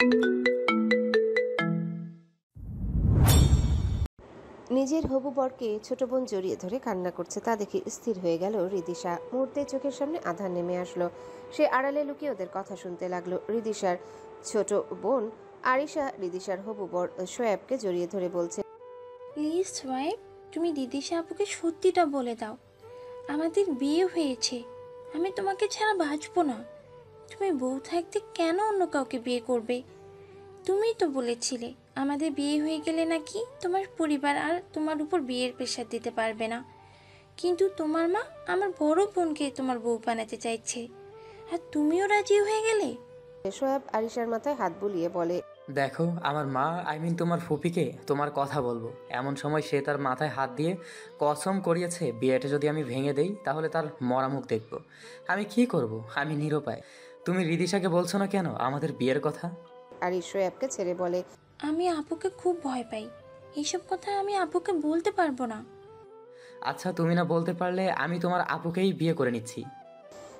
নিজের হবু বরকে ছোট বোন জড়িয়ে ধরে কান্না করছে তা দেখে স্থির হয়ে গেল রিদিশা। মুহূর্তে চোখের সামনে আধার নেমে আসলো। সে আড়ালে লুকিয়ে ওদের কথা শুনতে লাগলো। রিদিশার ছোট বোন আরিশা রিদিশার হবু বর শোয়েবকে জড়িয়ে ধরে বলছে, প্লিজ সোয়েব, তুমি দিদিশা আপুকে সত্যিটা বলে দাও। আমাদের বিয়ে হয়েছে, আমি তোমাকে ছাড়া বাঁচবো না। তুমি বউ থাকতে কেন অন্য কাউকে বিয়ে করবে? তুমিই তো বলেছিলে আমাদের বিয়ে হয়ে গেলে নাকি তোমার পরিবার আর তোমার উপর বিয়ের প্রেশার দিতে পারবে না। কিন্তু তোমার মা আমার বড় বোনকে তোমার বউ বানাতে চাইছে, আর তুমিও রাজি হয়ে গেলে। শোয়েব আরিশার মাথায় হাত বুলিয়ে বলে, দেখো, আমার মা তোমার ফুপিকে তোমার কথা বলবো এমন সময় সে তার মাথায় হাত দিয়ে কসম করিয়েছে বিয়েটা যদি আমি ভেঙে দেই তাহলে তার মরা মুখ দেখবো। আমি কি করব? আমি নিরুপায়। তুমি রিদিশাকে বলছো না কেন আমাদের বিয়ের কথা? আরিশ শোয়েবকে ছেড়ে বলে, আমি আপুকে খুব ভয় পাই, এইসব কথা আমি আপুকে বলতে পারবো না। আচ্ছা, তুমি না বলতে পারলে আমি তোমার আপুকেই বিয়ে করে নিচ্ছি।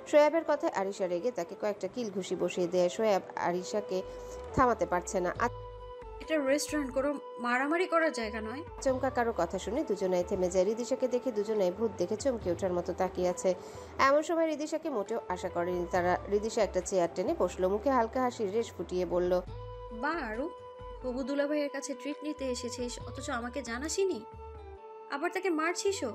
শোয়েবের কথায় আরিশা রেগে তাকে কয়েকটা কিল ঘুষি বসিয়ে দেয়। শোয়েব আরিশাকে থামাতে পারছে না। এটা রেস্টুরেন্ট, কোনো মারামারি করার জায়গা নয়। আচমকা কারো কথা শুনে দুজনাই থেমে যায়। রিদিশাকে দেখে দুজনাই ভূত দেখে চমকে ওঠার মতো তাকিয়ে আছে। এমন সময় রিদিশাকে মোটেও আশা করেনি তারা। রিদিশা একটা চেয়ার টেনে বসলো, মুখে হালকা হাসির রেশ ফুটিয়ে বলল, বা আরও হবু দুলাভাইয়ের কাছে ট্রিট নিতে এসেছিস, অথচ আমাকে জানাসিনি, আবার তাকে মারছিসও।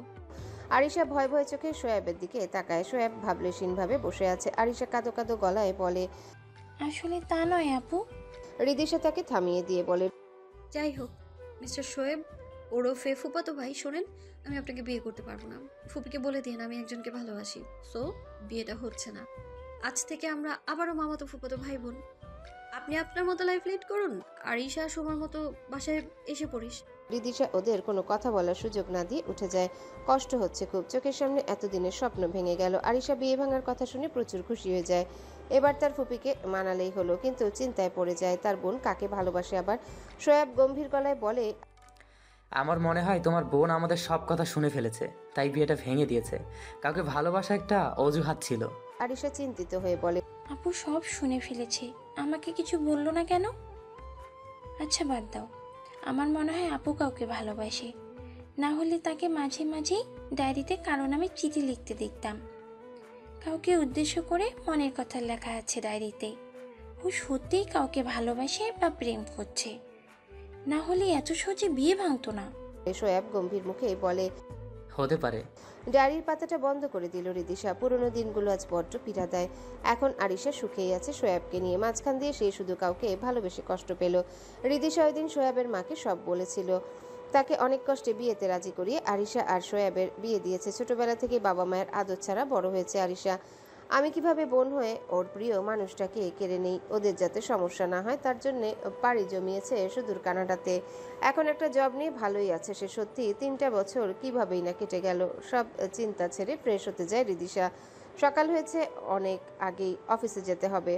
আরিশা ভয় ভয় চোখে শোয়েবের দিকে তাকায়। শোয়েব ভাবলেশীনভাবে বসে আছে। আরিশা কাঁদো কাঁদো গলায় বলে, আসলে তা নয় আপু। রিদিশা তাকে থামিয়ে দিয়ে বলে, যাই হোক মিস্টার শোয়েব ওরফে ফুপাতো ভাই, শোনেন, আমি আপনাকে বিয়ে করতে পারবো না। ফুপিকে বলে দিন আমি একজনকে ভালোবাসি, সো বিয়েটা হচ্ছে না। আজ থেকে আমরা আবারও মামাতো ফুপাতো ভাই বোন। আপনি আপনার মতো লাইফ লিড করুন, আর ঈশা সময় মতো বাসায় এসে পড়িস। রিদিশা ওদের কোনো কথা বলার সুযোগ না দিয়ে উঠে যায়। কষ্ট হচ্ছে খুব। চোখের সামনে এতদিনের স্বপ্ন ভেঙে গেল। আরিশা বিয়ে ভাঙার কথা শুনে প্রচুর খুশি হয়ে যায়। এবার তার ফুপিকে মানালেই হলো, কিন্তু চিন্তায় পড়ে যায় তার বোন কাকে ভালোবাসে আবার। শোয়েব গম্ভীর গলায় বলে, আমার মনে হয় তোমার বোন আমাদের সব কথা শুনে ফেলেছে, তাই বিয়েটা ভেঙে দিয়েছে। কাউকে ভালোবাসা একটা অজুহাত ছিল। আরিশা চিন্তিত হয়ে বলে, আপু সব শুনে ফেলেছে, আমাকে কিছু বললো না কেন? আচ্ছা বাদ দাও, আমার মনে হয় আপু কাউকে ভালোবাসে, না হলে তাকে মাঝে মাঝেই ডায়েরিতে কারো নামে চিঠি লিখতে দেখতাম। কাউকে উদ্দেশ্য করে মনের কথা লেখা আছে ডায়েরিতে। ও সত্যিই কাউকে ভালোবাসে বা প্রেম করছে, না হলে এত সহজে বিয়ে ভাঙতো না। শোয়েব গম্ভীর মুখে বলে, হতে পারে। ডায়েরির পাতাটা বন্ধ করে দিল রিদিশা। পুরোনো দিনগুলো আজ বড্ড পীড়া দেয়। এখন আরিশা সুখেই আছে শোয়েবকে নিয়ে। মাঝখান দিয়ে সে শুধু কাউকে ভালোবেসে কষ্ট পেল। রিদিশা ওই দিন শোয়েবের মাকে সব বলেছিল। তাকে অনেক কষ্টে বিয়েতে রাজি করিয়ে আরিশা আর শোয়েবের বিয়ে দিয়েছে। ছোটবেলা থেকে বাবা মায়ের আদর ছাড়া বড় হয়েছে আরিশা। আমি কিভাবে বোন হয়ে ওর প্রিয় মানুষটাকে কেড়ে নেই, ওদের যাতে সমস্যা না হয় তার জন্যে পাড়ি জমিয়েছে সুদূর কানাডাতে। এখন একটা জব নিয়ে ভালোই আছে সে। সত্যি 3টা বছর কিভাবেই না কেটে গেল। সব চিন্তা ছেড়ে ফ্রেশ হতে যায় রিদিশা। সকাল হয়েছে, অনেক আগেই অফিসে যেতে হবে।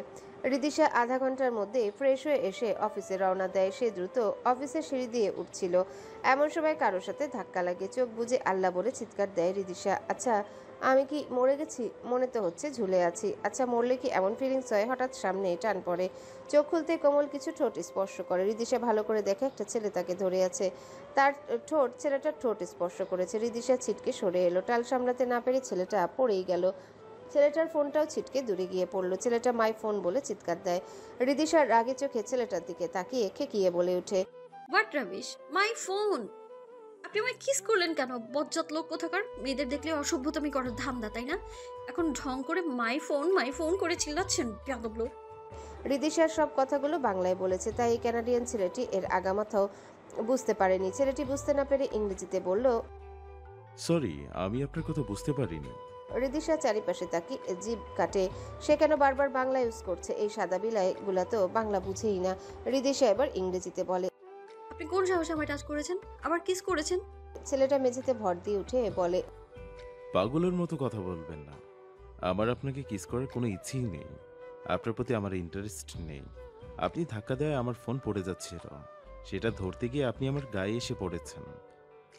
রিদিশা আধা ঘন্টার মধ্যে ফ্রেশ হয়ে এসে অফিসে রওনা দেয়। সে দ্রুত অফিসের সিঁড়ি দিয়ে উঠছিল, এমন সময় কারোর সাথে ধাক্কা লাগে। চোখ বুজে আল্লাহ বলে চিৎকার দেয় রিদিশা। আচ্ছা, আমি কি মরে গেছি? মনে তো হচ্ছে ঝুলে আছি। আচ্ছা, মরলে কি এমন ফিলিংস হয়? হঠাৎ সামনে টান পড়ে। চোখ খুলতে কোমল কিছু ঠোঁট স্পর্শ করে। রিদিশা ভালো করে দেখে একটা ছেলে তাকে ধরে আছে। তার ঠোঁট ছেলেটার ঠোঁট স্পর্শ করেছে। রিদিশা ছিটকে সরে এলো। টাল সামলাতে না পেরে ছেলেটা পড়েই গেল। ছেলেটার ফোনটাও ছিটকে দূরে গিয়ে পড়লো। ছেলেটা মাই ফোন বলে চিৎকার দেয়। রিদিশার রাগে চোখে ছেলেটার দিকে তাকিয়ে খেকিয়ে বলে ওঠে, হোয়াট রাবিশ, মাই ফোন! আপনি আমায় কিস করলেন কেন? বজ্জাত লোক কোথাকার! মেয়েদের দেখলে অসভ্যতামি করার ধান্দা, তাই না? এখন ঢং করে মাই ফোন করে চিল্লাচ্ছেন, বেয়াদব লোক! রিদিশার সব কথাগুলো বাংলায় বলেছে, তাই এই কানাডিয়ান ছেলেটি এর আগামাথাও বুঝতে পারেনি। ছেলেটি বুঝতে না পেরে ইংরেজিতে বলল, সরি, আমি আপনার কথা বুঝতে পারিনি। রিদিশা চারিপাশে তাকিয়ে জিভ কাটে। সে কেন বারবার বাংলা ইউজ করছে? এই সাদা বিলাই গুলা তো বাংলা বুঝেই না। রিদিশা এবার ইংরেজিতে বলে, আপনি কোন সাহসে আমায় টাচ করেছেন, আবার কিস করেছেন? ছেলেটা মেঝেতে ভর দিয়ে উঠে বলে, পাগলের মতো কথা বলবেন না। আমার আপনাকে কিস করার কোনো ইচ্ছেই নেই। আপনার প্রতি আমার ইন্টারেস্ট নেই। আপনি ধাক্কা দেয় আমার ফোন পড়ে যাচ্ছিল, সেটা ধরতে গিয়ে আপনি আমার গায়ে এসে পড়েছেন।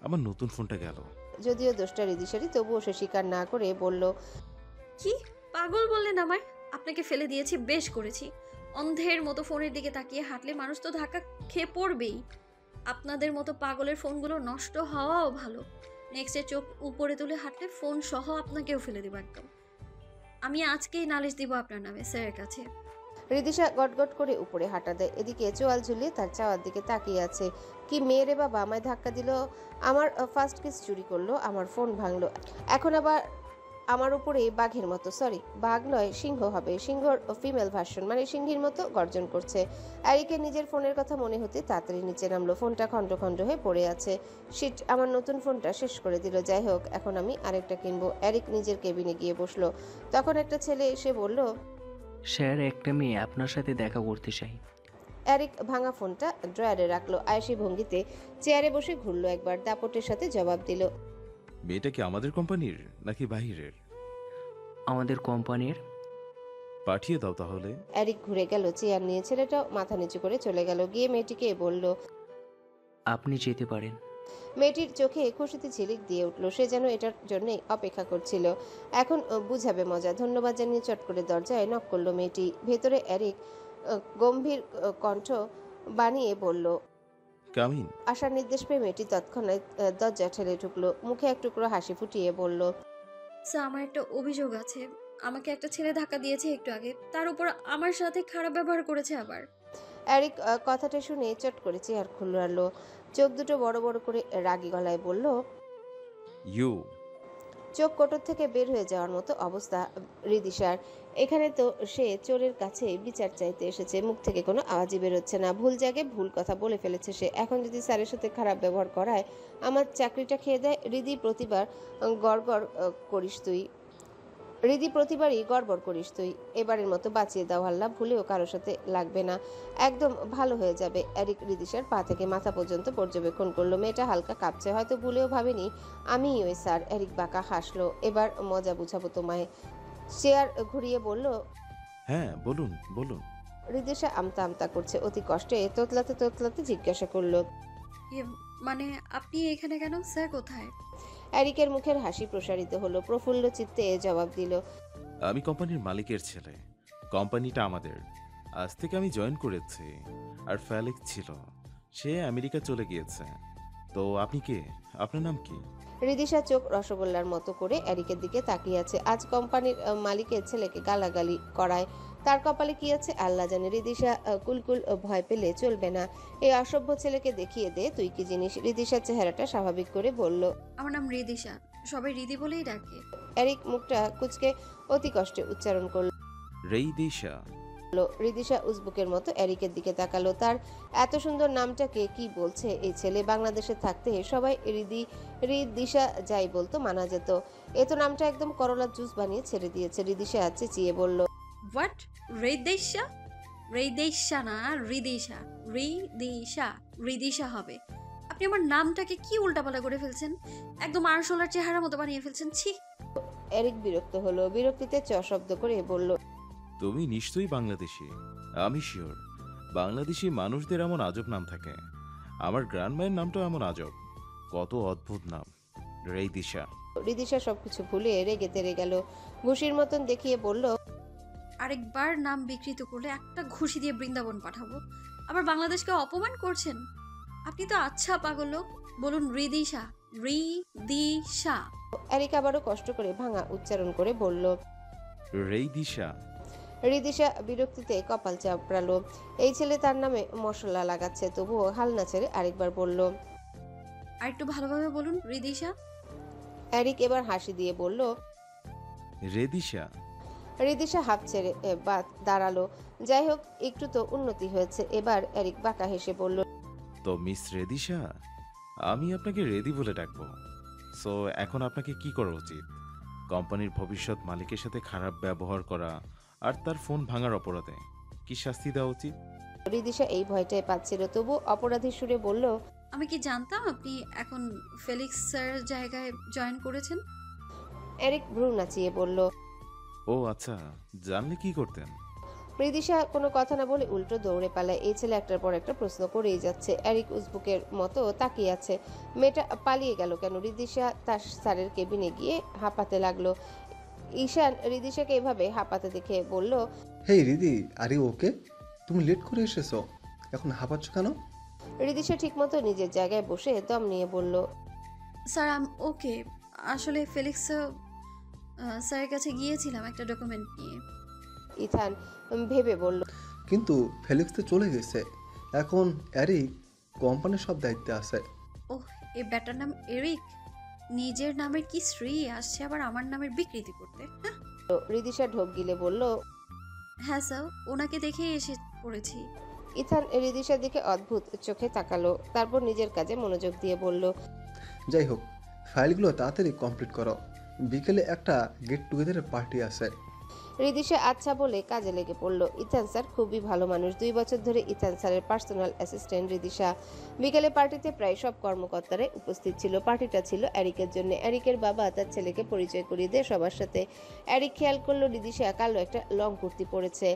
আমার নতুন ফোনটা গেল। যদিও দোষটা রিদিশারই, তবুও সে স্বীকার না করে বলল, কি পাগল বললেন আমায়? আপনাকে ফেলে দিয়েছি, বেশ করেছি। অন্ধের মতো ফোনের দিকে তাকিয়ে হাঁটলে মানুষ তো ধাক্কা খেয়ে পড়বেই। আপনাদের মতো পাগলের ফোনগুলো নষ্ট হওয়াও ভালো। নেক্সটে চোখ উপরে তুলে হাঁটলে ফোন সহ আপনাকেও ফেলে দেবো একদম। আমি আজকেই নালিশ দিব আপনার নামে স্যারের কাছে। রিদিশা গটগট করে উপরে হাঁটা দেয়, এদিকে চোয়াল ঝুলিয়ে তার চাওয়ার দিকে তাকিয়ে আছে। কি মেয়েরে বাবা, আমায় ধাক্কা দিল, আমার ফার্স্ট কিস চুরি করলো, আমার ফোন ভাঙলো, এখন আবার আমার উপরে বাঘের মতো, সরি বাঘ নয় সিংহ হবে, সিংহর ফিমেল ভার্সন মানে সিংহীর মতো গর্জন করছে। অ্যারিকের নিজের ফোনের কথা মনে হতে তাড়াতাড়ি নিচে নামলো। ফোনটা খণ্ড খণ্ড হয়ে পড়ে আছে। শিট, আমার নতুন ফোনটা শেষ করে দিল। যাই হোক, এখন আমি আরেকটা কিনবো। অ্যারিক নিজের কেবিনে গিয়ে বসলো। তখন একটা ছেলে এসে বলল, স্যার, একটা মেয়ে আপনার সাথে দেখা করতে চাই। অ্যারিক ভাঙা ফোনটা ড্রয়ারে রাখলো। আয়েশি ভঙ্গিতে চেয়ারে বসে ঘুরলো একবার, দাপটের সাথে জবাব দিল, মেয়েটা কি আমাদের কোম্পানির নাকি বাহিরের? আমাদের কোম্পানির। পাঠিয়ে দাও তাহলে। অ্যারিক ঘুরে গেল চেয়ার নিয়ে। ছেলেটাও মাথা নিচু করে চলে গেল। গিয়ে মেয়েটিকে বলল। আপনি যেতে পারেন। মেয়েটির চোখে খুশিতে ঝিলিক দিয়ে উঠল। সে যেন এটার জন্যই অপেক্ষা করছিল। এখন বুঝাবে মজা। ধন্যবাদ জানিয়ে চট করে দরজায় নক করলো মেয়েটি। ভেতরে অ্যারিক গম্ভীর কণ্ঠ বানিয়ে বলল। কামিন। আসার নির্দেশ পেয়ে মেয়েটি তৎক্ষণাৎ দরজা ঠেলে ঢুকলো। মুখে এক টুকরো হাসি ফুটিয়ে বলল, স্যার, আমার একটা অভিযোগ আছে। আমাকে একটা ছেলে ধাক্কা দিয়েছে একটু আগে, তার উপর আমার সাথে খারাপ ব্যবহার করেছে আবার। অ্যারিক কথাটা শুনে চট করে চেয়ার খুললো। চোখ দুটো বড় বড় করে রাগী গলায় বলল, ইউ। চোখ কোটর থেকে বের হয়ে যাওয়ার মতো অবস্থা রিদিশার। এখানে তো সে চোরের কাছে বিচার চাইতে এসেছে, মুখ থেকে কোনো আওয়াজই বেরোচ্ছে না। ভুল জায়গায় ভুল কথা বলে ফেলেছে সে। এখন যদি স্যারের সাথে খারাপ ব্যবহার করায়, আমার চাকরিটা খেয়ে দেয়। প্রতিবারই গড়বড় করিস তুই। এবারের মতো বাঁচিয়ে দাও আল্লাহ, ভুলেও কারোর সাথে লাগবে না, একদম ভালো হয়ে যাবে। অ্যারিক রিদিশার পা থেকে মাথা পর্যন্ত পর্যবেক্ষণ করলো। মেয়েটা হালকা কাঁপছে, হয়তো ভুলেও ভাবেনি আমি ওই স্যার। অ্যারিক বাঁকা হাসলো। এবার মজা বুঝাবো তোমায়। চেয়ার ঘুরিয়ে বলল। হ্যাঁ, বলুন বলুন। রিদিশা আমতা আমতা করছে, অতি কষ্টে তোতলাতে তোতলাতে জিজ্ঞাসা করলো, ইয়ে, মানে আপনি এখানে কেন? স্যার কোথায়? অ্যারিকের মুখের হাসি প্রসারিত হলো। প্রফুল্ল চিত্তে জবাব দিল, আমি কোম্পানির মালিকের ছেলে। কোম্পানিটা আমাদের। আজ থেকে আমি জয়েন করেছি। আর ফেলিক্স ছিল, সে আমেরিকা চলে গিয়েছে। তো আপনি কে? আপনার নাম কি? রিদিশা চোখ রসগোল্লার মতো করে অ্যারিকের দিকে তাকিয়ে আছে। আজ কোম্পানির মালিকের ছেলেকে গালাগালি করায়, তার কপালে কি আছে আল্লাহ জানে। রিদিশা কুলকুল ভয় পেলে চলবে না। এই অসভ্য ছেলেকে দেখিয়ে দে তুই কি জিনিস। রিদিশার চেহারাটা স্বাভাবিক করে বলল। আমার নাম রিদিশা, সবাই রিদি বলেই ডাকে। অ্যারিক মুখটা কুচকে অতি কষ্টে উচ্চারণ করলো। রেইদিশা। রিদিশা উজবুকের মতো অ্যারিকের দিকে তাকালো। তার এত সুন্দর নামটাকে কি বলছে এই ছেলে? বাংলাদেশে থাকতে সবাই রিদিশা যাই বলতো মানা যেত। এ তো নামটা একদম করলার জুস বানিয়ে ছেড়ে দিয়েছে। রিদিশা চেঁচিয়ে বলল, হোয়াট? রিদিশা? রিদিশা না, রিদিশা। রিদিশা, রিদিশা হবে। আপনি আমার নামটাকে কি উল্টাপাল্টা করে ফেলছেন, একদম আরশোলার চেহারা মতো বানিয়ে ফেলছেন। ছি। এরিক বিরক্ত হলো। বিরক্তিতে চ শব্দ করে বলল, তুমি নিশ্চয়ই বাংলাদেশি। আমি শিওর বাংলাদেশি মানুষদের এমন আজব নাম থাকে। আমার গ্র্যান্ডমায়ের নামটাও এমন আজব। কত অদ্ভুত নাম, রেইদিশা। রিদিশা সবকিছু ভুলে রেগে তেরে গেল। ঘুষির মতন দেখিয়ে বলল, আরেকবার নাম বিকৃত করলে একটা ঘুষি দিয়ে বৃন্দাবন পাঠাবো। আবার বাংলাদেশকে অপমান করছেন। আপনি তো আচ্ছা পাগল লোক। বলুন রিদিশা, রিদিশা। এরিক আবারও কষ্ট করে ভাঙা উচ্চারণ করে বলল। রেইদিশা। রিদিশা বিরক্তিতে কপাল চাপড়ালো। এই ছেলে তার নামে মশলা লাগাচ্ছে, তবুও হাল না ছেড়ে আরেকবার বলল। আর একটু ভালোভাবে বলুন রিদিশা। এরিক এবার হাসি দিয়ে বলল, রেদিশা। রিদিশা হাঁপ ছেড়ে দাঁড়ালো। যাই হোক, একটু তো উন্নতি হয়েছে। এবার এরিক বাঁকা হেসে বলল, তো মিস রেদিশা, আমি আপনাকে রেদি বলে ডাকবো। সো এখন আপনাকে কি করা উচিত? কোম্পানির ভবিষ্যৎ মালিকের সাথে খারাপ ব্যবহার করা আর তার ফোন ভাঙার অপরাধে কি শাস্তি দেওয়া উচিত? রিদিশা এই ভয়টাই পাচ্ছিল, তবু অপরাধী সুরে বলল, আমি কি জানতাম আপনি এখন ফেলিক্স স্যার জায়গায় জয়েন করেছেন। এরিক ভ্রু নাচিয়ে বলল। ও আচ্ছা, জানলে কি করতেন? রিদিশা কোনো কথা না বলে উল্টো দৌড়ে পালায়। এই ছেলে একটার পর একটা প্রশ্ন করেই যাচ্ছে। এরিক উজবুকের মতো তাকিয়ে আছে। মেয়েটা পালিয়ে গেল কেন? রিদিশা তার স্যারের কেবিনে গিয়ে হাঁপাতে লাগলো। ঈশান রিদিশাকে এভাবে হাঁপাতে দেখে বলল, হেই রিদি, আর ইউ ওকে? তুমি লেট করে এসেছো, এখন হাঁপাচ্ছ কেন? রিদিশা ঠিকমতো নিজের জায়গায় বসে দম নিয়ে বলল, স্যার ওকে, আসলে ফেলিক্স স্যারের কাছে গিয়েছিলাম একটা ডকুমেন্ট নিয়ে। ইথান ভেবে বলল, কিন্তু ফেলিক্স তো চলে গেছে, এখন এরিক কোম্পানির সব দায়িত্বে আছে। ওহ, এই ব্যাটার নাম এরিক, নিজের নামের কি শ্রী আসছে আবার আমার নামের বিকৃতি করতে। হ্যাঁ রিদিশা ঢোক গিলে বলল। হ্যাঁ স্যার, ওনাকে দেখেই এসে পড়েছি। ইথান রিদিশার দিকে অদ্ভুত চোখে তাকালো, তারপর নিজের কাজে মনোযোগ দিয়ে বলল, যাই হোক, ফাইলগুলো তাড়াতাড়ি কমপ্লিট করো, বিকেলে একটা গেট টুগেদারের পার্টি আছে। রিদিশা আচ্ছা বলে কাজে লেগে পড়ল। ইথান স্যার খুবই ভালো মানুষ, 2 বছর ধরে ইথান স্যারের পার্সোনাল অ্যাসিস্ট্যান্ট রিদিশা। বিকেলে পার্টিতে প্রায় সব কর্মকর্তারাই উপস্থিত ছিল। পার্টিটা ছিল এরিকের জন্য। এরিকের বাবা তার ছেলেকে পরিচয় করিয়ে দেয় সবার সাথে। এরিক খেয়াল করলো রিদিশা কালো একটা লং কুর্তি পরেছে,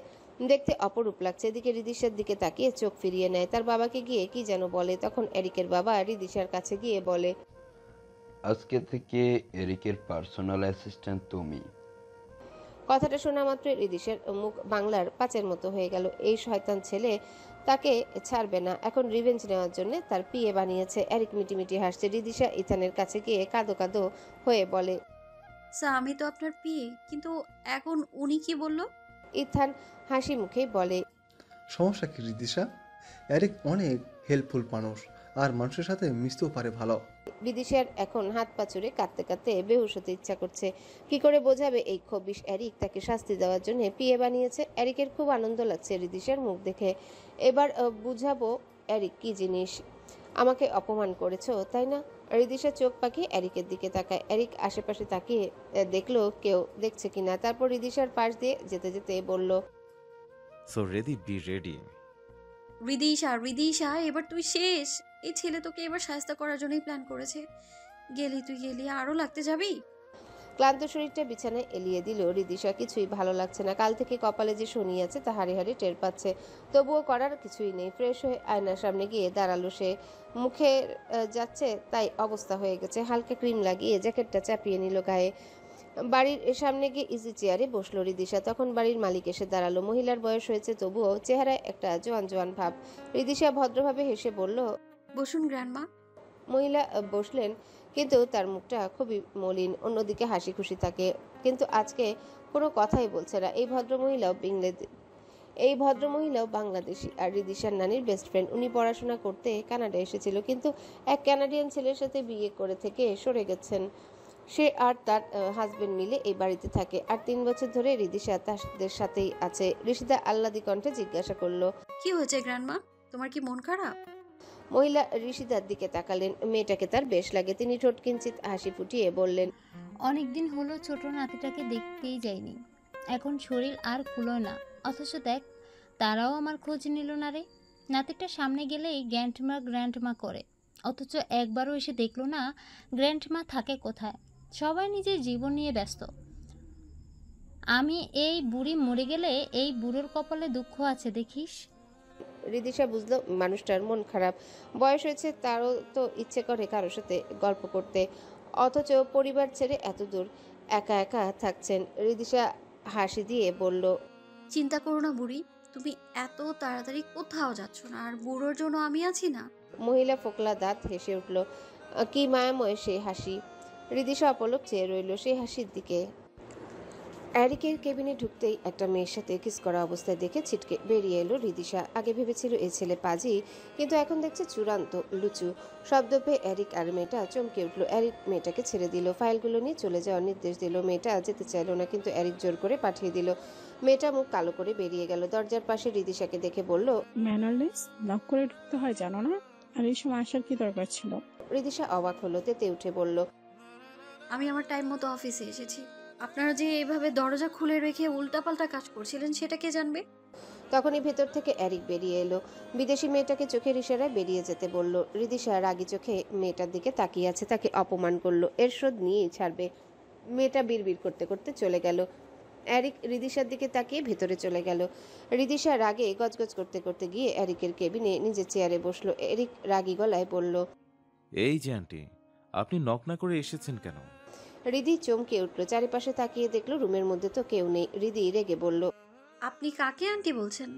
দেখতে অপরূপ লাগছে। এদিকে রিদিশার দিকে তাকিয়ে চোখ ফিরিয়ে নেয়, তার বাবাকে গিয়ে কি যেন বলে। তখন এরিকের বাবা রিদিশার কাছে গিয়ে বলে, আজকে থেকে এরিকের পার্সোনাল অ্যাসিস্ট্যান্ট তুমি। কথাটা শোনা মাত্র রিদিশের মুখ বাংলার পাঁচের মতো হয়ে গেল। এই শয়তান ছেলে তাকে ছাড়বে না, এখন রিভেঞ্জ নেওয়ার জন্য তার পিএ বানিয়েছে। এরিক মিটিমিটি হাসছে। রিদিশা ইথানের কাছে গিয়ে কাঁদো কাঁদো হয়ে বলে, স্যার আমি তো আপনার পিএ, কিন্তু এখন উনি কি বললো? ইথান হাসি মুখেই বলে, সমস্যা কি রিদিশা? এরিক অনেক হেল্পফুল মানুষ, আর মানুষের সাথে মিশতেও পারে ভালো। রিদিশার এখন হাত পা চুরে কাঁদতে কাঁদতে বেহুশ হতে ইচ্ছা করছে। কি করে বোঝাবে এই খবিশ এরিক তাকে শাস্তি দেওয়ার জন্য পিএ বানিয়েছে। এরিকের খুব আনন্দ লাগছে রিদিশার মুখ দেখে। এবার বুঝাবো এরিক কি জিনিস। আমাকে অপমান করেছো তাই না? রিদিশা চোখ পাকিয়ে এরিকের দিকে তাকায়। এরিক আশেপাশে তাকিয়ে দেখলো কেউ দেখছে কিনা, তারপর রিদিশার পাশ দিয়ে যেতে যেতে বলল, so ready, B ready. Ridisha Ridisha, এবার তুই শেষ। এই ছেলে তোকে এবার সাহায্য করার জন্যই প্ল্যান করেছে। গেলি তুই গেলি, আরো লাগতে যাবি? ক্লান্ত শরীরটা বিছানায় এলিয়ে দিল রিদিশা। কিছুই ভালো লাগছে না। কাল থেকে কপালে যে শনি আছে তা হাড়ে হাড়ে টের পাচ্ছে। তবুও করার কিছুই নেই। ফ্রেশ হয়ে আয়নার সামনে গিয়ে দাঁড়ালো সে। মুখে যাচ্ছে তাই অবস্থা হয়ে গেছে। হালকা ক্রিম লাগিয়ে জ্যাকেটটা চাপিয়ে নিল গায়ে। বাড়ির সামনে গিয়ে ইজি চেয়ারে বসলো রিদিশা। তখন বাড়ির মালিক এসে দাঁড়ালো। মহিলার বয়স হয়েছে, তবুও চেহারায় একটা জোয়ান জোয়ান ভাব। রিদিশা ভদ্রভাবে হেসে বলল, বসুন গ্র্যান্ডমা। মহিলা বসলেন, কিন্তু তার মুখটা খুবই মলিন। অন্যদিকে হাসি খুশি থাকে, কিন্তু আজকে কোনো কথাই বলছে না। এই ভদ্রমহিলাও বাংলাদেশি আর রিদিশার নানির বেস্ট ফ্রেন্ড। উনি পড়াশোনা করতে কানাডা এসেছিল, কিন্তু এক কানাডিয়ান ছেলের সাথে বিয়ে করে থেকে সরে গেছেন। সে আর তার হাজবেন্ড মিলে এই বাড়িতে থাকে, আর 3 বছর ধরে রিদিশা তাদের সাথেই আছে। ঋষিতা আহ্লাদি কণ্ঠে জিজ্ঞাসা করলো, কি হয়েছে গ্র্যান্ডমা, তোমার কি মন খারাপ? মহিলা ঋষিতার দিকে তাকালেন। মেয়েটাকে তার বেশ লাগে। তিনি ঠোঁট কিঞ্চিত হাসি ফুটিয়ে বললেন, অনেকদিন হলো ছোট নাতিটাকে দেখতেই যাইনি, এখন শরীর আর কুলোয় না, অথচ দেখ তারাও আমার খোঁজ নিল না রে। নাতিটা সামনে গেলেই গ্র্যান্ডমা করে, অথচ একবারও এসে দেখলো না গ্র্যান্ডমা থাকে কোথায়। সবাই নিজের জীবন নিয়ে ব্যস্ত। আমি এই বুড়ি মরে গেলে এই বুড়োর কপালে দুঃখ আছে দেখিস। রিদিশা বুঝলো মানুষটার মন খারাপ। বয়স হয়েছে, তারও তো ইচ্ছে করে কারোর সাথে গল্প করতে, অথচ পরিবার ছেড়ে এত দূর একা একা থাকছেন। রিদিশা হাসি দিয়ে বলল, চিন্তা করো না বুড়ি, তুমি এত তাড়াতাড়ি কোথাও যাচ্ছ না, আর বুড়োর জন্য আমি আছি না। মহিলা ফোকলা দাঁত হেসে উঠল। কি মায়াময় সেই হাসি। রিদিশা অপলক চেয়ে রইল সেই হাসির দিকে। এরিকের কেবিনে ঢুকতেই একটা মেয়ের সাথে কিস করা অবস্থায় দেখে ছিটকে বেরিয়ে এলো রিদিশা। আগে ভেবেছিল এ ছেলে পাজি, কিন্তু এখন দেখছে চূড়ান্ত লুচু। শব্দ পেয়ে এরিক আর মেয়েটা চমকে উঠল। এরিক মেয়েটাকে ছেড়ে দিল, ফাইলগুলো নিয়ে চলে যাওয়ার নির্দেশ দিল। মেয়েটা যেতে চাইল না, কিন্তু এরিক জোর করে পাঠিয়ে দিল। মেয়েটা মুখ কালো করে বেরিয়ে গেল। দরজার পাশে রিদিশাকে দেখে বলল, ম্যানারলেস, নক করে ঢুকতে হয় জানো না? আর এই সময় আসার কি দরকার ছিল? রিদিশা অবাক হলো, তেতে উঠে বলল, আমি আমার টাইম মতো অফিসে এসেছি। আপনারা যে এইভাবে দরজা খুলে রেখে উল্টাপাল্টা কাজ করছিলেন সেটা কে জানবে? তখনই ভেতর থেকে এরিক বেরিয়ে এলো। বিদেশি মেয়েটাকে চোখের ইশারায় বেরিয়ে যেতে বলল। রিদিশা রাগী চোখে মেয়েটার দিকে তাকিয়ে আছে, তাকে অপমান করলো, এর শোধ নিয়েই ছাড়বে। মেয়েটা বিড়বিড় করতে করতে চলে গেল। এরিক রিদিশার দিকে তাকিয়ে ভেতরে চলে গেল। রিদিশা রাগে গজগজ করতে করতে গিয়ে এরিকের কেবিনে নিজের চেয়ারে বসলো। এরিক রাগী গলায় বলল, এই যে আন্টি, আপনি নক না করে এসেছেন কেন? রিদি চমকে উঠল। চারিপাশে তাকিয়ে দেখলো রুমের মধ্যে তো কেউ নেই। রিদি রেগে বলল, আপনি কাকে আন্টি বলছেন?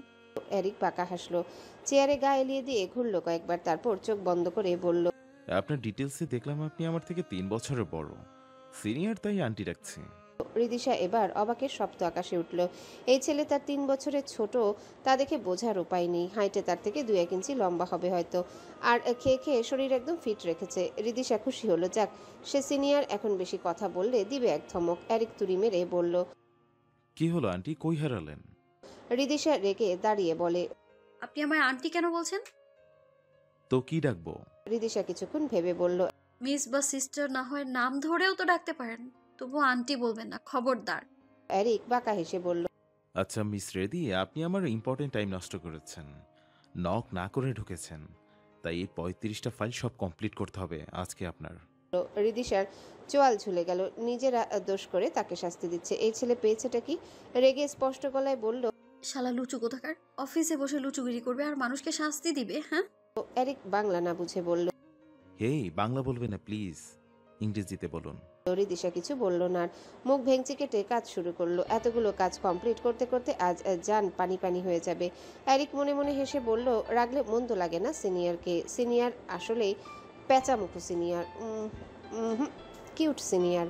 এরিক বাঁকা হাসলো, চেয়ারে গা এলিয়ে দিয়ে ঘুরলো কয়েকবার, তারপর চোখ বন্ধ করে বলল, আপনার ডিটেলসে দেখলাম আপনি আমার থেকে 3 বছরের বড় সিনিয়র, তাই আন্টি রাখছি। রিদিশা এবার অবাকের শব্দ আকাশে উঠল। এই ছেলে তার 3 বছরের ছোট, তা দেখে বোঝার উপায় নেই। হাইটে তার থেকে 2-1 ইঞ্চি লম্বা হবে হয়তো, আর খেয়ে খেয়ে শরীর একদম ফিট রেখেছে। রিদিশা খুশি হলো, যাক সে সিনিয়র, এখন বেশি কথা বললে দিবে এক ধমক। এরিক তুড়ি মেরে বলল। কি হলো আন্টি, কই হারালেন? রিদিশা রেগে দাঁড়িয়ে বলে, আপনি আমার আন্টি কেন বলছেন? তো কি ডাকবো? রিদিশা কিছুক্ষণ ভেবে বলল, মিস বা সিস্টার না হয় নাম ধরেও তো ডাকতে পারেন, তবু আন্টি বলবেন না, খবরদার। এরিক বাঁকা হেসে বলল, আচ্ছা মিস রেডি, আপনি আমার ইম্পর্টেন্ট টাইম নষ্ট করেছেন, নক না করে ঢুকেছেন, তাই এই 35টা ফাইল সব কমপ্লিট করতে হবে আজকে আপনার। রিদিশার চোয়াল ঝুলে গেল। নিজেরা দোষ করে তাকে শাস্তি দিচ্ছে। এই ছেলে পেয়েছেটা কি? রেগে স্পষ্ট গলায় বলল, শালা লুচু কোথাকার, অফিসে বসে লুচুগিরি করবে আর মানুষকে শাস্তি দিবে, হ্যাঁ? এরিক বাংলা না বুঝে বলল। হেই, বাংলা বলবে না প্লিজ, ইংরেজিতে বলুন। রিদিশা কিছু বলল না, মুখ ভেঙচি কেটে কাজ শুরু করলো। এতগুলো কাজ কমপ্লিট করতে করতে আজ জান পানি পানি হয়ে যাবে। এরিক মনে মনে হেসে বলল, রাগলে মন্দ লাগে না সিনিয়রকে। সিনিয়র আসলেই প্যাঁচামুখো সিনিয়র, কিউট সিনিয়র।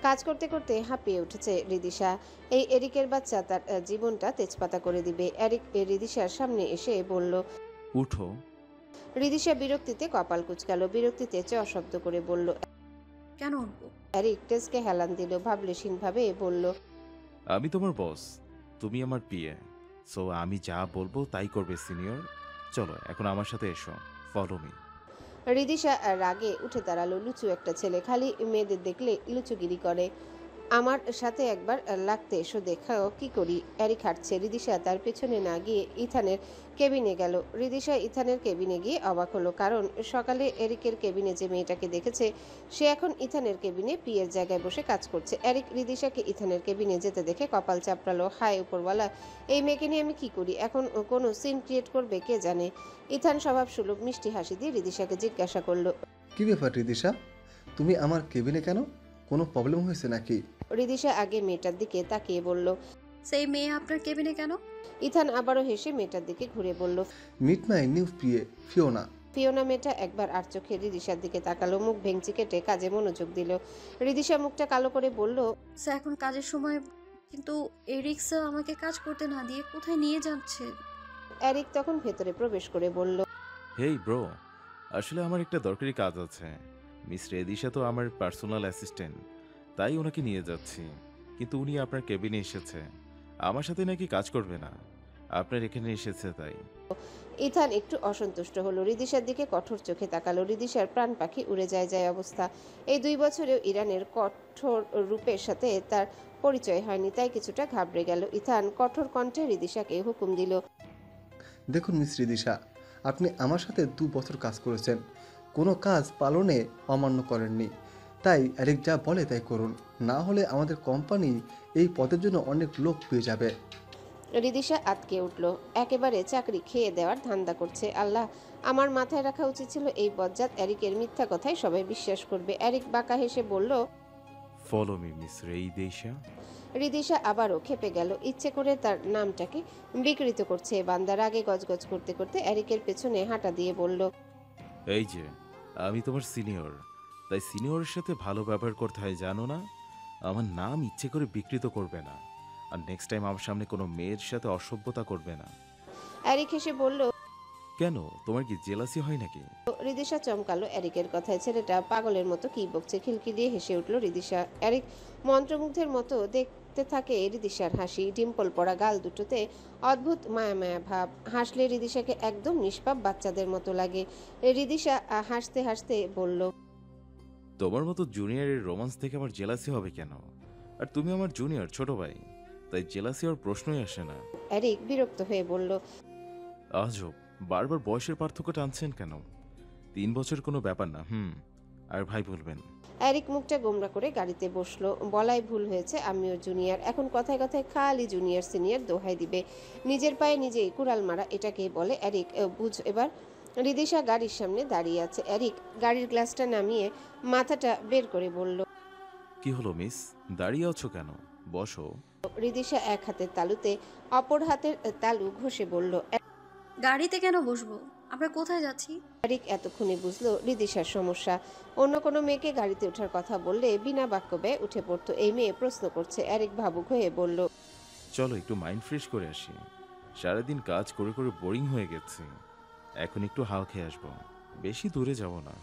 কাজ করতে করতে হাঁপিয়ে উঠেছে রিদিশা। এই এরিকের বাচ্চা তার জীবনটা তেজপাতা করে দিবে। এরিক রিদিশার সামনে এসে বলল। উঠো। রিদিশা বিরক্তিতে কপাল কুঁচকালো, বিরক্তিতে চ শব্দ করে বলল, কেন উঠবো? এরিক টেস্কে হেলান দিল, ভাবলেশীন ভাবে বলল, আমি তোমার বস, তুমি আমার পিএ, সো আমি যা বলবো তাই করবে সিনিয়র। চলো এখন আমার সাথে এসো, ফলো মি। রিদিশা রাগে উঠে দাঁড়ালো। লুচু একটা ছেলে, খালি মেয়েদের দেখলে লুচুগিরি করে। আমার সাথে একবার লাগতে এসো, দেখাও কি করি। এরিক হাঁটছে, রিদিশা তার পেছনে না গিয়ে ইথানের কেবিনে গেল। রিদিশা ইথানের কেবিনে গিয়ে অবাক হলো, কারণ সকালে এরিকের কেবিনে যে মেয়েটাকে দেখেছে সে এখন ইথানের কেবিনে পিয়ের জায়গায় বসে কাজ করছে। এরিক রিদিশাকে ইথানের কেবিনে যেতে দেখে কপাল চাপড়ালো। হায় উপরওয়ালা, এই মেয়েকে নিয়ে আমি কি করি? এখন কোনো সিন ক্রিয়েট করবে কে জানে। ইথান স্বভাব সুলভ মিষ্টি হাসি দিয়ে রিদিশাকে জিজ্ঞাসা করলো, কি ব্যাপার রিদিশা, তুমি আমার কেবিনে কেন? কোনো প্রবলেম হয়েছে নাকি? রিদিশা আগে মেয়েটার দিকে তাকিয়ে বলল। সেই মেয়ে আপনার কেবিনে কেন? ইথান আবারও হেসে মেয়েটার দিকে ঘুরে বলল, মিট মাই নিউ প্রিয়ে ফিওনা। ফিওনা মেয়েটা একবার আর চোখে রিদিশার দিকে তাকালো, মুখ ভেঙচি কেটে কাজে মনোযোগ দিল। রিদিশা মুখটা কালো করে বলল, স্যার এখন কাজের সময়, কিন্তু এরিক স্যার আমাকে কাজ করতে না দিয়ে কোথায় নিয়ে যাচ্ছে? এরিক তখন ভেতরে প্রবেশ করে বলল, হেই ব্রো, আসলে আমার একটা দরকারি কাজ আছে। মিস রেদিশা তো আমার পার্সোনাল অ্যাসিস্ট্যান্ট, তাই ওনাকে নিয়ে যাচ্ছি, কিন্তু উনি আপনার কেবিনে এসেছে, আমার সাথে নাকি কাজ করবে না, আপনার এখানে এসেছে তাই। ইথান একটু অসন্তুষ্ট হলো, রিদিশার দিকে কঠোর চোখে তাকালো। রিদিশার প্রাণ পাখি উড়ে যায় যায় অবস্থা। এই 2 বছরেও ইরানের কঠোর রূপের সাথে তার পরিচয় হয়নি, তাই কিছুটা ঘাবড়ে গেল। ইথান কঠোর কণ্ঠে রিদিশাকে হুকুম দিল, দেখুন মিস রিদিশা, আপনি আমার সাথে 2 বছর কাজ করেছেন, কোনো কাজ পালনে অমান্য করেননি, তাই এরিক যা বলে তাই করুন, না হলে আমাদের কোম্পানি এই পদের জন্য অনেক লোক পেয়ে যাবে। রিদিশা আটকে উঠল, একেবারে চাকরি খেয়ে দেওয়ার ধান্দা করছে। আল্লাহ, আমার মাথায় রাখা উচিত ছিল এই বজ্জাত এরিকের মিথ্যা কথাই সবাই বিশ্বাস করবে। এরিক বাঁকা হেসে বলল, ফলো মি মিস রেদিশা। রিদিশা আবারও খেপে গেল, ইচ্ছে করে তার নামটাকে বিকৃত করছে। বান্দার আগে গজগজ করতে করতে এরিকের পেছনে হাঁটা দিয়ে বলল, এই যে আমি তোমার সিনিয়র, তাই সিনিয়রের সাথে ভালো ব্যবহার করতে হয় জানো না? আমার নাম ইচ্ছে করে বিকৃত করবে না, আর নেক্সট টাইম আমার সামনে কোনো মেয়ের সাথে অসভ্যতা করবে না। এরিক হেসে বলল, কেন, তোমার কি জেলাসি হয় নাকি? রিদিশা চমকালো এরিকের কথায়। ছেলেটা পাগলের মতো কি বকছে, খিলকি দিয়ে হেসে উঠল রিদিশা। এরিক মন্ত্রমুগ্ধের মতো দেখতে থাকে রিদিশার হাসি, ডিম্পল পড়া গাল দুটোতে অদ্ভুত মায়া মায়া ভাব। হাসলে রিদিশাকে একদম নিষ্পাপ বাচ্চাদের মতো লাগে। রিদিশা হাসতে হাসতে বলল, তোমার মতো জুনিয়রের রোমান্স দেখে আমার জেলাসি হবে কেন? আর তুমি আমার জুনিয়র ছোট ভাই, তাই জেলাসি আর প্রশ্নই আসে না। এরিক বিরক্ত হয়ে বলল, আজব, বারবার বয়সের পার্থক্য টানছেন কেন? 3 বছর কোনো ব্যাপার না। আর ভাই বলবেন। এরিক মুখটা গোমরা করে গাড়িতে বসলো। বলাই ভুল হয়েছে, আমিও জুনিয়র। এখন কথায় কথায় খালি জুনিয়র সিনিয়র দোহাই দিবে। নিজের পায়ে নিজেই কুড়াল মারা এটাকেই বলে। এরিক বুঝ এবার। রিদিশা গাড়ির সামনে দাঁড়িয়ে আছে। এরিক গাড়ির গ্লাসটা নামিয়ে মাথাটা বের করে বলল, কি হলো মিস, দাঁড়িয়ে আছো কেন? বসো। রিদিশা এক হাতের তালুতে অপর হাতের তালু ঘষে বলল। গাড়িতে কেন বসবো? আমরা কোথায় যাচ্ছি? এরিক এতক্ষণে বুঝলো রিদিশার সমস্যা। অন্য কোনো মেয়েকে গাড়িতে ওঠার কথা বললে বিনা বাক্য ব্যয় উঠে পড়তো, এই মেয়ে প্রশ্ন করছে। এরিক ভাবুক হয়ে বলল, চলো একটু মাইন্ড ফ্রেশ করে আসি। সারাদিন কাজ করে করে বোরিং হয়ে গেছে, এখন একটু হাওয়া খেয়ে আসবো। বেশি দূরে যাব না।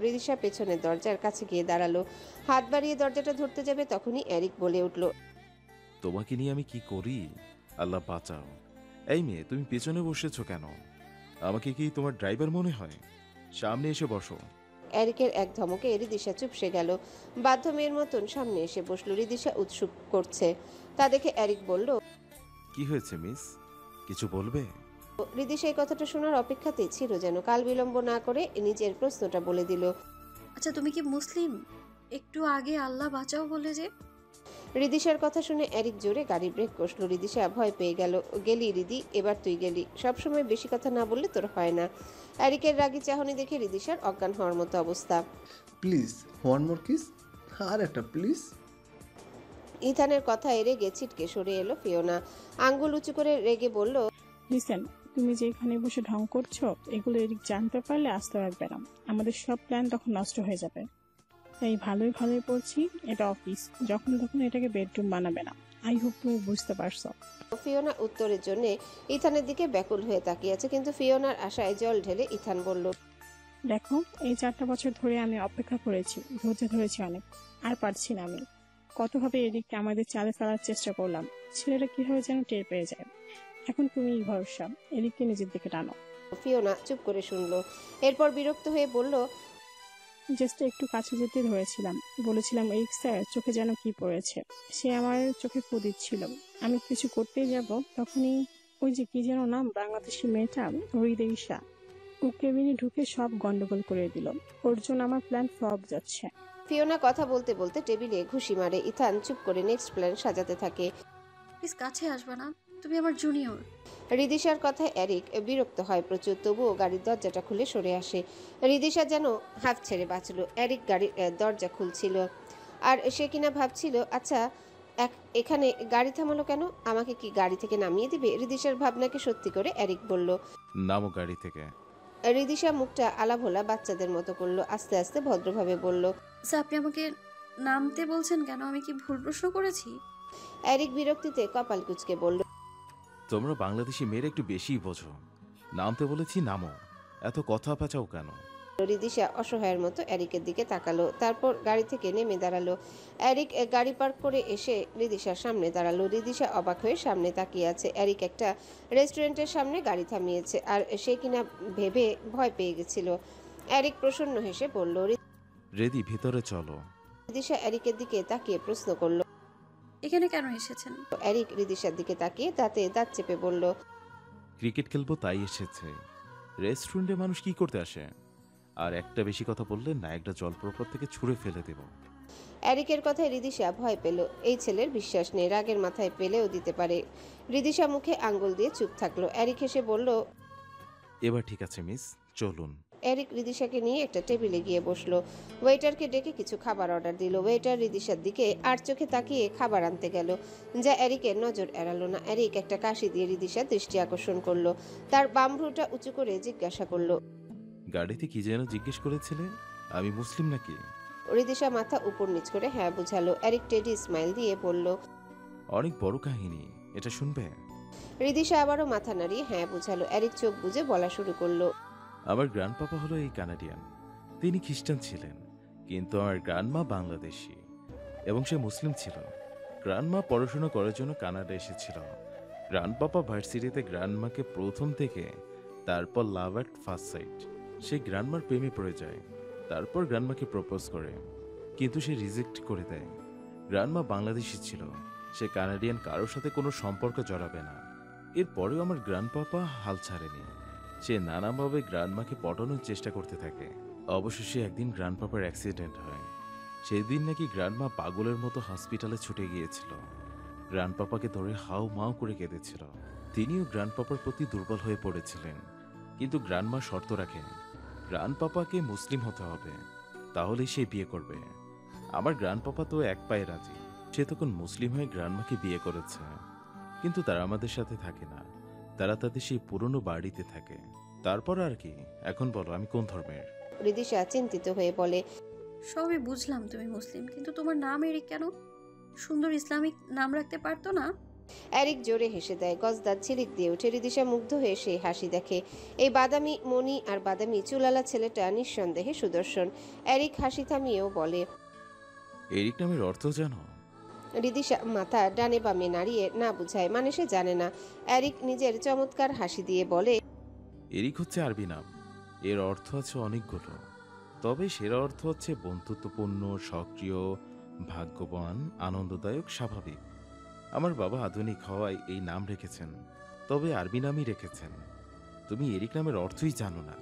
রিদিশা পেছনের দরজার কাছে গিয়ে দাঁড়ালো, হাত বাড়িয়ে দরজাটা ধরতে যাবে তখনই এরিক বলে উঠল, তোমাকে নিয়ে আমি কি করি, আল্লাহ বাঁচাও। এই মেয়ে, তুমি পেছনে বসেছো কেন? আমাকে কি তোমার ড্রাইভার মনে হয়? সামনে এসে বসো। এরিকের এক ধমকে রিদিশা চুপসে গেল। বাধ্য মেয়ের মতন সামনে এসে বসলো। রিদিশা উৎসুক করছে, তা দেখে এরিক বলল, কি হয়েছে মিস, কিছু বলবে? রিদিশা এই কথাটা শোনার অপেক্ষাতেই ছিল, যেন কাল বিলম্ব না করে নিজের প্রশ্নটা বলে দিল। আচ্ছা, তুমি কি মুসলিম? একটু আগে আল্লাহ বাঁচাও বলে যে। রিদিশার কথা শুনে এরিক জোরে গাড়ি ব্রেক কষলো। রিদিশা ভয় পেয়ে গেল। গেলি রিদি, এবার তুই গেলি। সবসময় বেশি কথা না বললে তোর হয় না। এরিকের রাগী চাহনি দেখে রিদিশার অজ্ঞান হওয়ার মতো অবস্থা। প্লিজ ওয়ান মোর কিস, আর একটা প্লিজ। ইথানের কথায় রেগে ছিটকে সরে এলো ফিওনা। আঙ্গুল উঁচু করে রেগে বলল, লিসেন, তুমি যে এখানে বসে ঢং করছো, এগুলো এরিক জানতে পারলে আসতে রাখবে না। আমাদের সব প্ল্যান তখন নষ্ট হয়ে যাবে। তাই ভালোই ভালোই বলছি, এটা অফিস, যখন তখন এটাকে বেডরুম বানাবে না। আই হোপ তুমি বুঝতে পারছো। ফিওনা উত্তরের জন্য ইথানের দিকে ব্যাকুল হয়ে তাকিয়ে আছে, কিন্তু ফিওনার আশায় জল ঢেলে ইথান বলল, দেখো, এই 4টা বছর ধরে আমি অপেক্ষা করেছি, ধৈর্য ধরেছি অনেক, আর পারছি না আমি। কতভাবে এদিককে আমাদের চালে ফেলার চেষ্টা করলাম, ছেলেরা কিভাবে যেন টের পেয়ে যায়। এখন তুমিই ভরসা, এদিককে নিজের দিকে টানো। ফিওনা চুপ করে শুনলো। এরপর বিরক্ত হয়ে বলল, জাস্ট একটু কাছে যেতে ধরেছিলাম, বলেছিলাম এরিক স্যার চোখে যেন কি পড়েছে। সে আমার চোখে ফু দিচ্ছিল, আমি কিছু করতেই যাব, তখনই ওই যে কি যেন নাম বাংলাদেশি মেয়েটা, রিদিশা, ও কেবিনে ঢুকে সব গন্ডগোল করে দিল। ওর জন্য আমার প্ল্যান ফ্লপ যাচ্ছে। ফিওনা কথা বলতে বলতে টেবিলে ঘুষি মারে। ইথান চুপ করে নেক্সট প্ল্যান সাজাতে থাকে। প্লিজ কাছে আসবে না, তুমি আমার জুনিয়র। রিদিশার কথায় এরিক বিরক্ত হয় প্রচুর, তবুও গাড়ির দরজাটা খুলে সরে আসে। রিদিশা যেন হাফ ছেড়ে বাঁচল। এরিক গাড়ির দরজা খুলছিল, আর সে কিনা ভাবছিল, আচ্ছা এখানে গাড়ি থামালো কেন? আমাকে কি গাড়ি থেকে নামিয়ে দিবে? রিদিশার ভাবনাকে সত্যি করে এরিক বলল। নামো গাড়ি থেকে। রিদিশা মুখটা আলাভোলা বাচ্চাদের মতো করলো, আস্তে আস্তে ভদ্রভাবে বলল, আচ্ছা, আপনি আমাকে নামতে বলছেন কেন? আমি কি ভুল প্রশ্ন করেছি? এরিক বিরক্তিতে কপাল কুঁচকে বলল, তোমরা বাংলাদেশি মেয়েরা একটু বেশিই বোঝো। নামতে বলেছি নামো, এত কথা পাচাও কেন? রিদিশা অসহায়ের মতো এরিকের দিকে তাকালো, তারপর গাড়ি থেকে নেমে দাঁড়ালো। এরিক গাড়ি পার্ক করে এসে রিদিশার সামনে দাঁড়ালো। রিদিশা অবাক হয়ে সামনে তাকিয়ে আছে। এরিক একটা রেস্টুরেন্টের সামনে গাড়ি থামিয়েছে, আর সে কিনা ভেবে ভয় পেয়ে গেছিল। এরিক প্রসন্ন হেসে বলল, রেদি, ভিতরে চলো। রিদিশা এরিকের দিকে তাকিয়ে প্রশ্ন করলো। এখানে কেন এসেছেন? এরিক রিদিশার দিকে তাকিয়ে দাঁতে দাঁত চেপে বলল, ক্রিকেট খেলবো তাই এসেছে। রেস্টুরেন্টে মানুষ কি করতে আসে? আর একটা বেশি কথা বললে নায়কটা জলপ্রপাত থেকে ছুঁড়ে ফেলে দেব। এরিকের কথায় রিদিশা ভয় পেল। এই ছেলের বিশ্বাস নেই, রাগের মাথায় পেলেও দিতে পারে। রিদিশা মুখে আঙ্গুল দিয়ে চুপ থাকলো। এরিক হেসে বলল, এবার ঠিক আছে মিস, চলুন। এরিক রিদিশাকে নিয়ে একটা টেবিলে গিয়ে বসলো। ওয়েটারকে ডেকে কিছু খাবার অর্ডার দিল। ওয়েটার রিদিশার দিকে আর চোখে তাকিয়ে খাবার আনতে গেল, যা এরিকের নজর এড়ালো না। এরিক একটা কাশি দিয়ে রিদিশার দৃষ্টি আকর্ষণ করলো। তার বাম ভ্রুটা উঁচু করে জিজ্ঞাসা করলো, গাড়িতে কি যেন জিজ্ঞেস করেছিলে? আমি মুসলিম নাকি? রিদিশা মাথা উপর নিচ করে হ্যাঁ বুঝালো। এরিক টেডি স্মাইল দিয়ে বলল, অনেক বড় কাহিনী, এটা শুনবে? রিদিশা আবারও মাথা নাড়িয়ে হ্যাঁ বুঝালো। এরিক চোখ বুজে বলা শুরু করলো, আমার গ্র্যান্ডপাপা হলো এই কানাডিয়ান, তিনি খ্রিস্টান ছিলেন, কিন্তু আমার গ্র্যান্ডমা বাংলাদেশি এবং সে মুসলিম ছিল। গ্র্যান্ডমা পড়াশোনা করার জন্য কানাডা এসেছিল। গ্র্যান্ডপাপা ভার্সিটিতে গ্র্যান্ডমাকে প্রথম থেকে, তারপর লাভ অ্যাট ফার্স্ট সাইট। সে গ্র্যান্ডমার প্রেমে পড়ে যায়, তারপর গ্র্যান্ডমাকে প্রপোজ করে, কিন্তু সে রিজেক্ট করে দেয়। গ্র্যান্ডমা বাংলাদেশি ছিল, সে কানাডিয়ান কারোর সাথে কোনো সম্পর্ক জড়াবে না। এরপরেও আমার গ্র্যান্ডপাপা হাল ছাড়েনি, সে নানাভাবে গ্র্যান্ডমাকে পটানোর চেষ্টা করতে থাকে। অবশেষে একদিন গ্র্যান্ডপাপার অ্যাক্সিডেন্ট হয়। সেদিন নাকি গ্র্যান্ডমা পাগলের মতো হসপিটালে ছুটে গিয়েছিল, গ্র্যান্ডপাপাকে ধরে হাউ মাউ করে কেঁদেছিল। তিনিও গ্র্যান্ডপাপার প্রতি দুর্বল হয়ে পড়েছিলেন, কিন্তু গ্র্যান্ডমা শর্ত রাখেন, গ্র্যান্ডপাপাকে মুসলিম হতে হবে, তাহলেই সে বিয়ে করবে। আমার গ্র্যান্ডপাপা তো এক পায়ে রাজি। সে তখন মুসলিম হয়ে গ্রান্ডমাকে বিয়ে করেছে, কিন্তু তারা আমাদের সাথে থাকে না, তারা তাদের সেই পুরনো বাড়িতে থাকে। তারপর আর কি, এখন বলো আমি কোন ধর্মের? রিদিশা চিন্তিত হয়ে বলে, সবই বুঝলাম তুমি মুসলিম, কিন্তু তোমার নাম এরিক কেন? সুন্দর ইসলামিক নাম রাখতে পারতো না? এরিক জোরে হেসে দেয়, গজদার ঝিলিক দিয়ে ওঠে। রিদিশা মুগ্ধ হয়ে সেই হাসি দেখে। এই বাদামি মণি আর বাদামি চুলালা ছেলেটা নিঃসন্দেহে সুদর্শন। এরিক হাসি থামিয়েও বলে, এরিক নামের অর্থ জানো? রিদিশা মাথা ডানে বামে নাড়িয়ে না বুঝায়, মানে সে জানে না। এরিক নিজের চমৎকার হাসি দিয়ে বলে, এরিক হচ্ছে আরবি নাম, এর অর্থ আছে অনেকগুলো, তবে সেরা অর্থ হচ্ছে বন্ধুত্বপূর্ণ, সক্রিয়, ভাগ্যবান, আনন্দদায়ক, স্বাভাবিক। আমার বাবা আধুনিক হওয়ায় এই নাম রেখেছেন, তবে আরবি নামই রেখেছেন। তুমি এরিক নামের অর্থই জানো না,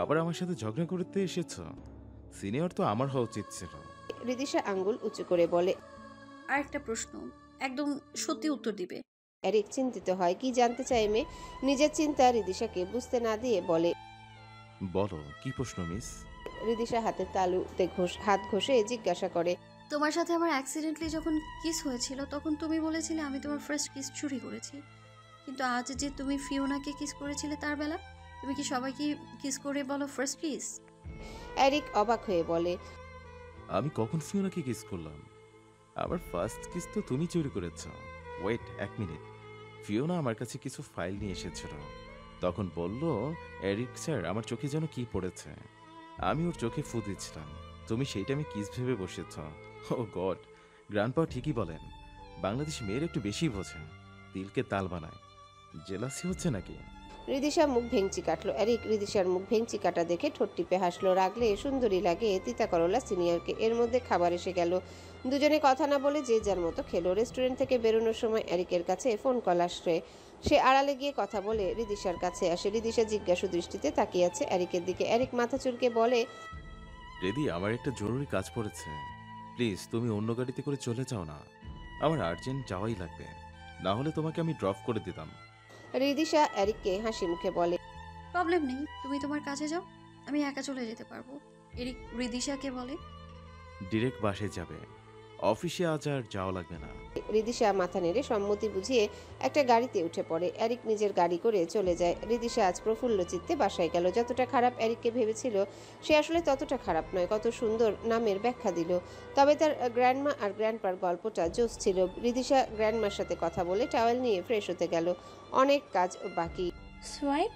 আবার আমার সাথে ঝগড়া করতে এসেছ? সিনিয়র তো আমার হওয়া উচিত ছিল। রিদিশা আঙ্গুল উঁচু করে বলে। আর একটা প্রশ্ন, একদম সত্যি উত্তর দিবে। এরিক চিন্তিত হয়, কি জানতে চায় মেয়ে। নিজের চিন্তা রিদিশাকে বুঝতে না দিয়ে বলে, বলো কি প্রশ্ন মিস? রিদিশা হাতের তালুতে হাত ঘষে জিজ্ঞাসা করে, তোমার সাথে আমার অ্যাক্সিডেন্টলি যখন কিস হয়েছিল তখন তুমি বলেছিলে আমি তোমার ফার্স্ট কিস চুরি করেছি, কিন্তু আজ যে তুমি ফিওনাকে কিস করেছিলে তার বেলা তুমি কি সবাইকে কিস করে বলো ফার্স্ট কিস? এরিক অবাক হয়ে বলে, আমি কখন ফিওনাকে কিস করলাম? আমার ফার্স্ট কিস তো তুমি চুরি করেছ। ওয়েট এক মিনিট, ফিওনা আমার কাছে কিছু ফাইল নিয়ে এসেছিল, তখন বলল এরিক স্যার আমার চোখে যেন কি পড়েছে। আমি ওর চোখে ফু দিচ্ছিলাম, তুমি সেইটা আমি কিস ভেবে বসেছ। ও গড, গ্র্যান্ডপা ঠিকই বলেন, বাংলাদেশি মেয়ের একটু বেশি বোঝে, তিলকে তাল বানায়। জেলাসি হচ্ছে নাকি? রিদিশা মুখ ভেঙচি কাটলো। এরিক রিদিশার মুখ ভেঙচি কাটা দেখে ঠোঁট টিপে হাসলো। রাগলে সুন্দরী লাগে তিতা করলা সিনিয়রকে। এর মধ্যে খাবার এসে গেল। দুজনে কথা না বলে যে যার মতো খেলো। রেস্টুরেন্ট থেকে বেরোনোর সময় এরিকের কাছে ফোন কল আসে। সে আড়ালে গিয়ে কথা বলে রিদিশার কাছে আসে। রিদিশা জিজ্ঞাসু দৃষ্টিতে তাকিয়ে আছে এরিকের দিকে। এরিক মাথা চুলকে বলে, রেদি আমার একটা জরুরি কাজ পড়েছে, প্লিজ তুমি অন্য গাড়িতে করে চলে যাও না, আমার আর্জেন্ট যাওয়াই লাগবে, না হলে তোমাকে আমি ড্রপ করে দিতাম। রিদিশা এরিককে হাসি মুখে বলে, প্রবলেম নেই, তুমি তোমার কাছে যাও, আমি একা চলে যেতে পারবো। এরিক রিদিশাকে বলে। ডিরেক্ট বাসে যাবে, অফিসে আজ আর যাওয়া লাগবে না। রিদিশা মাথা নেড়ে সম্মতি বুঝিয়ে একটা গাড়িতে উঠে পড়ে। এরিক নিজের গাড়ি করে চলে যায়। রিদিশা আজ প্রফুল্ল চিত্তে বাসায় গেল। যতটা খারাপ এরিককে ভেবেছিল সে আসলে ততটা খারাপ নয়। কত সুন্দর নামের ব্যাখ্যা দিল। তবে তার গ্র্যান্ডমা আর গ্র্যান্ডপার গল্পটা জোস ছিল। রিদিশা গ্র্যান্ডমার সাথে কথা বলে টাওয়েল নিয়ে ফ্রেশ হতে গেল। অনেক কাজ বাকি। সোয়াইপ,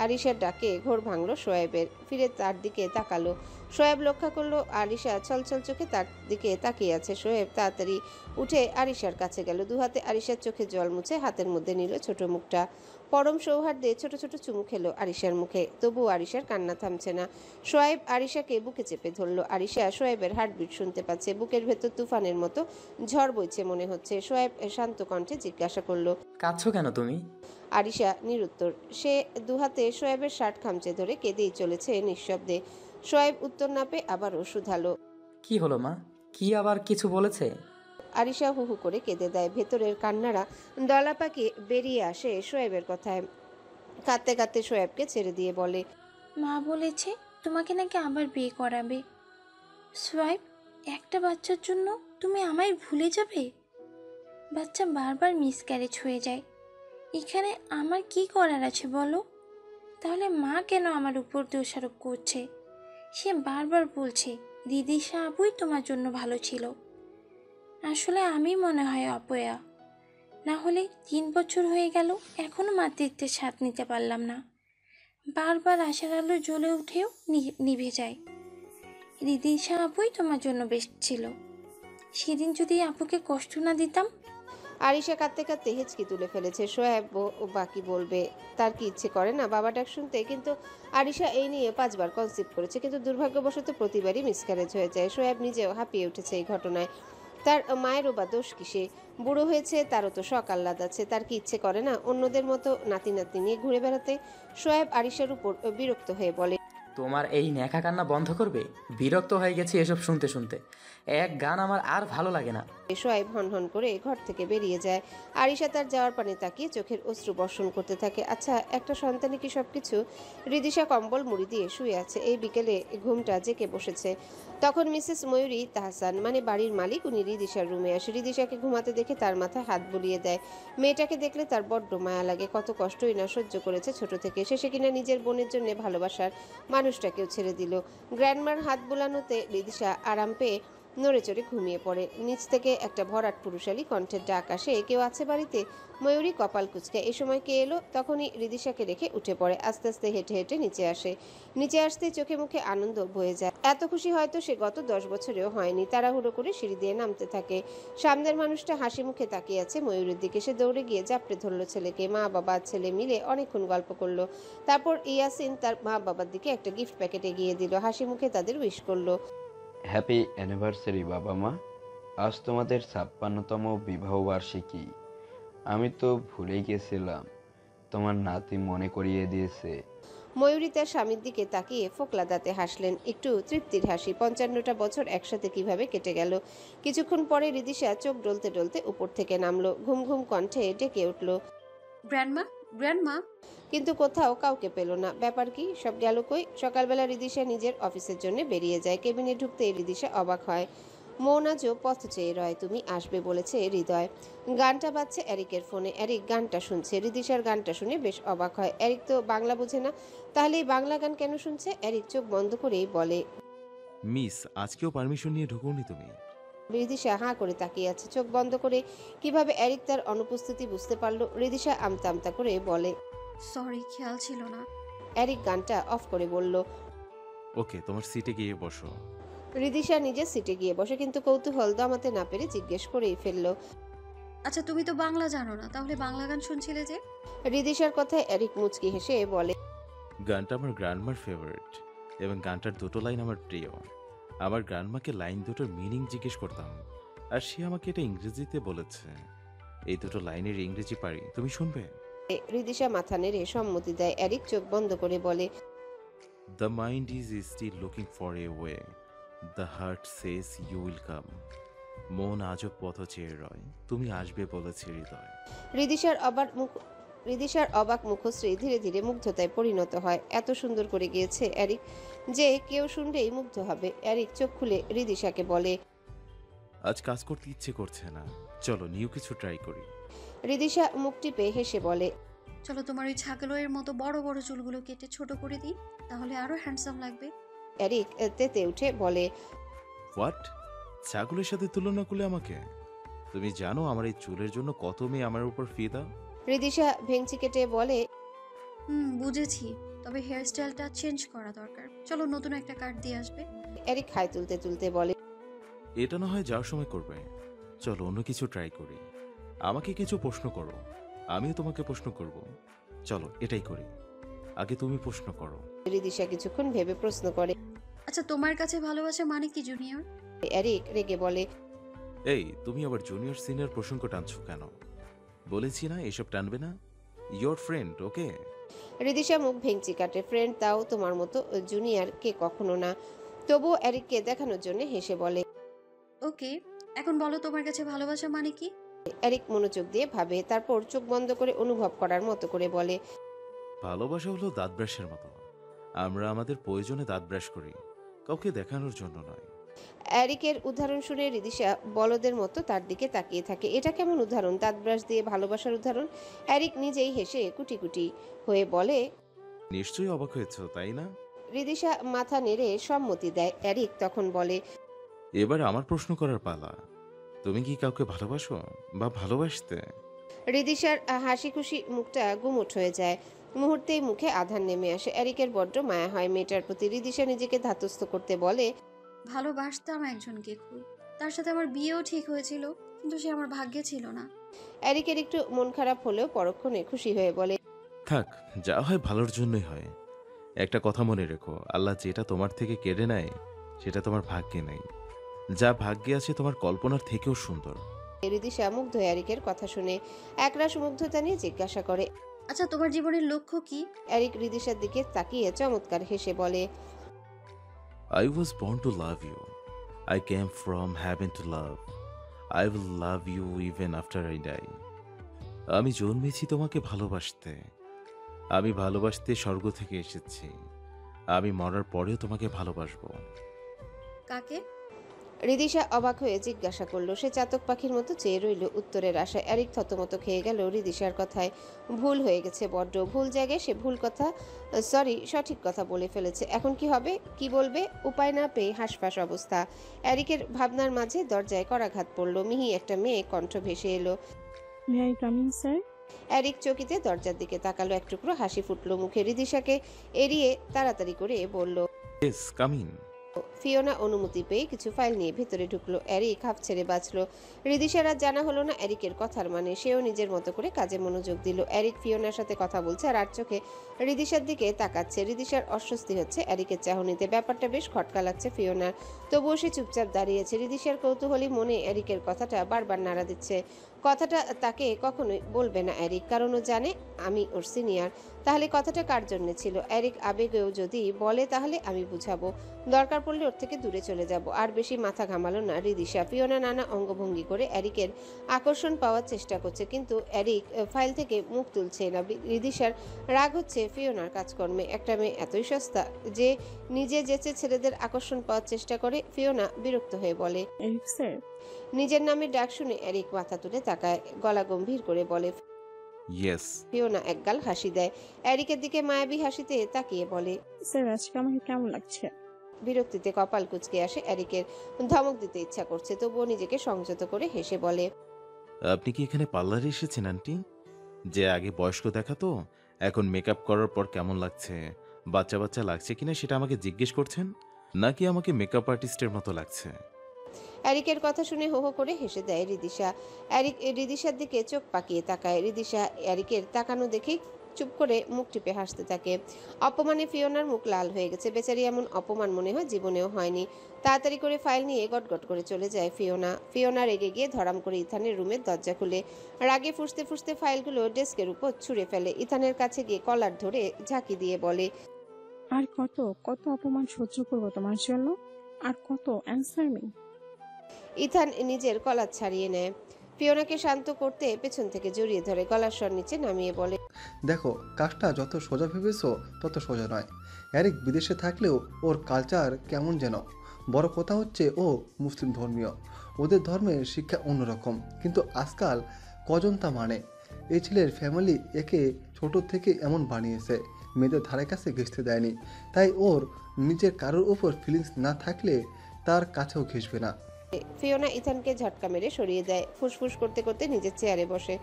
আরিশার ডাকে ঘোর ভাঙল শোয়েবের। ফিরে তার দিকে তাকালো। শোয়েব লক্ষ্য করলো আরিশা ছলছল চোখে তার দিকে তাকিয়ে আছে। শোয়েব তাড়াতাড়ি উঠে আরিশার কাছে গেল। দুহাতে আরিশার চোখে জল মুছে হাতের মধ্যে নিল ছোট মুখটা। পরম সৌহার্দ্যে ছোট ছোট চুমু খেলো আরিশার মুখে। তবুও আরিশার কান্না থামছে না। শোয়েব আরিশাকে বুকে চেপে ধরলো। আরিশা শোয়েবের হার্টবিট শুনতে পাচ্ছে। বুকের ভেতর তুফানের মতো ঝড় বইছে মনে হচ্ছে। শোয়েব শান্ত কণ্ঠে জিজ্ঞাসা করলো, কাঁদছো কেন তুমি? আরিশা নিরুত্তর। সে দুহাতে শোয়েবের শার্ট খামচে ধরে কেঁদেই চলেছে নিঃশব্দে। শোয়েব উত্তর না পেয়ে আবারও শুধালো, কি হলো মা? কি আবার কিছু বলেছে? আরিশা হু হু করে কেঁদে দেয়। ভেতরের কান্নারা দলা পাকিয়ে বেরিয়ে আসে শোয়েবের কথায়। কাঁদতে কাঁদতে শোয়েবকে ছেড়ে দিয়ে বলে, মা বলেছে তোমাকে নাকি আবার বিয়ে করাবে। সোয়াইপ, একটা বাচ্চার জন্য তুমি আমায় ভুলে যাবে? বাচ্চা বারবার মিসক্যারেজ হয়ে যায়, এখানে আমার কি করার আছে বলো? তাহলে মা কেন আমার উপর দোষারোপ করছে? সে বারবার বলছে দিদিশা আপুই তোমার জন্য ভালো ছিল। আসলে আমি মনে হয় অপয়া, না হলে 3 বছর হয়ে গেল এখনো মাতৃত্বের স্বাদ নিতে পারলাম না। বারবার আশার আলো জ্বলে উঠেও নিভে যায়। দিদিশা আপুই তোমার জন্য বেস্ট ছিল। সেদিন যদি আপুকে কষ্ট না দিতাম। আরিশা কাঁদতে কাঁদতে হেঁচকি তুলে ফেলেছে। শোয়েব বাকি বলবে, তার কি ইচ্ছে করে না বাবা ডাক শুনতে, কিন্তু আরিশা এই নিয়ে 5 বার কনসিভ করেছে, কিন্তু দুর্ভাগ্যবশত প্রতিবারই মিসক্যারেজ হয়ে যায়। শোয়েব নিজেও হাঁপিয়ে উঠেছে এই ঘটনায়। তার মায়েরও বা দোষ কিসে? বুড়ো হয়েছে, তারও তো শখ আহ্লাদ আছে। তার কি ইচ্ছে করে না অন্যদের মতো নাতি নাতনি নিয়ে ঘুরে বেড়াতে? শোয়েব আরিশার উপর বিরক্ত হয়ে বলে, তোমার এই ন্যাকা কান্না বন্ধ করবে? বিরক্ত হয়ে গেছি এসব শুনতে শুনতে। এক গান আমার আর ভালো লাগে না। সোয়াইব হনহন করে ঘর থেকে বেরিয়ে যায়। আরিশা তার যাওয়ার পানে তাকিয়ে চোখের অশ্রু বর্ষণ করতে থাকে। আচ্ছা, একটা সন্তানই কি সবকিছু? রিদিশা কম্বল মুড়ি দিয়ে শুয়ে আছে। এই বিকেলে ঘুমটা জেকে বসেছে। তখন মিসেস ময়ূরী তাহসান মানে বাড়ির মালিক, উনি রিদিশার রুমে আসে। রিদিশাকে ঘুমাতে দেখে তার মাথায় হাত বুলিয়ে দেয়। মেয়েটাকে দেখলে তার বড্ড মায়া লাগে। কত কষ্টই না সহ্য করেছে ছোট থেকে, শেষে কিনা নিজের বোনের জন্য ভালোবাসার মানুষটাকেও ছেড়ে দিল। গ্র্যান্ডমার হাত বুলানোতে রিদিশা আরাম পেয়ে নড়ে চড়ে ঘুমিয়ে পড়ে। নিচ থেকে একটা ভরাট পুরুষালী কণ্ঠের ডাক আসে, কেউ আছে বাড়িতে? ময়ূরী কপাল কুচকে এ সময় কে এলো? তখনই রিদিশাকে রেখে উঠে পড়ে। আস্তে আস্তে হেঁটে হেঁটে নিচে আসে। নিচে আসতে চোখে মুখে আনন্দ বয়ে যায়। এত খুশি হয়তো সে গত 10 বছরেও হয়নি। তাড়াহুড়ো করে সিঁড়ি দিয়ে নামতে থাকে। সামনের মানুষটা হাসি মুখে তাকিয়ে আছে ময়ূরের দিকে। সে দৌড়ে গিয়ে জাপটে ধরলো ছেলেকে। মা বাবা ছেলে মিলে অনেকক্ষণ গল্প করলো। তারপর ইয়াসিন তার মা বাবার দিকে একটা গিফট প্যাকেট এগিয়ে দিল। হাসি মুখে তাদের উইশ করলো। হ্যাপি অ্যানিভার্সারি বাবা মা, আজ তোমাদের 56তম বিবাহ বার্ষিকী। আমি তো ভুলেই গেছিলাম, তোমার নাতি মনে করিয়ে দিয়েছে। ময়ূরী তার স্বামীর দিকে তাকিয়ে ফোকলা দাঁতে হাসলেন, একটু তৃপ্তির হাসি। 55টা বছর একসাথে কিভাবে কেটে গেল। কিছুক্ষণ পরে রিদিশা চোখ ডলতে ডলতে উপর থেকে নামলো। ঘুম ঘুম কণ্ঠে ডেকে উঠল, গ্র্যান্ডমা, গ্র্যান্ডমা। কিন্তু কোথাও কাউকে পেল না। ব্যাপার কি? সব গেল কই? সকালবেলা রিদিশা নিজের অফিসের জন্য বেরিয়ে যায়। কেবিনে ঢুকতে রিদিশা অবাক হয়। মৌনাজও পথ চেয়ে রয়, তুমি আসবে বলেছে হৃদয়। গানটা বাজছে এরিকের ফোনে। এরিক গানটা শুনছে। রিদিশার গানটা শুনে বেশ অবাক হয়। এরিক তো বাংলা বোঝে না, তাহলে এই বাংলা গান কেন শুনছে? এরিক চোখ বন্ধ করেই বলে। মিস, আজকেও পারমিশন নিয়ে ঢুকোনি তুমি? রিদিশা হাঁ করে তাকিয়ে আছে চোখ বন্ধ করে। কিভাবে এরিক তার অনুপস্থিতি বুঝতে পারলো? রিদিশা আমতা আমতা করে বলে, সরি, খেয়াল ছিল না। এরিক গানটা অফ করে বলল। ওকে, তোমার সিটে গিয়ে বসো। রিদিশা নিজের সিটে গিয়ে বসে, কিন্তু কৌতূহল দমাতে না পেরে জিজ্ঞেস করেই ফেললো, আচ্ছা, তুমি তো বাংলা জানো না, তাহলে বাংলা গান শুনছিলে যে? রিদিশার কথায় এরিক মুচকি হেসে বলে, গানটা আমার গ্র্যান্ডমার ফেভারিট এবং গানটার দুটো লাইন আমার প্রিয়। আমার গ্র্যান্ডমাকে লাইন দুটোর মিনিং জিজ্ঞেস করতাম, আর সে আমাকে এটা ইংরেজিতে বলেছে। এই দুটো লাইনের ইংরেজি পারি, তুমি শুনবে? রিদিশা মাথা নেড়ে সম্মতি দেয়। এরিক চোখ বন্ধ করে বলে, the mind is still looking for a way, the heart says you will come. মন আজও পথ চেয়ে রয়, তুমি আসবে বলেছে হৃদয়। রিদিশার অবাক মুখশ্রী ধীরে ধীরে মুগ্ধতায় পরিণত হয়। এত সুন্দর করে গিয়েছে এরিক যে কেউ শুনলেই মুগ্ধ হবে। এরিক চোখ খুলে রিদিশাকে বলে, আজ কাজ করতে ইচ্ছে করছে না, চলো নিউ কিছু ট্রাই করি। রিদিশা মুখ টিপে হেসে বলে, চলো তোমার ওই ছাগলের মতো বড় বড় চুলগুলো কেটে ছোট করে দিই, তাহলে আরো হ্যান্ডসাম লাগবে। এরিক তেতে উঠে বলে, হোয়াট? ছাগলের সাথে তুলনা করলে আমাকে? তুমি জানো আমার এই চুলের জন্য কত মেয়ে আমার উপর ফিদা? রিদিশা ভেংচি কেটে বলে, বুঝেছি, তবে হেয়ার স্টাইলটা চেঞ্জ করা দরকার। চলো নতুন একটা কাট দিয়ে আসবে। এরিক খাই তুলতে তুলতে বলে, এটা না হয় যাওয়ার সময় করবে, চলো অন্য কিছু ট্রাই করি। আমাকে কিছু প্রশ্ন করো, আমিও তোমাকে প্রশ্ন করব। চলো এটাই করি, আগে তুমি প্রশ্ন করো। রিদিশা কিছুক্ষণ ভেবে প্রশ্ন করে, আচ্ছা, তোমার কাছে ভালোবাসা মানে কি জুনিয়র? এরিক রেগে বলে, এই তুমি আবার জুনিয়র সিনিয়র প্রসঙ্গ টানছো কেন? বলেছি না এসব টানবে না। ইয়োর ফ্রেন্ড, ওকে? রিদিশা মুখ ভেঙচি কাটে, ফ্রেন্ড তাও তোমার মতো জুনিয়র কে কখনো না। তবুও এরিককে দেখানোর জন্য হেসে বলে, ওকে, এখন বলো তোমার কাছে ভালোবাসা মানে কি? এরিক মনোযোগ দিয়ে ভাবে, তারপর চোখ বন্ধ করে অনুভব করার মতো করে বলে, ভালোবাসা হলো দাঁত ব্রাশের মতো। আমরা আমাদের প্রয়োজনে দাঁত ব্রাশ করি, কাউকে দেখানোর জন্য নয়। এরিকের উদাহরণ শুনে রিদিশা বলদের মতো তার দিকে তাকিয়ে থাকে। এটা কেমন উদাহরণ? দাঁত ব্রাশ দিয়ে ভালোবাসার উদাহরণ? এরিক নিজেই হেসে কুটি কুটি হয়ে বলে, নিশ্চয়ই অবাক হয়েছ তাই না? রিদিশা মাথা নেড়ে সম্মতি দেয়। এরিক তখন বলে, এবার আমার প্রশ্ন করার পালা, তুমি কি কাউকে ভালোবাসো বা ভালোবাসতে? রিদিশার হাসি খুশি মুখটা গুমোট হয়ে যায়। মুহূর্তেই মুখে আধার নেমে আসে। এরিকের বড্ড মায়া হয় মেয়েটার প্রতি। রিদিশা নিজেকে ধাতস্থ করতে বলে, ভালোবাসতাম একজনকে খুব, তার সাথে আমার বিয়েও ঠিক হয়েছিল, কিন্তু সে আমার ভাগ্যে ছিল না। এরিকের একটু মন খারাপ হলেও পরক্ষণে খুশি হয়ে বলে, থাক, যা হয় ভালোর জন্যই হয়। একটা কথা মনে রেখো, আল্লাহ যেটা তোমার থেকে কেড়ে নেয় সেটা তোমার ভাগ্যে নেই। যা ভাগ্যে আছে তোমার কল্পনার থেকেও সুন্দর। রিদিশা মুগ্ধ এরিকের কথা শুনে একরাশ মুগ্ধতা নিয়ে জিজ্ঞাসা করে, আচ্ছা, তোমার জীবনের লক্ষ্য কি? এরিক রিদিশার দিকে তাকিয়ে চমৎকার হেসে বলে, I was born to love you. I came from heaven to love. I will love you even after I die. আমি জন্মেছি তোমাকে ভালোবাসতে। আমি ভালোবাসতে স্বর্গ থেকে এসেছি। আমি মরার পরেও তোমাকে ভালোবাসবো। কাকে? রিদিশা অবাক হয়ে জিজ্ঞাসা করলো। সে চাতক পাখির মতো চেয়ে রইল উত্তরের আশায়। এরিক থতমত খেয়ে গেল রিদিশার কথায়। ভুল হয়ে গেছে বড্ড। ভুল জায়গায় সে ভুল কথা, সঠিক কথা বলে ফেলেছে। এখন কি হবে, কি বলবে? উপায় না পেয়ে হাঁসফাঁস অবস্থা। এরিকের ভাবনার মাঝে দরজায় করাঘাত পড়ল। মিহি একটা মেয়ে কণ্ঠ ভেসে এলো। May I come in sir? Eric চকিতে দরজার দিকে তাকালো। এক টুকরো হাসি ফুটলো মুখে। রিদিশাকে এড়িয়ে তাড়াতাড়ি করে বলল, Yes, come in. ফিওনা অনুমতি পেয়ে কিছু ফাইল নিয়ে ভেতরে ঢুকলো। এরিক হাফ ছেড়ে বাঁচলো। রিদিশার আর জানা হলো না এরিকের কথার মানে। সেও নিজের মতো করে কাজে মনোযোগ দিল। এরিক ফিওনার সাথে কথা বলছে আর আর চোখে রিদিশার দিকে তাকাচ্ছে। রিদিশার অস্বস্তি হচ্ছে এরিকের চাহনিতে। ব্যাপারটা বেশ খটকা লাগছে ফিওনার। তবুও সে চুপচাপ দাঁড়িয়েছে। রিদিশার কৌতূহলী মনে এরিকের কথাটা বারবার নাড়া দিচ্ছে। কথাটা তাকে কখনোই বলবে না এরিক, কারণ ও জানে আমি ওর সিনিয়র। তাহলে কথাটা কার জন্য ছিল? এরিক আবেগেও যদি বলে তাহলে আমি বুঝাবো, দরকার পড়লে ওর থেকে দূরে চলে যাব। আর বেশি মাথা ঘামালো না রিদিশা। ফিওনা নানা অঙ্গভঙ্গি করে এরিকের আকর্ষণ পাওয়ার চেষ্টা করছে, কিন্তু এরিক ফাইল থেকে মুখ তুলছে না। রিদিশার রাগ হচ্ছে ফিওনার কাজকর্মে। একটা মেয়ে এতই সস্তা যে নিজে যেচে ছেলেদের আকর্ষণ পাওয়ার চেষ্টা করে। ফিওনা বিরক্ত হয়ে বলে, এরিক স্যার? নিজের নামে ডাক শুনে এরিক মাথা তুলে তাকায়, গলা গম্ভীর করে বলে। Yes. ফিওনা একগাল হাসি দেয়। এরিকের দিকে মায়াবী হাসিতে তাকিয়ে বলে, স্যার আজকে আমাকে কেমন লাগছে? বিরক্তিতে কপাল কুঁচকে আসে এরিকের। ধমক দিতে ইচ্ছা করছে, তবুও নিজেকে সংযত করে হেসে বলে, আপনি কি এখানে পার্লারে এসেছেন আন্টি? যে আগে বয়স্ক দেখাতো, এখন মেকআপ করার পর কেমন লাগছে, বাচ্চা বাচ্চা লাগছে কিনা সেটা আমাকে জিজ্ঞেস করছেন, নাকি আমাকে মেকআপ আর্টিস্টের মতো লাগছে? এরিকের কথা শুনে হো হো করে হেসে দেয় রিদিশা। এরিক রিদিশার দিকে চোখ পাকিয়ে তাকায়। রিদিশা এরিকের তাকানো দেখেই চুপ করে মুখ টিপে হাসতে থাকে। অপমানে ফিওনার মুখ লাল হয়ে গেছে। বেচারি এমন অপমান মনে হয় জীবনেও হয়নি। তাড়াতাড়ি করে ফাইল নিয়ে গটগট করে চলে যায় ফিওনা রেগে গিয়ে ধরাম করে ইথানের রুমের দরজা খুলে রাগে ফুঁসতে ফুঁসতে ফাইলগুলো ডেস্কের উপর ছুঁড়ে ফেলে। ইথানের কাছে গিয়ে কলার ধরে ঝাঁকি দিয়ে বলে, আর কত কত অপমান সহ্য করবো তোমার জন্য? আর কত? Answer me. ইথান নিজের কলার ছাড়িয়ে নেয়। ফিওনাকে শান্ত করতে পেছন থেকে জড়িয়ে ধরে গলার স্বর নিচে নামিয়ে বলে, দেখো, কাজটা যত সোজা ভেবেছো তত সোজা নয়। এরিক বিদেশে থাকলেও ওর কালচার কেমন যেন। বড় কথা হচ্ছে ও মুসলিম ধর্মীয়। ওদের ধর্মের শিক্ষা অন্যরকম, কিন্তু আজকাল কজন তা মানে? এই ছেলের ফ্যামিলি একে ছোট থেকে এমন বানিয়েছে, মেয়েদের ধারে কাছে ঘেঁষতে দেয়নি। তাই ওর নিজের কারোর উপর ফিলিংস না থাকলে তার কাছেও ঘেঁষবে না। ফিওনা ইথানকে ঝটকা মেরে সরিয়ে দেয়। ফুসফুস করতে করতে নিজের চেয়ারে বসে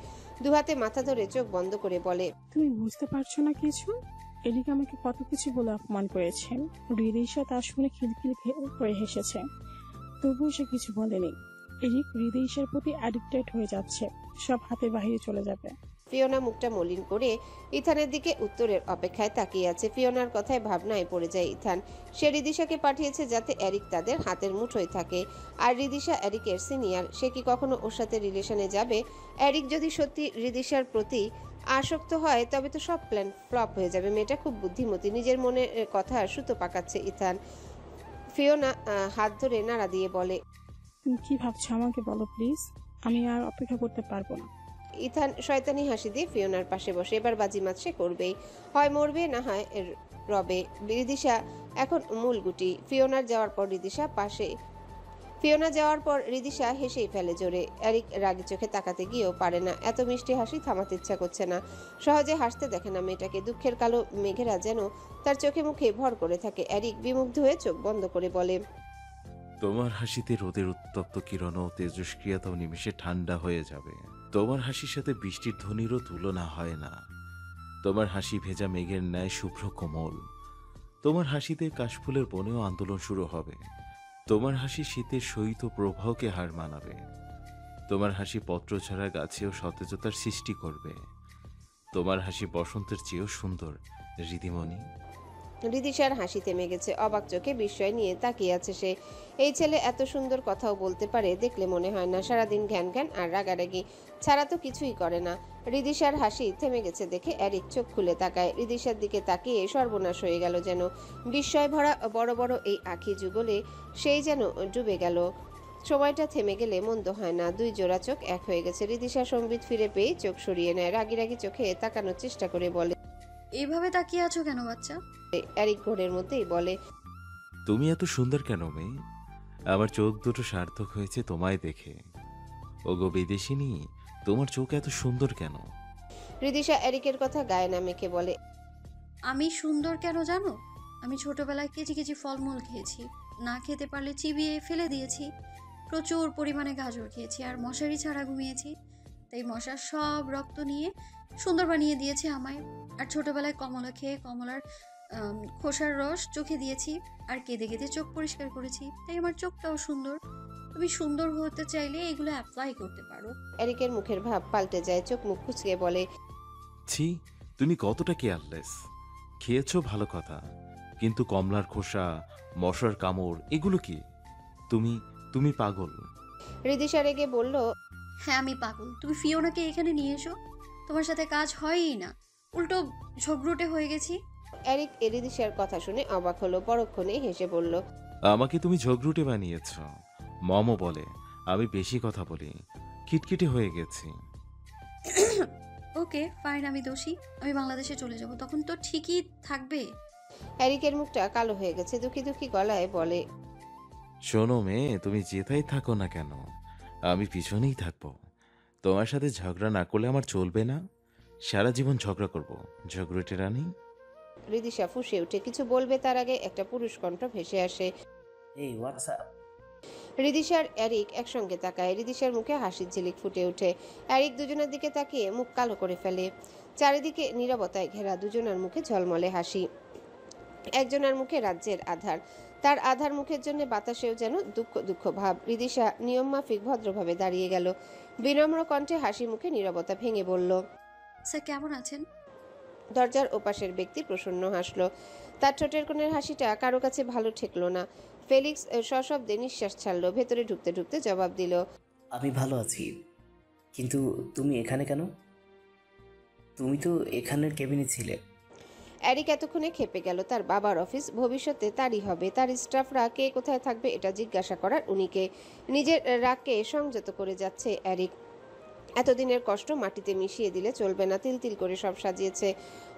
দুহাতে মাথা ধরে চোখ বন্ধ করে বলে, তুমি বুঝতে পারছো না কিছু? এদিকে আমাকে কত কিছু বলে অপমান করেছেন। রিদিশা তার শুনে খিলখিল করে হেসেছে, তবুও সে কিছু বলেনি। এরিক রিদিশার প্রতি অ্যাডিক্টেড হয়ে যাচ্ছে, সব হাতে বাহিরে চলে যাবে। ফিওনা মুখটা মলিন করে ইথানের দিকে উত্তরের অপেক্ষায় তাকিয়ে আছে। ফিওনার কথায় ভাবনায় পড়ে যায় ইথান। সে রিদিশাকে পাঠিয়েছে যাতে এরিক তাদের হাতের মুঠোয় থাকে। আর রিদিশা এরিকের সিনিয়র, সে কি কখনো ওর সাথে রিলেশনে যাবে? এরিক যদি সত্যি রিদিশার প্রতি আসক্ত হয় তবে তো সব প্ল্যান ফ্লপ হয়ে যাবে। মেয়েটা খুব বুদ্ধিমতী, নিজের মনের কথা সুতো পাকাচ্ছে ইথান। ফিওনা হাত ধরে নাড়া দিয়ে বলে, তুমি কি ভাবছো আমাকে বলো প্লিজ, আমি আর অপেক্ষা করতে পারবো না। ইথান শয়তানি হাসি দিয়ে ফিওনার পাশে বসে। এবার বাজিমাত সে করবেই, হয় মরবে না হয় রবে। রিদিশা এখন মূল গুটি। ফিওনা যাওয়ার পর রিদিশা হেসেই ফেলে জোরে। এরিক রাগি চোখে তাকাতে গিয়েও পারে না। এত মিষ্টি হাসি থামাতে ইচ্ছা করছে না। সহজে হাসতে দেখে না মেয়েটাকে। দুঃখের কালো মেঘেরা যেন তার চোখে মুখে ভর করে থাকে। এরিক বিমুগ্ধ হয়ে চোখ বন্ধ করে বলে, তোমার হাসিতে রোদের উত্তপ্ত কিরণ ও তেজস্ক্রিয়তাও নিমেষে ঠান্ডা হয়ে যাবে। তোমার হাসির সাথে বৃষ্টির ধ্বনিরও তুলনা হয় না। তোমার হাসি ভেজা মেঘের ন্যায় শুভ্র কোমল। তোমার হাসিতে কাশফুলের বনেও আন্দোলন শুরু হবে। তোমার হাসি শীতের শৈত প্রবাহকে হার মানাবে। তোমার হাসি পত্রছাড়া গাছেও সতেজতার সৃষ্টি করবে। তোমার হাসি বসন্তের চেয়েও সুন্দর, রিদিমণি। রিদিশার হাসি থেমে গেছে। অবাক চোখে বিস্ময় নিয়ে তাকিয়ে আছে সে। এই ছেলে এত সুন্দর কথাও বলতে পারে, দেখলে মনে হয় না। সারাদিন ঘ্যান ঘ্যান আর রাগারাগি ছাড়া তো কিছুই করে না। রিদিশার হাসি থেমে গেছে দেখে এরিক চোখ খুলে তাকায়। রিদিশার দিকে তাকিয়ে সর্বনাশ হয়ে গেল যেন। বিস্ময় ভরা বড় বড় এই আঁখি যুগলে সেই যেন ডুবে গেল। সময়টা থেমে গেলে মন্দ হয় না। দুই জোড়া চোখ এক হয়ে গেছে। রিদিশা সম্বিত ফিরে পেয়ে চোখ সরিয়ে নেয়। রাগি রাগি চোখে তাকানোর চেষ্টা করে বলে, এইভাবে তাকিয়ে আছো কেন বাচ্চা? এরিক ঘোরের মধ্যেই বলে, তুমি এত সুন্দর কেন মেয়ে? আমার চোখ দুটো সার্থক হয়েছে তোমায় দেখে। ওগো বিদেশিনী, তোমার চোখ এত সুন্দর কেন? রিদিশা এরিকের কথা গায়ে না মেখে বলে, আমি সুন্দর কেন জানো? আমি ছোটবেলায় কেজি কেজি ফলমূল খেয়েছি, না খেতে পারলে চিবিয়ে ফেলে দিয়েছি, প্রচুর পরিমাণে গাজর খেয়েছি, আর মশারি ছাড়া ঘুমিয়েছি। তাই মশার সব রক্ত নিয়ে সুন্দর বানিয়ে দিয়েছে আমায়। আর ছোটবেলায় কমলা খেয়ে কমলার খোসার রস চোখে দিয়েছি, আর কেঁদে কেঁদে চোখ পরিষ্কার করেছি। তাই আমার চোখটাও সুন্দর। তুমি সুন্দর হতে চাইলে এগুলো অ্যাপ্লাই করতে পারো। এরিকের মুখের ভাব পাল্টে যায়। চোখ মুখ কুচকে বলে, ছি, তুমি কতটা কেয়ারলেস। খেয়েছো ভালো কথা, কিন্তু কমলার খোসা, মশার কামড়, এগুলো কি? তুমি তুমি পাগল। রিদিশা রেগে বলল, হ্যাঁ আমি পাগল। তুমি ফিওনাকে এখানে নিয়ে এসো, তোমার সাথে কাজ হয়ই না, উল্টো ঝগড়ুটে হয়ে গেছি। এরিক রিদিশার কথা শুনে অবাক হলো। পরক্ষণে হেসে বলল, আমাকে তুমি ঝগড়ুটে বানিয়েছ। মমও বলে আমি বেশি কথা বলি, খিটখিটে হয়ে গেছি। ওকে ফাইন, আমি দোষী। আমি বাংলাদেশে চলে যাব, তখন তো ঠিকই থাকবে। এরিকের মুখটা কালো হয়ে গেছে। দুঃখী দুঃখী গলায় বলে, শোনো মেয়ে, তুমি যেথাই থাকো না কেন, আমি পিছনেই থাকবো। তোমার সাথে ঝগড়া না করলে আমার চলবে না। সারা জীবন ঝগড়া করব, ঝগড়ুটে রানী। রিদিশা ফুঁসে উঠে কিছু বলবে তার আগে একটা পুরুষ কণ্ঠ ভেসে আসে। এই হোয়াটসঅ্যাপ। রিদিশার এরিক একসঙ্গে তাকায়। রিদিশার মুখে হাসির ঝিলিক ফুটে ওঠে। এরিক দুজনের দিকে তাকিয়ে মুখ কালো করে ফেলে। চারিদিকে নীরবতায় ঘেরা। দুজনের মুখে ঝলমলে হাসি। একজনের মুখে রাজ্যের আধার। তার আধার মুখের জন্য বাতাসেও যেন দুঃখ দুঃখ ভাব। রিদিশা নিয়ম মাফিক ভদ্রভাবে দাঁড়িয়ে গেল। বিনম্র কণ্ঠে হাসি মুখে নীরবতা ভেঙে বলল, স্যার কেমন আছেন? দরজার ওপাশের ব্যক্তি প্রসন্ন হাসল। তার ঠোঁটের কোণের হাসিটা কারো কাছে ভালো ঠেকলো না। ফেলিক্স সশব্দে নিঃশ্বাস ছাড়লো। ভেতরে ঢুকতে ঢুকতে জবাব দিল, আমি ভালো আছি, কিন্তু তুমি এখানে কেন? তুমি তো এখানের কেবিনে ছিলে। এরিক এতক্ষণে খেপে গেল। তার বাবার অফিস, ভবিষ্যতে তারই হবে। তার স্টাফরা কে কোথায় থাকবে এটা জিজ্ঞাসা করার উনিকে। নিজের রাগকে সংযত করে যাচ্ছে এরিক। এতদিনের কষ্ট মাটিতে মিশিয়ে দিলে চলবে না। তিল তিল করে সব সাজিয়েছে।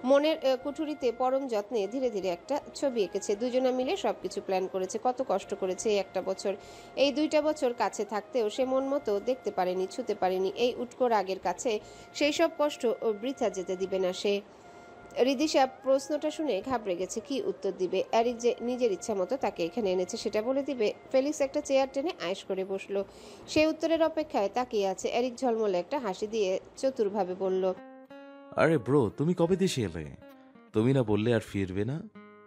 মনের কুঠুরিতে পরম যত্নে ধীরে ধীরে একটা ছবি এঁকেছে। দুজনে মিলে সবকিছু প্ল্যান করেছে। কত কষ্ট করেছে এই একটা বছর। এই 2টা বছর কাছে থাকতেও সে মন মতো দেখতে পারেনি, ছুতে পারেনি। এই উটকো রাগের কাছে সেই সব কষ্ট বৃথা যেতে দিবে না সে। রিদিশা প্রশ্নটা শুনে ঘাবড়ে গেছে। কি উত্তর দিবে? এরিক যে নিজের ইচ্ছা মতো তাকে এখানে এনেছে সেটা বলে দিবে? ফেলিক্স একটা চেয়ার টেনে আয়েশ করে বসলো। সেই উত্তরের অপেক্ষায় তাকিয়ে আছে। এরিক ঝলমলে একটা হাসি দিয়ে চতুরভাবে বলল, আরে ব্রো, তুমি কবে দেশে এলে? তুমি না বললে আর ফিরবে না?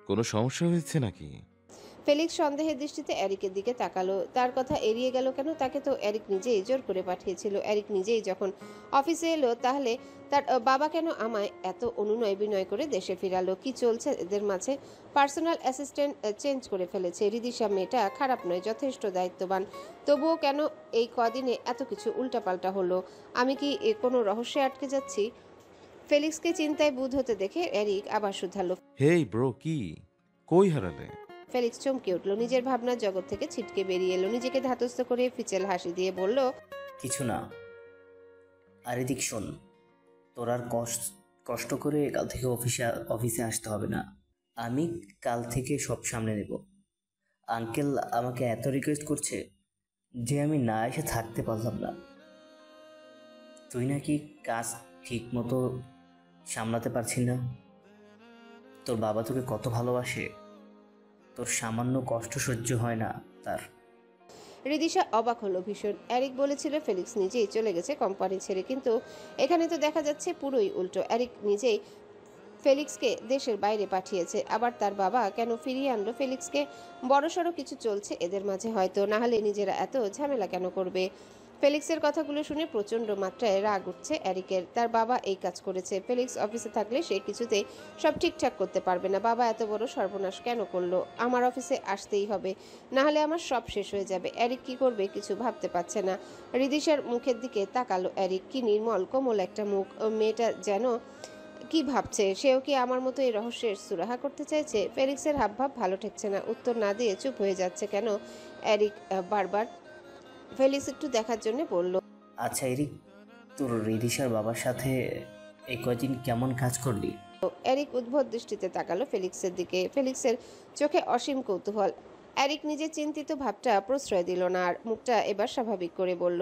কোনো সমস্যা হয়েছে নাকি? ফেলিক্স সন্দেহের দৃষ্টিতে এরিকের দিকে তাকালো। তার কথা এড়িয়ে গেল কেন? তাকে তো এরিক নিজেই জোর করে পাঠিয়েছিল। এরিক নিজেই যখন অফিসে এলো, তাহলে তার বাবা কেন আমায় এত অনুনয় বিনয় করে দেশে ফিরালো? কি চলছে এদের মাঝে? পার্সোনাল অ্যাসিস্ট্যান্ট চেঞ্জ করে ফেলেছে। রিদিশা মেয়েটা খারাপ নয়, যথেষ্ট দায়িত্ববান। তবুও কেন এই কদিনে এত কিছু উল্টাপাল্টা হলো? আমি কি কোনো রহস্যে আটকে যাচ্ছি? ফেলিক্সকে চিন্তায় বুঁদ হতে দেখে এরিক আবার শুধালো। হেই ব্রো, কি কই হারালে? ফেলিক্স চমকে উঠল। নিজের ভাবনার জগৎ থেকে ছিটকে বেরিয়ে এলো। নিজেকে ধাতস্থ করে ফিচেল হাসি দিয়ে বলল, কিছু না। আর এদিক শোন, তোর আর কষ্ট করে কাল থেকে অফিসে আসতে হবে না। আমি কাল থেকে সব সামনে নেব। আঙ্কেল আমাকে এত রিকোয়েস্ট করছে যে আমি না এসে থাকতে পারলাম না। তুই নাকি কাজ ঠিক মতো সামলাতে পারছি না। তোর বাবা তোকে কত ভালোবাসে, তোর সামান্য কষ্ট সহ্য হয় না তার। রিদিশা অবাক হলো ভীষণ। এরিক বলেছিল ফেলিক্স নিজেই চলে গেছে কোম্পানি ছেড়ে, কিন্তু এখানে তো দেখা যাচ্ছে পুরোই উল্টো। এরিক নিজেই ফেলিক্সকে দেশের বাইরে পাঠিয়েছে। আবার তার বাবা কেন ফিরিয়ে আনলো ফেলিক্সকে? বড়সড় কিছু চলছে এদের মাঝে হয়তো, না হলে নিজেরা এত ঝামেলা কেন করবে? ফেলিক্সের কথাগুলো শুনে প্রচণ্ড মাত্রায় রাগ উঠছে এরিকের। তার বাবা এই কাজ করেছে। ফেলিক্স অফিসে থাকলে সে কিছুতেই সব ঠিকঠাক করতে পারবে না। বাবা এত বড় সর্বনাশ কেন করলো? আমার অফিসে আসতেই হবে, না হলে আমার সব শেষ হয়ে যাবে। এরিক কি করবে কিছু ভাবতে পারছে না। রিদিশার মুখের দিকে তাকালো এরিক। কি নির্মল কোমল একটা মুখ। মেয়েটা যেন কি ভাবছে? সেও কি আমার মতো এই রহস্যের সুরাহা করতে চাইছে? ফেলিক্সের হাবভাব ভালো ঠেকছে না। উত্তর না দিয়ে চুপ হয়ে যাচ্ছে কেন এরিক বারবার। ফেলিক্স একটু দেখার জন্য বলল, আচ্ছা এরিক, তোর রিদিশার বাবার সাথে এই কয়দিন কেমন কাজ করলি? এরিক উদ্ভট দৃষ্টিতে তাকালো ফেলিক্সের দিকে। ফেলিক্সের চোখে অসীম কৌতূহল। এরিক নিজের চিন্তিত ভাবটা প্রশ্রয় দিল না, আর মুখটা এবার স্বাভাবিক করে বলল,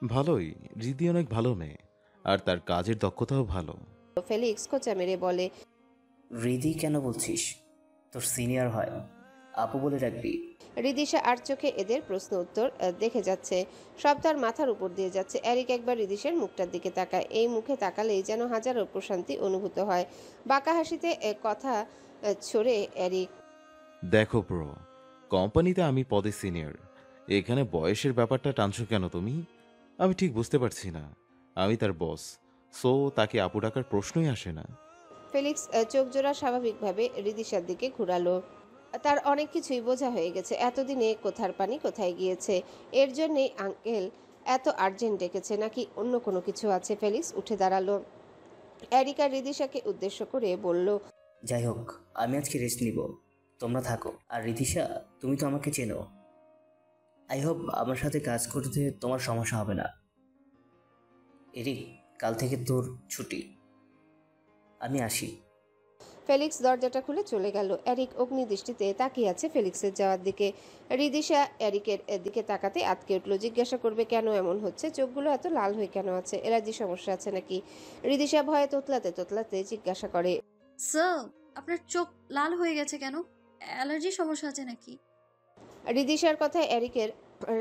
ভালোই, রিদি অনেক ভালো মেয়ে, আর তার কাজের দক্ষতাও ভালো। ফেলিক্স খোঁচা মেরে বলে, রিদি কেন বলছিস? তোর সিনিয়র হয়, আপু বলে ডাকবি। রিদিশা আর চোখে এদের প্রশ্ন উত্তর দেখে যাচ্ছে। সব তার মাথার উপর দিয়ে যাচ্ছে। এরিক একবার রিদিশের মুখটার দিকে তাকায়। এই মুখে তাকালেই যেন হাজারো প্রশান্তি অনুভূত হয়। বাঁকা হাসিতে কথা ছড়ে এরিক। দেখো ব্রো, কোম্পানিতে আমি পদে সিনিয়র, এখানে বয়সের ব্যাপারটা টানছো কেন তুমি? আমি ঠিক বুঝতে পারছি না। আমি তার বস, সো তাকে আপু ডাকার প্রশ্নই আসে না। ফেলিক্স চোখ জোড়া স্বাভাবিকভাবে রিদিশার দিকে ঘুরালো। তার অনেক কিছুই বোঝা হয়ে গেছে। এতদিনে কোথার পানি কোথায় গিয়েছে। এর জন্যেই আঙ্কেল এত আর্জেন্ট ডেকেছে, নাকি অন্য কোনো কিছু আছে? ফেলিক্স উঠে দাঁড়ালো। এরিকা রিদিশাকে উদ্দেশ্য করে বলল, যাই হোক, আমি আজকে রেস্ট নিব, তোমরা থাকো। আর রিদিশা, তুমি তো আমাকে চেনো, আই হোপ আমার সাথে কাজ করতে তোমার সমস্যা হবে না। এরিক, কাল থেকে তোর ছুটি, আমি আসি। ফেলিক্স দরজাটা খুলে চলে গেল। এরিক অগ্নি দৃষ্টিতে তাকিয়ে আছে ফেলিক্সের যাওয়ার দিকে। রিদিশা এরিকের দিকে তাকাতে আটকে উঠল। জিজ্ঞাসা করবে কেন এমন হচ্ছে, চোখগুলো এত লাল হয়ে কেন আছে? এলার্জি সমস্যা আছে নাকি? রিদিশা ভয়ে তোতলাতে তোতলাতে জিজ্ঞাসা করে, স্যার, আপনার চোখ লাল হয়ে গেছে কেন? অ্যালার্জি সমস্যা আছে নাকি? রিদিশার কথায় এরিকের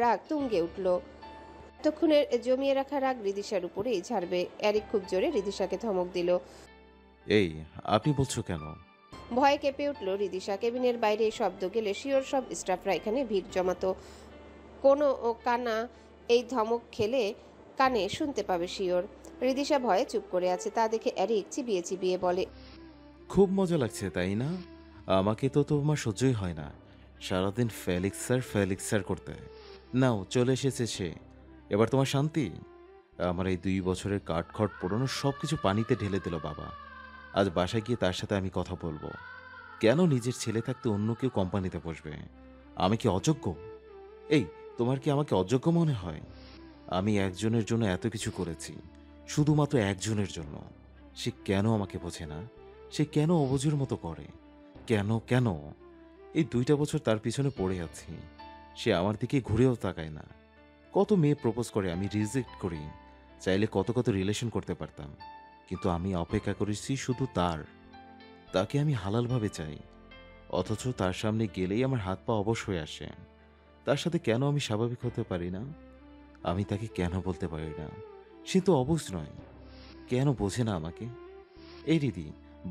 রাগ তুঙ্গে উঠল। এতক্ষণের জমিয়ে রাখা রাগ রিদিশার উপরেই ঝাড়বে। এরিক খুব জোরে রিদিশাকে ধমক দিল। এই, আপনি বলছো কেন? ভয়ে কেঁপে উঠল রিদিশা। কেবিনের বাইরে এই শব্দ গেলে শিওর সব স্টাফরা এখানে ভিড় জমাতো। কোনো কানা এই ধমক খেলে কানে শুনতে পাবে শিওর। রিদিশা ভয়ে চুপ করে আছে। তা দেখে এরিক চিবিয়ে চিবিয়ে বলে, খুব মজা লাগছে তাই না? আমাকে তো তোমার সহ্যই হয় না, সারাদিন ফেলিক্স স্যার করতে। নাও, চলে এসেছে সে, এবার তোমার শান্তি? আমার এই 2 বছরের কাঠখড় পোড়ানো সব কিছু পানিতে ঢেলে দিল বাবা। আজ বাসায় গিয়ে তার সাথে আমি কথা বলবো। কেন নিজের ছেলে থাকতে অন্য কেউ কোম্পানিতে বসবে? আমি কি অযোগ্য? এই, তোমার কি আমাকে অযোগ্য মনে হয়? আমি একজনের জন্য এত কিছু করেছি, শুধুমাত্র একজনের জন্য। সে কেন আমাকে বোঝে না? সে কেন অবুঝের মতো করে? কেন কেন এই 2টা বছর তার পিছনে পড়ে আছি, সে আমার দিকে ঘুরেও তাকায় না। কত মেয়ে প্রপোজ করে, আমি রিজেক্ট করি। চাইলে কত কত রিলেশন করতে পারতাম, কিন্তু আমি অপেক্ষা করেছি শুধু তাকে আমি হালালভাবে চাই। অথচ তার সামনে গেলেই আমার হাত পা অবশ হয়ে আসে। তার সাথে কেন আমি স্বাভাবিক হতে পারি না? আমি তাকে কেন বলতে পারি না? সে তো অবুঝ নয়, কেন বোঝে না আমাকে? এই রিদি,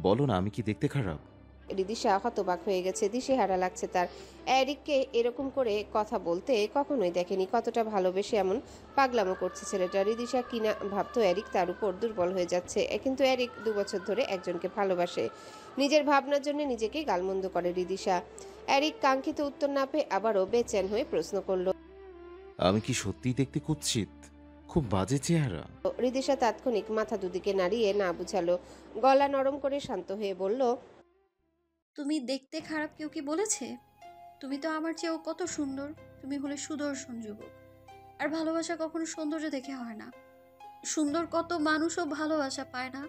বলো না, আমি কি দেখতে খারাপ? রিদিশা হতবাক হয়ে গেছে। দিশেহারা লাগছে তার। এরিককে এরকম করে কথা বলতে কখনোই দেখেনি। কতটা ভালোবেসে এমন পাগলামো করছে ছেলেটা। রিদিশা কিনা ভাবতো এরিক তার উপর দুর্বল হয়ে যাচ্ছে। কিন্তু এরিক 2 বছর ধরে একজনকে ভালোবাসে। নিজের ভাবনার জন্য নিজেকে গালমন্দ করে রিদিশা। এরিক কাঙ্ক্ষিত উত্তর না পেয়ে আবারও বেচেন হয়ে প্রশ্ন করল, আমি কি সত্যিই দেখতে কুৎসিত? খুব বাজে চেহারা? রিদিশা তাৎক্ষণিক মাথা দুদিকে নাড়িয়ে না বুঝালো। গলা নরম করে শান্ত হয়ে বলল, তুমি দেখতে খারাপ কেউ কি বলেছে? তুমি তো আমার চেয়েও কত সুন্দর। তুমি হলে সুদর্শন যুবক। আর ভালোবাসা কখনো সৌন্দর্য দেখে হয় না। সুন্দর কত মানুষও ভালোবাসা পায় না।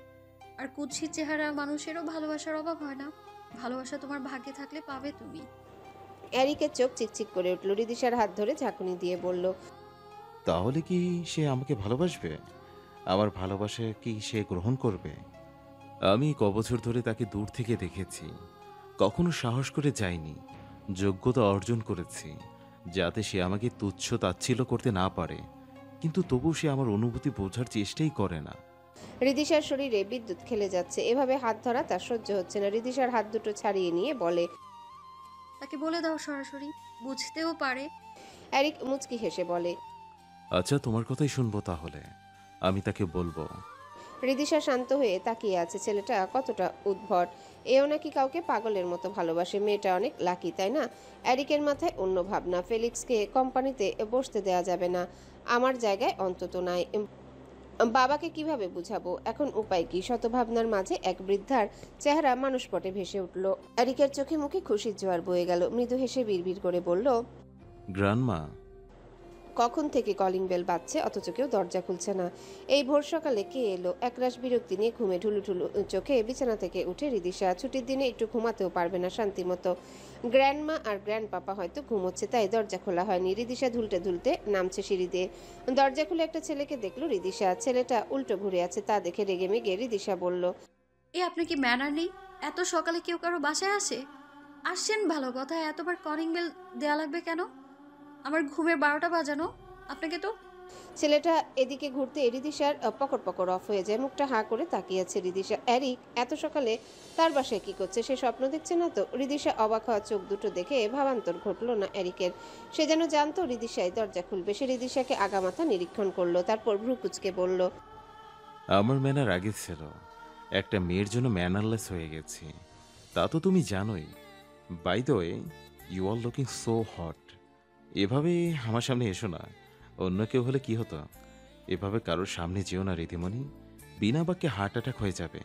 আর কুৎসিত চেহারা মানুষেরও ভালোবাসার অভাব হয় না। ভালোবাসা তোমার ভাগ্যে থাকলে পাবে তুমি। এরিকের চোখ চিকচিক করে উঠল। রিদিশার হাত ধরে ঝাঁকুনি দিয়ে বলল, তাহলে কি সে আমাকে ভালোবাসবে? আমার ভালোবাসা কি সে গ্রহণ করবে? আমি কবছর ধরে তাকে দূর থেকে দেখেছি, কখনো সাহস করে যাইনি। যোগ্যতা অর্জন করেছি যাতে সে আমাকে তুচ্ছ তাচ্ছিল্য করতে না পারে, কিন্তু তবু সে আমার অনুভূতি বোঝার চেষ্টাই করে না। রিদিশার শরীরে বিদ্যুৎ খেলে যাচ্ছে। এভাবে হাত ধরা তার সহ্য হচ্ছে না। রিদিশার হাত দুটো ছাড়িয়ে নিয়ে বলে, তাকে বলে দাও সরাসরি, বুঝতেও পারে। এরিক মুচকি হেসে বলে, আচ্ছা, তোমার কথাই শুনবো তাহলে। আমি তাকে বলবো। রিদিশা শান্ত হয়ে তাকিয়ে আছে। ছেলেটা কতটা উদ্ভট, এও নাকি কাউকে পাগলের মতো ভালোবাসে। মেয়েটা অনেক লাকি, তাই না? এরিকের মাথায় অন্য ভাবনা। ফেলিক্সকে কোম্পানিতে বসতে দেয়া যাবে না, আমার জায়গায় অন্তত নাই। বাবাকে কিভাবে বুঝাবো? এখন উপায় কি? শতভাবনার মাঝে এক বৃদ্ধার চেহারা মানুষপটে ভেসে উঠল। এরিকের চোখে মুখে খুশির জোয়ার বয়ে গেল। মৃদু হেসে বিড়বিড় করে বলল, গ্রান্ডমা। কখন থেকে কলিং বেল বাজছে অথচ কেউ দরজা খুলছে না। এই ভোর সকালে কে এলো? একরাশ বিরক্তি নিয়ে ঘুমে ঢুলুঢুলু চোখে বিছানা থেকে উঠে রিদিশা। ছুটির দিনে একটু ঘুমাতেও পারবে না শান্তি মতো। গ্র্যান্ডমা আর গ্র্যান্ড পাপা হয়তো ঘুমোচ্ছে, তাই দরজা খোলা হয়নি। রিদিশা ধুলতে ধুলতে নামছে সিঁড়ি দিয়ে। দরজা খুলে একটা ছেলেকে দেখলো রিদিশা। ছেলেটা উল্টো ঘুরে আছে, তা দেখে রেগে মেগে রিদিশা বলল, আপনি কি ম্যানার নেই? এত সকালে কেউ কারো বাসায় আসে? আসছেন ভালো কথা, এতবার কলিং বেল দেয়া লাগবে কেন? আমার ঘুমের 12টা বাজানো। আপনাকে তো। ছেলেটা এদিকে ঘুরতে রিদিশার পকর পকর অফ হয়ে যায়। মুখটা হাঁ করে তাকিয়ে আছে রিদিশা। এরিক এত সকালে তার বাসায় কি করছে? সে স্বপ্ন দেখছে না তো? রিদিশা অবাক হওয়া চোখ দুটো দেখে ভাবান্তর ঘটলো না এরিকের। সে যেন জানতো রিদিশাই দরজা খুলবে। সে রিদিশাকে আগামাথা নিরীক্ষণ করলো, তারপর ভ্রু কুচকে বলল, আমার ম্যানার আগে ছিল, একটা মেয়ের জন্য ম্যানারলেস হয়ে গেছি, তা তো তুমি জানোই। By the way, you are looking so hot. এভাবে আমার সামনে এসো না। অন্য কেউ হলে কি হতো? এভাবে কারোর সামনে যেও না রীতিমণি, বিনা বাক্যে হার্ট অ্যাটাক হয়ে যাবে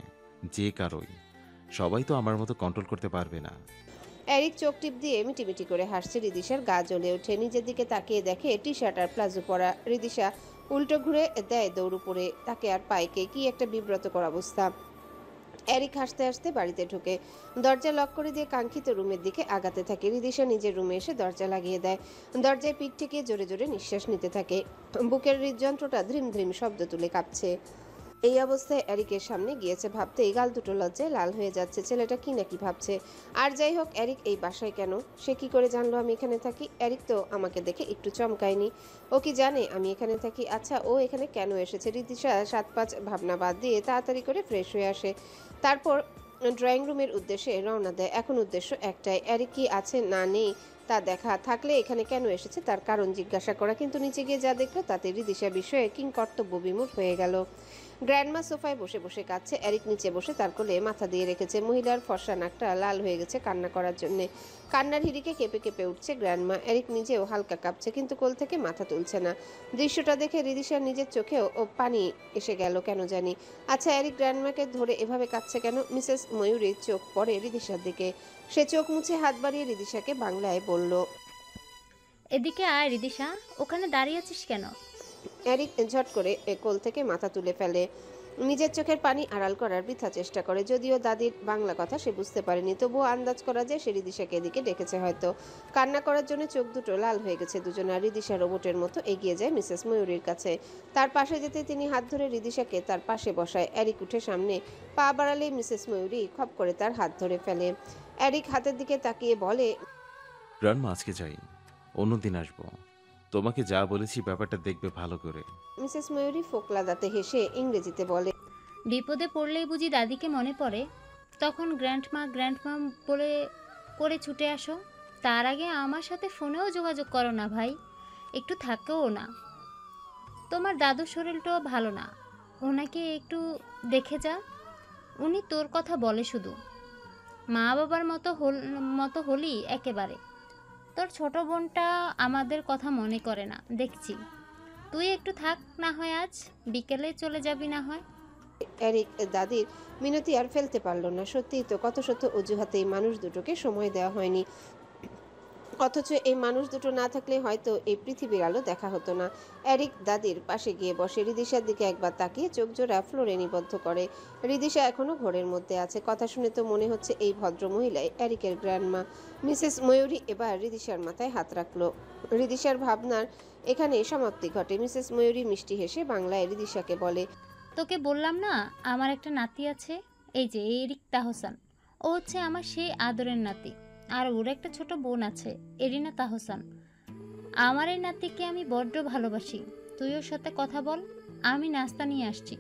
যে কারোই। সবাই তো আমার মতো কন্ট্রোল করতে পারবে না। এরিক চোখ টিপ দিয়ে মিটিমিটি করে হাসছে। রিদিশার গা জ্বলে ওঠে। নিজের দিকে তাকিয়ে দেখে টি শার্ট আর প্লাজো পরা। রিদিশা উল্টো ঘুরে দেয় দৌড় উপরে। তাকে আর পাইকে কি একটা বিব্রতকর অবস্থা। এরিক হাসতে হাসতে বাড়িতে ঢুকে দরজা লক করে দিয়ে কাঙ্ক্ষিত রুমের দিকে আগাতে থাকে। রিদিশা নিজের রুমে এসে দরজা লাগিয়ে দেয়। দরজায় পিঠ থেকে জোরে জোরে নিঃশ্বাস নিতে থাকে। বুকের হৃদযন্ত্রটা ধ্রিম ধ্রিম শব্দ তুলে কাঁপছে। এই অবস্থায় এরিকের সামনে গিয়েছে, ভাবতেই গাল দুটো লজ্জায় লাল হয়ে যাচ্ছে। ছেলেটা কি না কি ভাবছে। আর যাই হোক, এরিক এই বাসায় কেন? সে কি করে জানলো আমি এখানে থাকি? এরিক তো আমাকে দেখে একটু চমকায়নি। ও কি জানে আমি এখানে থাকি? আচ্ছা, ও এখানে কেন এসেছে? রিদিশা 7-5 ভাবনা বাদ দিয়ে তাড়াতাড়ি করে ফ্রেশ হয়ে আসে। তারপর ড্রয়িং রুমের উদ্দেশ্যে রওনা দেয়। এখন উদ্দেশ্য একটাই, এরিক কি আছে না নেই তা দেখা, থাকলে এখানে কেন এসেছে তার কারণ জিজ্ঞাসা করা। কিন্তু নিচে গিয়ে যা দেখলো তাতে রিদিশা বিষয়ে কিংকর্তব্য বিমূঢ় হয়ে গেল। গ্র্যান্ডমা সোফায় বসে বসে কাঁদছে। এরিক নিচে বসে তার কোলে মাথা দিয়ে রেখেছে। মহিলার ফর্সা নাকটা লাল হয়ে গেছে কান্না করার জন্য। কান্নার হিড়িকে কেঁপে কেঁপে উঠছে গ্র্যান্ডমা। এরিক নিজেও হালকা কাঁপছে, কিন্তু কোল থেকে মাথা তুলছে না। দৃশ্যটা দেখে রিদিশার নিজের চোখেও পানি এসে গেল কেন জানি। আচ্ছা, এরিক গ্র্যান্ডমাকে ধরে এভাবে কাঁদছে কেন? মিসেস ময়ূরীর চোখ পড়ে রিদিশার দিকে। সে চোখ মুছে হাত বাড়িয়ে রিদিশাকে বাংলায় বলল, এদিকে আয় রিদিশা, ওখানে দাঁড়িয়ে আছিস কেন? এরিক ঝট করে কোল থেকে মাথা তুলে ফেলে। নিজের চোখের পানি আড়াল করার বৃথা চেষ্টা করে। যদিও দাদির বাংলা কথা সে বুঝতে পারেনি, তবুও আন্দাজ করা যায় সে রিদিশাকে এদিকে ডেকেছে হয়তো। কান্না করার জন্য চোখ দুটো লাল হয়ে গেছে দুজনে। আর রিদিশা রোবটের মতো এগিয়ে যায় মিসেস ময়ূরীর কাছে। তার পাশে যেতে তিনি হাত ধরে রিদিশাকে তার পাশে বসায়। এরিক উঠে সামনে পা বাড়ালেই মিসেস ময়ূরী খপ করে তার হাত ধরে ফেলে। এরিক হাতের দিকে তাকিয়ে বলে, গ্রান্ডমা, আজকে যাই, অন্যদিন আসবো। তোমাকে যা বলেছি ব্যাপারটা দেখবে ভালো করে। মিসেস ময়ূরী ফোকলা দাঁতে হেসে ইংরেজিতে বলে, বিপদে পড়লেই বুঝি দাদিকে মনে পড়ে? তখন গ্র্যান্ডমা বলে করে ছুটে আসো। তার আগে আমার সাথে ফোনেও যোগাযোগ করো না ভাই, একটু থাকেও না। তোমার দাদুর শরীরটাও ভালো না, ওনাকে একটু দেখে যা। উনি তোর কথা বলে শুধু, মা বাবার মতো হলি একেবারে। তোর ছোট বোনটা আমাদের কথা মনে করে না দেখছি। তুই একটু থাক না হয়, আজ বিকেলে চলে যাবি না হয়। এরিক দাদির মিনতি আর ফেলতে পারল না। সত্যিই তো কত শত অজুহাতে এই মানুষ দুটোকে সময় দেওয়া হয়নি, অথচ এই মানুষ দুটো না থাকলে হয়তো এই পৃথিবীর আলো দেখা হতো না। এরিক দাদির পাশে গিয়ে বসে। রিদিশার দিকে একবার তাকিয়ে চোখ জোড়া ফ্লোরে নিবদ্ধ করে। রিদিশা এখনো ঘোরের মধ্যে আছে। কথা শুনে তো মনে হচ্ছে এই ভদ্র মহিলাই এরিকের গ্র্যান্ডমা। মিসেস ময়ূরী এবার রিদিশার মাথায় হাত রাখলো। রিদিশার ভাবনার এখানে সমাপ্তি ঘটে। মিসেস ময়ূরী মিষ্টি হেসে বাংলায় রিদিশাকে বলে, তোকে বললাম না আমার একটা নাতি আছে, এই যে এরিক তাহসান। ও হচ্ছে আমার সেই আদরের নাতি। আর ওর একটা ছোট বোন আছে, এরিনা তাহসান। আমার এই নাতিকে আমি বড্ড ভালোবাসি। তুই ওর সাথে কথা বল, আমি নাস্তা নিয়ে আসছি।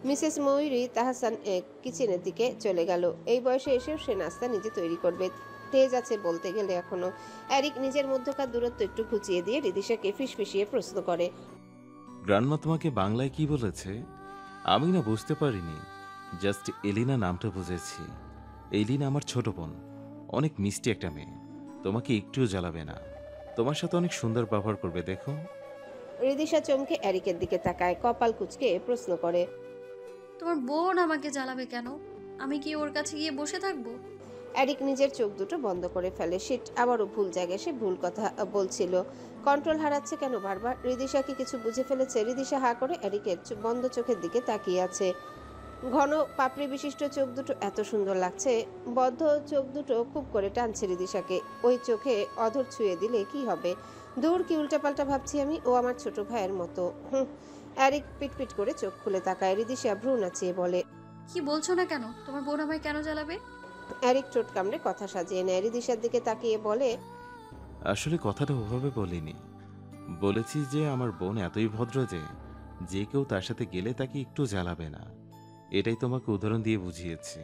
মিসেস ময়ূরী তাহসান কিচেনের দিকে চলে গেল। এই বয়সে এসেও সে নাস্তা নিজে তৈরি করবে, তেজ আছে বলতে গেলে এখনো। এরিক নিজের মধ্যকার দূরত্ব একটু ঘুচিয়ে দিয়ে রিদিশাকে ফিসফিসিয়ে প্রশ্ন করে, গ্রান্ডমা তোমাকে বাংলায় কি বলেছে? আমি না বুঝতে পারিনি, জাস্ট এলিনা নামটা বুঝেছি। এলিনা আমার ছোট বোন, অনেক মিষ্টি একটা মেয়ে, তোমাকে একটুও জ্বালাবে না, তোমার সাথে অনেক সুন্দর ব্যবহার করবে। দেখো। রিদিশা চমকে এরিকের দিকে তাকায়, কপাল কুঁচকে প্রশ্ন করে। তোমার বোন আমাকে জ্বালাবে কেন? আমি কি ওর কাছে গিয়ে বসে থাকবো? এরিক নিজের চোখ দুটো বন্ধ করে ফেলে। শিট, আবারও ভুল জায়গায় সে ভুল কথা বলছিল। কন্ট্রোল হারাচ্ছে কেন বারবার? রিদিশা কি কিছু বুঝে ফেলেছে? রিদিশা হা করে এরিকের বন্ধ চোখের দিকে তাকিয়ে আছে। ঘন পাপড়ি বিশিষ্ট চোখ দুটো এত সুন্দর লাগছে। বদ্ধ চোখ দুটো খুব করে টানছে রিদিশাকে। ওই চোখে অধর ছুঁয়ে দিলে কি হবে? দূর, কি উল্টাপাল্টা ভাবছি আমি? ও আমার ছোট ভাইয়ের মতো। এরিক পিটপিট করে চোখ খুলে তাকায়। রিদিশা ভ্রু নাচিয়ে বলে, কি বলছো না কেন? তোমার বোন আমায় কেন জ্বালাবে? এরিক ঠোঁট কামড়ে কথা সাজিয়ে নেয়। রিদিশার দিকে তাকিয়ে বলে, আসলে কথাটা ওভাবে বলিনি, বলেছি যে আমার বোন এতই ভদ্র যে যে কেউ তার সাথে গেলে তাকে একটু জ্বালাবে না। এটাই তোমাকে উদাহরণ দিয়ে বুঝিয়েছি।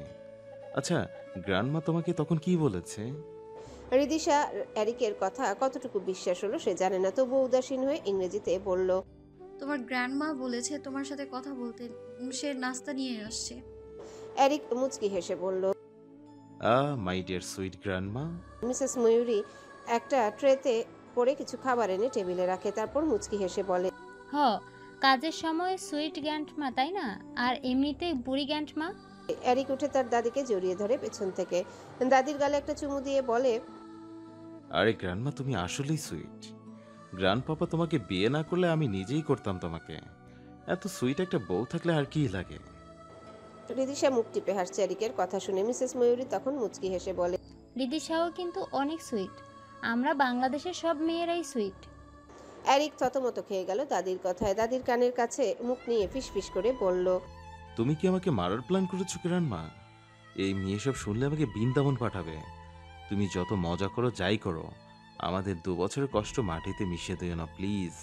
আচ্ছা, গ্র্যান্ডমা তোমাকে তখন কি বলেছে? রিদিশা এরিকের কথা কতটুকু বিশ্বাস হলো সে জানে না, তবু উদাসীন হয়ে ইংরেজিতে বলল, তোমার গ্র্যান্ডমা বলেছে তোমার সাথে কথা বলতে, সে নাস্তা নিয়ে আসছে। এরিক মুচকি হেসে বলল, my dear sweet grandma. Mrs Mayuri একটা ট্রেতে করে কিছু খাবার এনে টেবিলে রাখে, তারপর মুচকি হেসে বলে, হ, কাজের সময় সুইট গ্র্যান্ডমা তাই না, আর এমনিতেই বুড়ি গ্র্যান্ডমা। এরিক উঠে তার দাদিকে জড়িয়ে ধরে পেছন থেকে। দাদির গালে একটা চুমু দিয়ে বলে, আরে গ্র্যান্ডমা, তুমি আসলেই সুইট। গ্র্যান্ডপাপা তোমাকে বিয়ে না করলে আমি নিজেই করতাম তোমাকে। এত সুইট একটা বউ থাকলে আর কি লাগে। রিদিশা মুখ টিপে হাসছে এরিকের কথা শুনে। মিসেস ময়ূরী তখন মুচকি হেসে বলে, রিদিশাও কিন্তু অনেক সুইট। আমরা বাংলাদেশের সব মেয়েরাই সুইট। এরিক থতমত খেয়ে গেল দাদির কথায়। দাদির কানের কাছে মুখ নিয়ে ফিসফিস করে বলল, তুমি কি আমাকে মারার প্ল্যান করেছো গ্র্যান্ডমা? এই মেয়ে সব শুনলে আমাকে বৃন্দাবন পাঠাবে। তুমি যত মজা করো যাই করো, আমাদের 2 বছরের কষ্ট মাটিতে মিশিয়ে দিও না প্লিজ।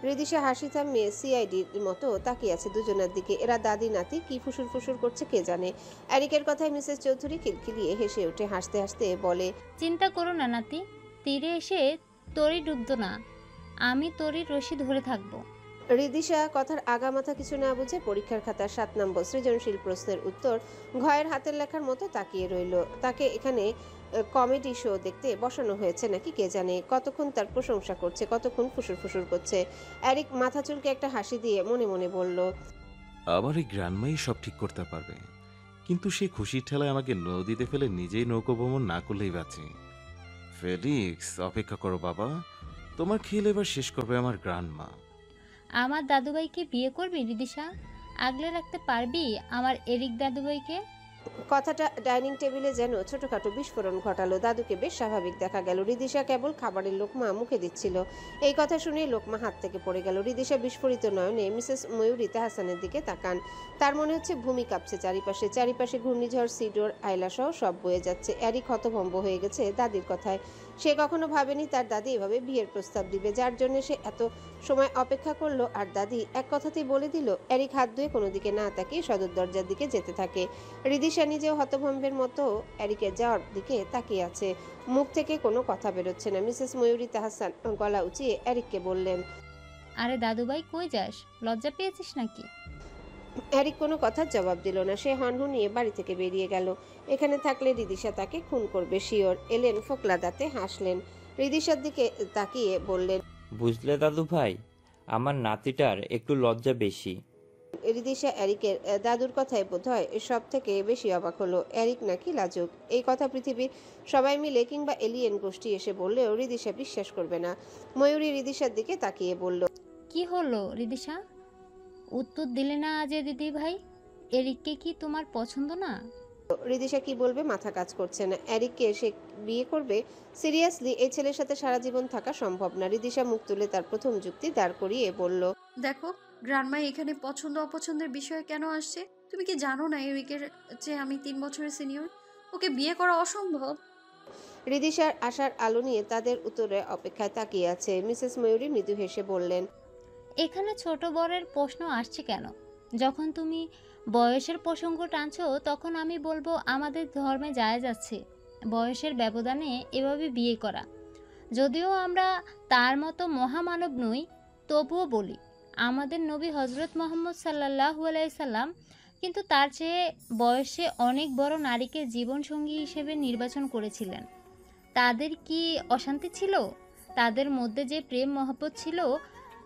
রিদিশা হাসি থামিয়ে সিআইডির মতো তাকিয়ে আছে দুজনের দিকে। এরা দাদি নাতি কি ফুসুর ফুসুর করছে কে জানে। এরিকের কথায় মিসেস চৌধুরী খিলখিলিয়ে হেসে উঠে হাসতে হাসতে বলে, চিন্তা করো না নাতি, তীরে এসে তরি ডুবতো না, আমি তরির রশি ধরে থাকবো। রিদিশা কথার আগামাথা কিছু না বুঝে পরীক্ষার খাতার 7 নম্বর সৃজনশীল প্রশ্নের উত্তর ঘয়ের হাতের লেখার মতো তাকিয়ে রইল। তাকে এখানে কমেডি শো দেখতে বসানো হয়েছে নাকি কে জানে। কতক্ষণ তার প্রশংসা করছে, কতক্ষণ ফুসুর ফুসুর করছে। এরিক মাথা চুলকে একটা হাসি দিয়ে মনে মনে বলল, আবার এই গ্র্যান্ডমাই সব ঠিক করতে পারবে, কিন্তু সে খুশির ঠেলায় আমাকে নদীতে ফেলে নিজেই নৌকো ভ্রমণ না করলেই বাঁচে। ফেলিক্স, অপেক্ষা করো বাবা, তোমার খেল এবার শেষ করবে আমার গ্র্যান্ডমা। আমার দাদুভাইকে বিয়ে করবি রিদিশা? আগলে রাখতে পারবি আমার এরিক দাদুভাইকে? কথাটা ডাইনিং টেবিলে যেন ছোটখাটো বিস্ফোরণ ঘটালো। দাদুকে বেশ স্বাভাবিক দেখা গেল। রিদিশা কেবল খাবারের লোকমা মুখে দিচ্ছিল। এই কথা শুনেই লোকমা হাত থেকে পড়ে গেল। রিদিশা বিস্ফোরিত নয়নে মিসেস ময়ূরী তাহসানের দিকে তাকান। তার মনে হচ্ছে ভূমি কাঁপছে চারিপাশে। চারিপাশে ঘূর্ণিঝড়, সিডোর, আইলা সহ সব বয়ে যাচ্ছে। এরিক হতভম্ব হয়ে গেছে দাদির কথায়। সে কখনো ভাবেনি তার দাদি এভাবে বিয়ের প্রস্তাব দিবে, যার জন্য সে এত সময় অপেক্ষা করলো। আর দাদি এক কথাতেই বলে দিল। এরিক হাত ধুয়ে কোনো দিকে না তাকিয়ে সদর দরজার দিকে যেতে থাকে। রিদিশা নিজেও হতভম্বের মতো এরিকের যাওয়ার দিকে তাকিয়ে আছে। মুখ থেকে কোনো কথা বেরোচ্ছে না। মিসেস ময়ূরী তাহসান গলা উঁচিয়ে এরিককে বললেন, আরে দাদুভাই কই যাস? লজ্জা পেয়েছিস নাকি? এরিক কোনো কথার জবাব দিল না। সে হনহনিয়ে বাড়ি থেকে বেরিয়ে গেল। এখানে থাকলে রিদিশা তাকে খুন করবে শিওর। এলেন ফোকলা দাঁতে হাসলেন। রিদিশার দিকে তাকিয়ে বললেন, বুঝলে দাদু ভাই, আমার নাতিটার একটু লজ্জা বেশি। রিদিশা এরিকের দাদুর কথায় বোধহয় সব থেকে বেশি অবাক হলো। এরিক নাকি লাজুক, এই কথা পৃথিবীর সবাই মিলে কিংবা এলিয়েন গোষ্ঠী এসে বললেও রিদিশা বিশ্বাস করবে না। ময়ূরী রিদিশার দিকে তাকিয়ে বলল, কি হলো রিদিশা, উত্তর দিলে না আজ দিদি ভাই? এরিককে কি তোমার পছন্দ না? রিদিশা কি বলবে মাথা কাজ করছে না। এরিককে সে বিয়ে করবে? সিরিয়াসলি এই ছেলের সাথে সারা জীবন থাকা সম্ভব না। রিদিশা মুখ তুলে তার প্রথম যুক্তি দাঁড় করিয়ে বলল, দেখো, গ্রান্ডমা এখানে পছন্দ অপছন্দের বিষয়ে কেন আসছে? তুমি কি জানো না এরিকের চেয়ে আমি 3 বছরের সিনিয়র? ওকে বিয়ে করা অসম্ভব। রিদিশার আশার আলো নিয়ে তাদের উত্তরে অপেক্ষায় তাকিয়ে আছে। মিসেস ময়ূরী মৃদু হেসে বললেন, এখানে ছোট বড়ের প্রশ্ন আসছে কেন? যখন তুমি বয়সের প্রসঙ্গ টানছো তখন আমি বলবো আমাদের ধর্মে জায়েজ আছে বয়সের ব্যবধানে এভাবে বিয়ে করা। যদিও আমরা তার মতো মহামানব নই, তবুও বলি আমাদের নবী হজরত মোহাম্মদ সাল্লাল্লাহু আলাইহি সাল্লাম কিন্তু তার চেয়ে বয়সে অনেক বড় নারীকে জীবনসঙ্গী হিসেবে নির্বাচন করেছিলেন। তাদের কি অশান্তি ছিল? তাদের মধ্যে যে প্রেম মহব্বত ছিল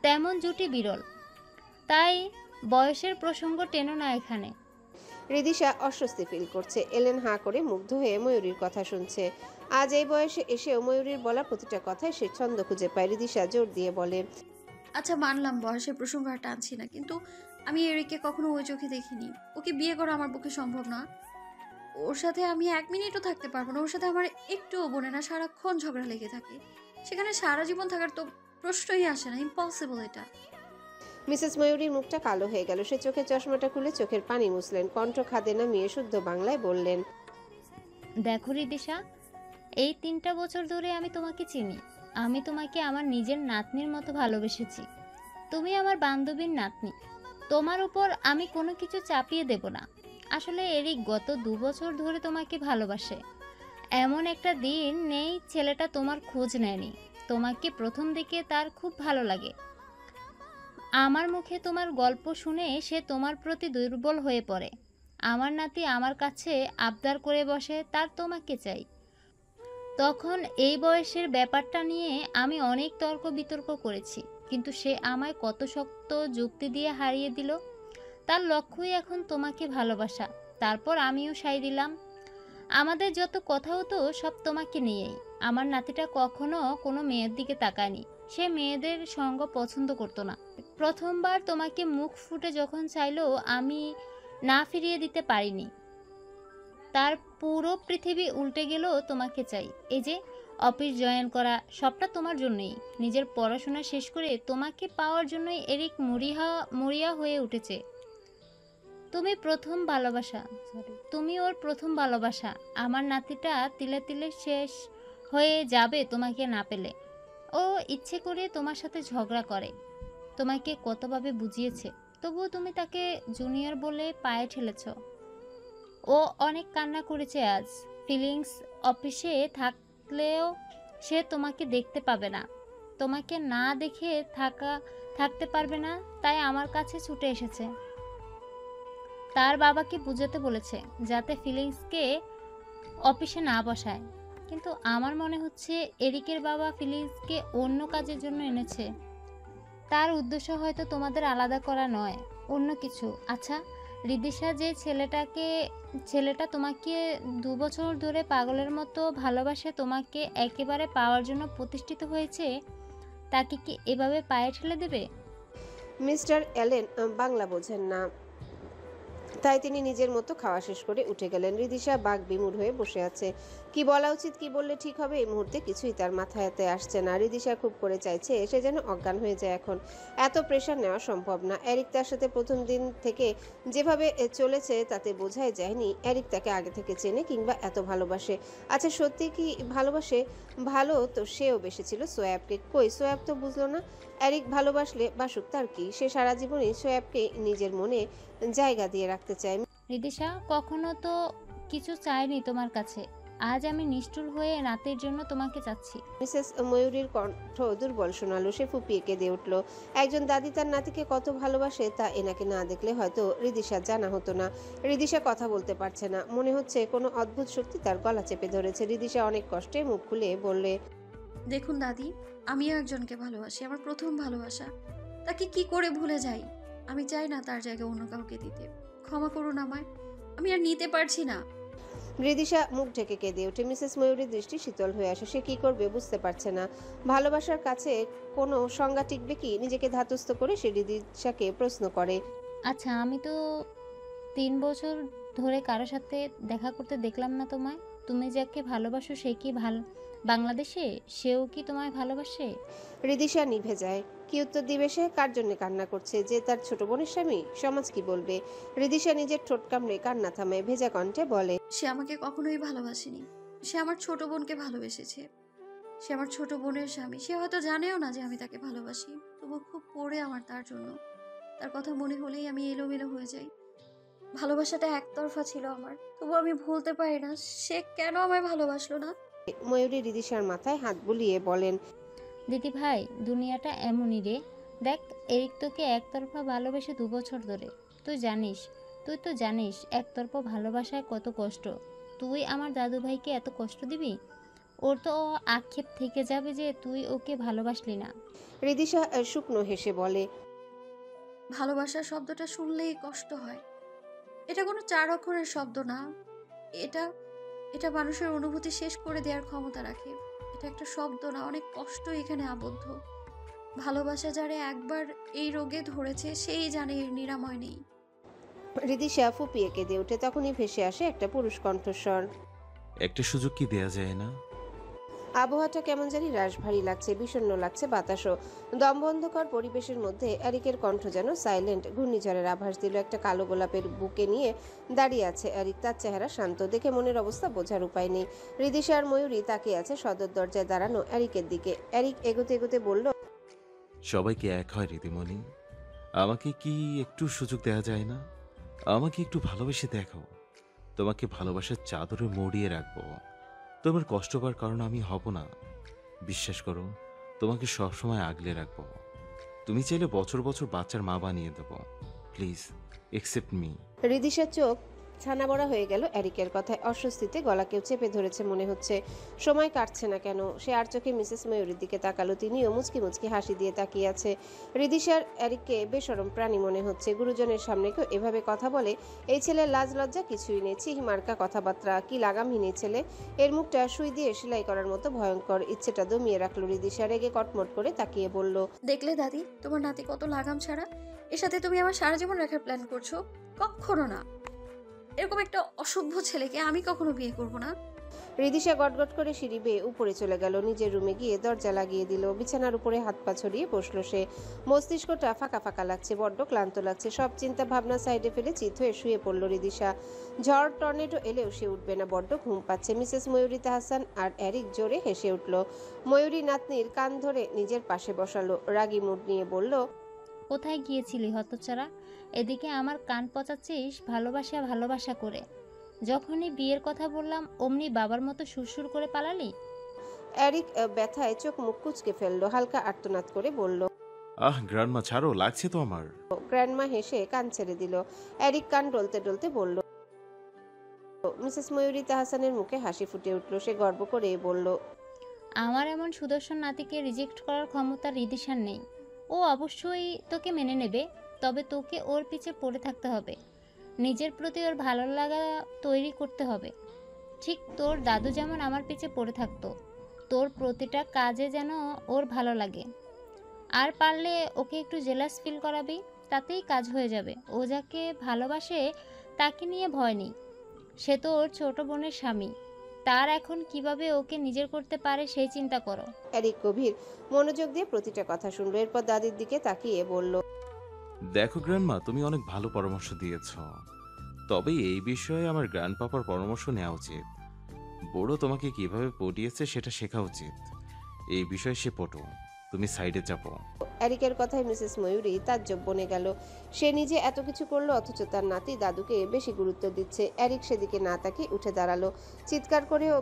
তেমন জুটি বিরল। তাই বয়সের প্রসঙ্গ টেনো না এখানে। রিদিশা অস্বস্তি ফিল করছে। এলেন হাঁ করে মুগ্ধ হয়ে ময়ূরীর কথা শুনছে। আজ এই বয়সে এসেও ময়ূরীর বলা প্রতিটা কথায় সে ছন্দ খুঁজে পায়। রিদিশা জোর দিয়ে বলে, আচ্ছা মানলাম বয়সের প্রসঙ্গ আর টানছি না, কিন্তু আমি এরিককে কখনো ওই চোখে দেখিনি। ওকে বিয়ে করা আমার পক্ষে সম্ভব না। ওর সাথে আমি 1 মিনিটও থাকতে পারবো না। ওর সাথে আমার একটুও বনে না, সারাক্ষণ ঝগড়া লেগে থাকে। সেখানে সারা জীবন থাকার তো প্রশ্নই আসে না, ইম্পসিবল এটা। মিসেস ময়ূরীর মুখটা কালো হয়ে গেল। সে চোখের চশমাটা খুলে চোখের পানি মুছলেন। কণ্ঠ খাদে নামিয়ে শুদ্ধ বাংলায় বললেন, দেখো রিদিশা, এই 3টা বছর ধরে আমি তোমাকে চিনি। আমি তোমাকে আমার নিজের নাতনির মতো ভালোবেসেছি। তুমি আমার বান্ধবীর নাতনি। তোমার উপর আমি কোনো কিছু চাপিয়ে দেব না। আসলে এরিক গত 2 বছর ধরে তোমাকে ভালোবাসে। এমন একটা দিন নেই ছেলেটা তোমার খোঁজ নেয়নি। তোমাকে প্রথম দিকে তার খুব ভালো লাগে। আমার মুখে তোমার গল্প শুনে সে তোমার প্রতি দুর্বল হয়ে পড়ে। আমার নাতি আমার কাছে আবদার করে বসে তার তোমাকে চাই। তখন এই বয়সের ব্যাপারটা নিয়ে আমি অনেক তর্ক বিতর্ক করেছি, কিন্তু সে আমায় কত শক্ত যুক্তি দিয়ে হারিয়ে দিল। তার লক্ষ্যই এখন তোমাকে ভালোবাসা। তারপর আমিও সাই দিলাম। আমাদের যত কথা হতো সব তোমাকে নিয়েই। আমার নাতিটা কখনো কোনো মেয়ের দিকে তাকায়নি। সে মেয়েদের সঙ্গ পছন্দ করতো না। প্রথমবার তোমাকে মুখ ফুটে যখন চাইলো আমি না ফিরিয়ে দিতে পারিনি। তার পুরো পৃথিবী উল্টে গেলেও তোমাকে চাই। এই যে অফিস জয়েন করা, সবটা তোমার জন্যই। নিজের পড়াশোনা শেষ করে তোমাকে পাওয়ার জন্যই এরিক মরিয়া হয়ে উঠেছে। তুমি ওর প্রথম ভালোবাসা। আমার নাতিটা তিলে তিলে শেষ হয়ে যাবে তোমাকে না পেলে। ও ইচ্ছে করে তোমার সাথে ঝগড়া করে, তোমাকে কতভাবে বুঝিয়েছে, তবুও তুমি তাকে জুনিয়র বলে পায়ে ঠেলেছ। ও অনেক কান্না করেছে আজ। ফিলিংস অফিসে থাকলেও সে তোমাকে দেখতে পাবে না। তোমাকে না দেখে থাকতে পারবে না, তাই আমার কাছে ছুটে এসেছে। তার বাবাকে বুঝাতে বলেছে যাতে ফিলিংসকে অফিসে না বসায়। কিন্তু আমার মনে হচ্ছে এরিকের বাবা ফিলিংসকে অন্য কাজের জন্য এনেছে। তার উদ্দেশ্য হয়তো তোমাদের আলাদা করা নয়, অন্য কিছু। আচ্ছা রিদিশা, যে ছেলেটা তোমাকে 2 বছর ধরে পাগলের মতো ভালোবাসে, তোমাকে একেবারে পাওয়ার জন্য প্রতিষ্ঠিত হয়েছে, তাকে কি এভাবে পায়ে ঠেলে দেবে? মিস্টার অ্যালেন বাংলা বোঝেন না, তাই তিনি নিজের মতো খাওয়া শেষ করে উঠে গেলেন। রিদিশা বাক বিমূঢ় হয়ে বসে আছে। কি বলা উচিত, কি বললে ঠিক হবে, এই মুহূর্তে কিছুই তার মাথায়তে আসছে না। রিদিশা খুব করে চাইছে সে যেন অজ্ঞান হয়ে যায়। এখন এত প্রেশার নেওয়া সম্ভব না। এরিক তার সাথে প্রথম দিন থেকে যেভাবে চলেছে তাতে বোঝাই যায়নি এরিক তাকে আগে থেকে চেনে কিংবা এত ভালোবাসে। আচ্ছা সত্যি কি ভালোবাসে? ভালো তো সেও বেসেছিল সোয়াবকে। কই সোয়াব তো বুঝলো না। এরিক ভালোবাসলে বাসুক, তার কি? সে সারা জীবনই সোয়াবকে নিজের মনে জায়গা দিয়ে রাখতে চায়। রিদিশা কখনো তো কিছু চাইনি তোমার কাছে। আজ আমি নিষ্ঠুর হয়ে নাতির জন্য তোমাকে চাচ্ছি। মিসেস ময়ূরীর কণ্ঠ দুর্বল শোনালো। সে ফুপিয়ে কেঁদে উঠল। একজন দাদি তার নাতিকে কত ভালোবাসে তা এনাকে না দেখলে হয়তো রিদিশার জানা হতো না। রিদিশা কথা বলতে পারছে না। মনে হচ্ছে কোনো অদ্ভুত শক্তি তার গলা চেপে ধরেছে। রিদিশা অনেক কষ্টে মুখ খুলে বললে, দেখুন দাদি, আমিও একজনকে ভালোবাসি, আমার প্রথম ভালোবাসা। তাকে কি করে ভুলে যাই? আমি চাই না তার জায়গায় অন্য কাউকে দিতে। ক্ষমা করুন আমায়, আমি আর নিতে পারছি না। রিদিশা মুখ ঢেকে কেঁদে ওঠে। মিসেস ময়ূরীর দৃষ্টি শীতল হয়ে আসে। সে কি করবে বুঝতে পারছে না। ভালোবাসার কাছে কোনো সংজ্ঞা টিকবে কি? নিজেকে ধাতস্থ করে সে রিদিশাকে প্রশ্ন করে, আচ্ছা আমি তো 3 বছর ধরে কারো সাথে দেখা করতে দেখলাম না তোমায়। তুমি যাকে ভালোবাসো সে কি বাংলাদেশে? সেও কি তোমায় ভালোবাসে? রিদিশা নিভে যায়। কি উত্তর দিবে সে? কার জন্য কান্না করছে? যে তার ছোট বোনের স্বামী? সমাজ কি বলবে? রিদিশা নিজের ঠোঁট কামড়ে কান্না থামায়, ভেজা কণ্ঠে বলে, সে আমাকে কখনোই ভালোবাসেনি। সে আমার ছোট বোনকে ভালোবেসেছে। সে আমার ছোট বোনের স্বামী। সে হয়তো জানেও না যে আমি তাকে ভালোবাসি, তবু খুব পড়ে আমার তার জন্য। তার কথা মনে হলেই আমি এলোমেলো হয়ে যাই। ভালোবাসাটা একতরফা ছিল আমার, তবু আমি ভুলতে পারি না সে কেন আমায় ভালোবাসলো না। ময়ূরী রিদিশার মাথায় হাত বুলিয়ে বলেন, দিদি ভাই, দুনিয়াটা এমনই রে। দেখ, এরিক তোকে একতরফা ভালোবেসে 2 বছর ধরে। তুই তো জানিস একতরফা ভালোবাসায় কত কষ্ট। তুই আমার দাদু ভাইকে এত কষ্ট দিবি? ওর তো আক্ষেপ থেকে যাবে যে তুই ওকে ভালোবাসলি না। রিদিশা শুকনো হেসে বলে, ভালোবাসা শব্দটা শুনলেই কষ্ট হয়। এটা কোনো 4 অক্ষরের শব্দ না। এটা এটা মানুষের অনুভূতি শেষ করে দেওয়ার ক্ষমতা রাখে। এটা একটা শব্দ না, অনেক কষ্ট এখানে আবদ্ধ। ভালোবাসা যারে একবার এই রোগে ধরেছে সেই জানে এর নিরাময় নেই। রিদিশা ফুপিয়ে কেঁদে ওঠে। তখনই ভেসে আসে একটা পুরুষ কণ্ঠস্বর। একটা সুযোগ কি দেয়া যায় না? আবহাওয়াটা কেমন জানি রাশ ভারী লাগছে, বিষণ্ণ লাগছে বাতাসও। দমবন্ধকর পরিবেশের মধ্যে এরিকের কণ্ঠ যেন সাইলেন্ট ঘূর্ণিঝড়ের আভাস দিল। একটা কালো গোলাপের বুকে নিয়ে দাঁড়িয়ে আছে এরিক। তার চেহারা শান্ত, দেখে মনের অবস্থা বোঝার উপায় নেই। রিদিশা আর ময়ূরী তাকিয়ে আছে সদর দরজায় দাঁড়ানো এরিকের দিকে। এরিক এগোতে এগোতে বলল, সবাইকে এক হয় রীতিমণি। আমাকে কি একটু সুযোগ দেয়া যায় না? আমাকে একটু ভালোবেসে দেখো। তোমাকে ভালোবাসার চাদরে মড়িয়ে রাখবো। তোমার কষ্ট পাওয়ার কারণ আমি হব না। বিশ্বাস করো, তোমাকে সবসময় আগলে রাখবো। তুমি চাইলে বছর বছর বাচ্চার মা বানিয়ে দেবো। Please accept me. রিদিশার চোখ ছানা বড়া হয়ে গেল এরিকের কথায়। অস্বস্তিতে গলা কেউ চেপে ধরেছে মনে হচ্ছে। সময় কাটছে না কেন? সে আর চোখে মিসেস ময়ূরীর দিকে তাকালো। তিনিও মুচকি মুচকি হাসি দিয়ে তাকিয়ে আছে। রিদিশার এরিককে বেশরম প্রাণী মনে হচ্ছে। গুরুজনের সামনে কেউ এভাবে কথা বলে? এই ছেলের লাজ লজ্জা কিছুই নেই। ছি, মার্কা কথাবার্তা, কি লাগামহীন এই ছেলে। এর মুখটা সুই দিয়ে সেলাই করার মতো ভয়ঙ্কর। ইচ্ছেটা দমিয়ে রাখলো রিদিশা। রেগে কটমট করে তাকিয়ে বলল, দেখলে দাদি, তোমার নাতি কত লাগাম ছাড়া। এর সাথে তুমি আমার সারা জীবন রাখার প্ল্যান করছো? কখনো না। এরকম একটা অসভ্য ছেলেকে আমি কখনো বিয়ে করব না। রিদিশা গটগট করে সিঁড়ি বেয়ে উপরে চলে গেল। নিজের রুমে গিয়ে দরজা লাগিয়ে দিল। বিছানার উপরে হাত পা ছড়িয়ে বসলো সে। মস্তিষ্কটা ফাঁকা ফাঁকা লাগছে, বড্ড ক্লান্ত লাগছে। সব চিন্তা ভাবনা সাইডে ফেলে চিত হয়ে শুয়ে পড়ল রিদিশা। ঝড় টর্নেডো এলেও সে উঠবে না, বড্ড ঘুম পাচ্ছে। মিসেস ময়ূরী তাহসান আর এরিক জোরে হেসে উঠল। ময়ূরী নাতনির কান ধরে নিজের পাশে বসালো। রাগী মুড নিয়ে বলল, কোথায় গিয়েছিলি হতচারা? এদিকে আমার কান পচাচ্ছিস ভালোবাসা ভালোবাসা করে। যখনই বিয়ের কথা বললাম অমনি বাবার মতো সুরসুর করে পালালি। এরিক ব্যথায় চোখ মুখ কুচকে ফেললো। হালকা আর্তনাদ করে বলল, গ্র্যান্ডমা ছাড়ো, লাগছে তো আমার। গ্র্যান্ডমা হেসে কান ছেড়ে দিল। এরিক কান ডলতে ডলতে বলল। মিসেস ময়ূরী তাহসানের মুখে হাসি ফুটে উঠল। সে গর্ব করে বলল, আমার এমন সুদর্শন নাতিকে রিজেক্ট করার ক্ষমতা রিদিশার নেই। ও অবশ্যই তোকে মেনে নেবে, তবে তোকে ওর পিছে পড়ে থাকতে হবে। নিজের প্রতি ওর ভালো লাগা তৈরি করতে হবে। ঠিক তোর দাদু যেমন আমার পিছে পড়ে থাকতো। তোর প্রতিটা কাজে যেন ওর ভালো লাগে। আর পারলে ওকে একটু জেলাস ফিল করাবি, তাতেই কাজ হয়ে যাবে। ও যাকে ভালোবাসে তাকে নিয়ে ভয় নেই। সে তো ওর ছোট বোনের স্বামী। তার এখন কিভাবে ওকে নিজের করতে পারে সেই চিন্তা করো। এরিক গভীর মনোযোগ দিয়ে প্রতিটা কথা শুনলো। এরপর দাদির দিকে তাকিয়ে বলল, দেখো গ্র্যান্ডমা, তুমি অনেক ভালো পরামর্শ দিয়েছ। তবে এই বিষয়ে আমার গ্র্যান্ডপাপার পরামর্শ নেওয়া উচিত। বড় তোমাকে কিভাবে পটিয়েছে সেটা শেখা উচিত। এই বিষয়ে সে পটো, তুমি সাইডে চাপো। এরিকের কথায় মিসেস ময়ূরী তাজ্জব বনে গেল। সে নিজে এত কিছু করলো, অথচ তার নাতি দাদুকে বেশি গুরুত্ব দিচ্ছে। এরিক সেদিকে না তাকিয়ে উঠে দাঁড়ালো। চিৎকার করে ও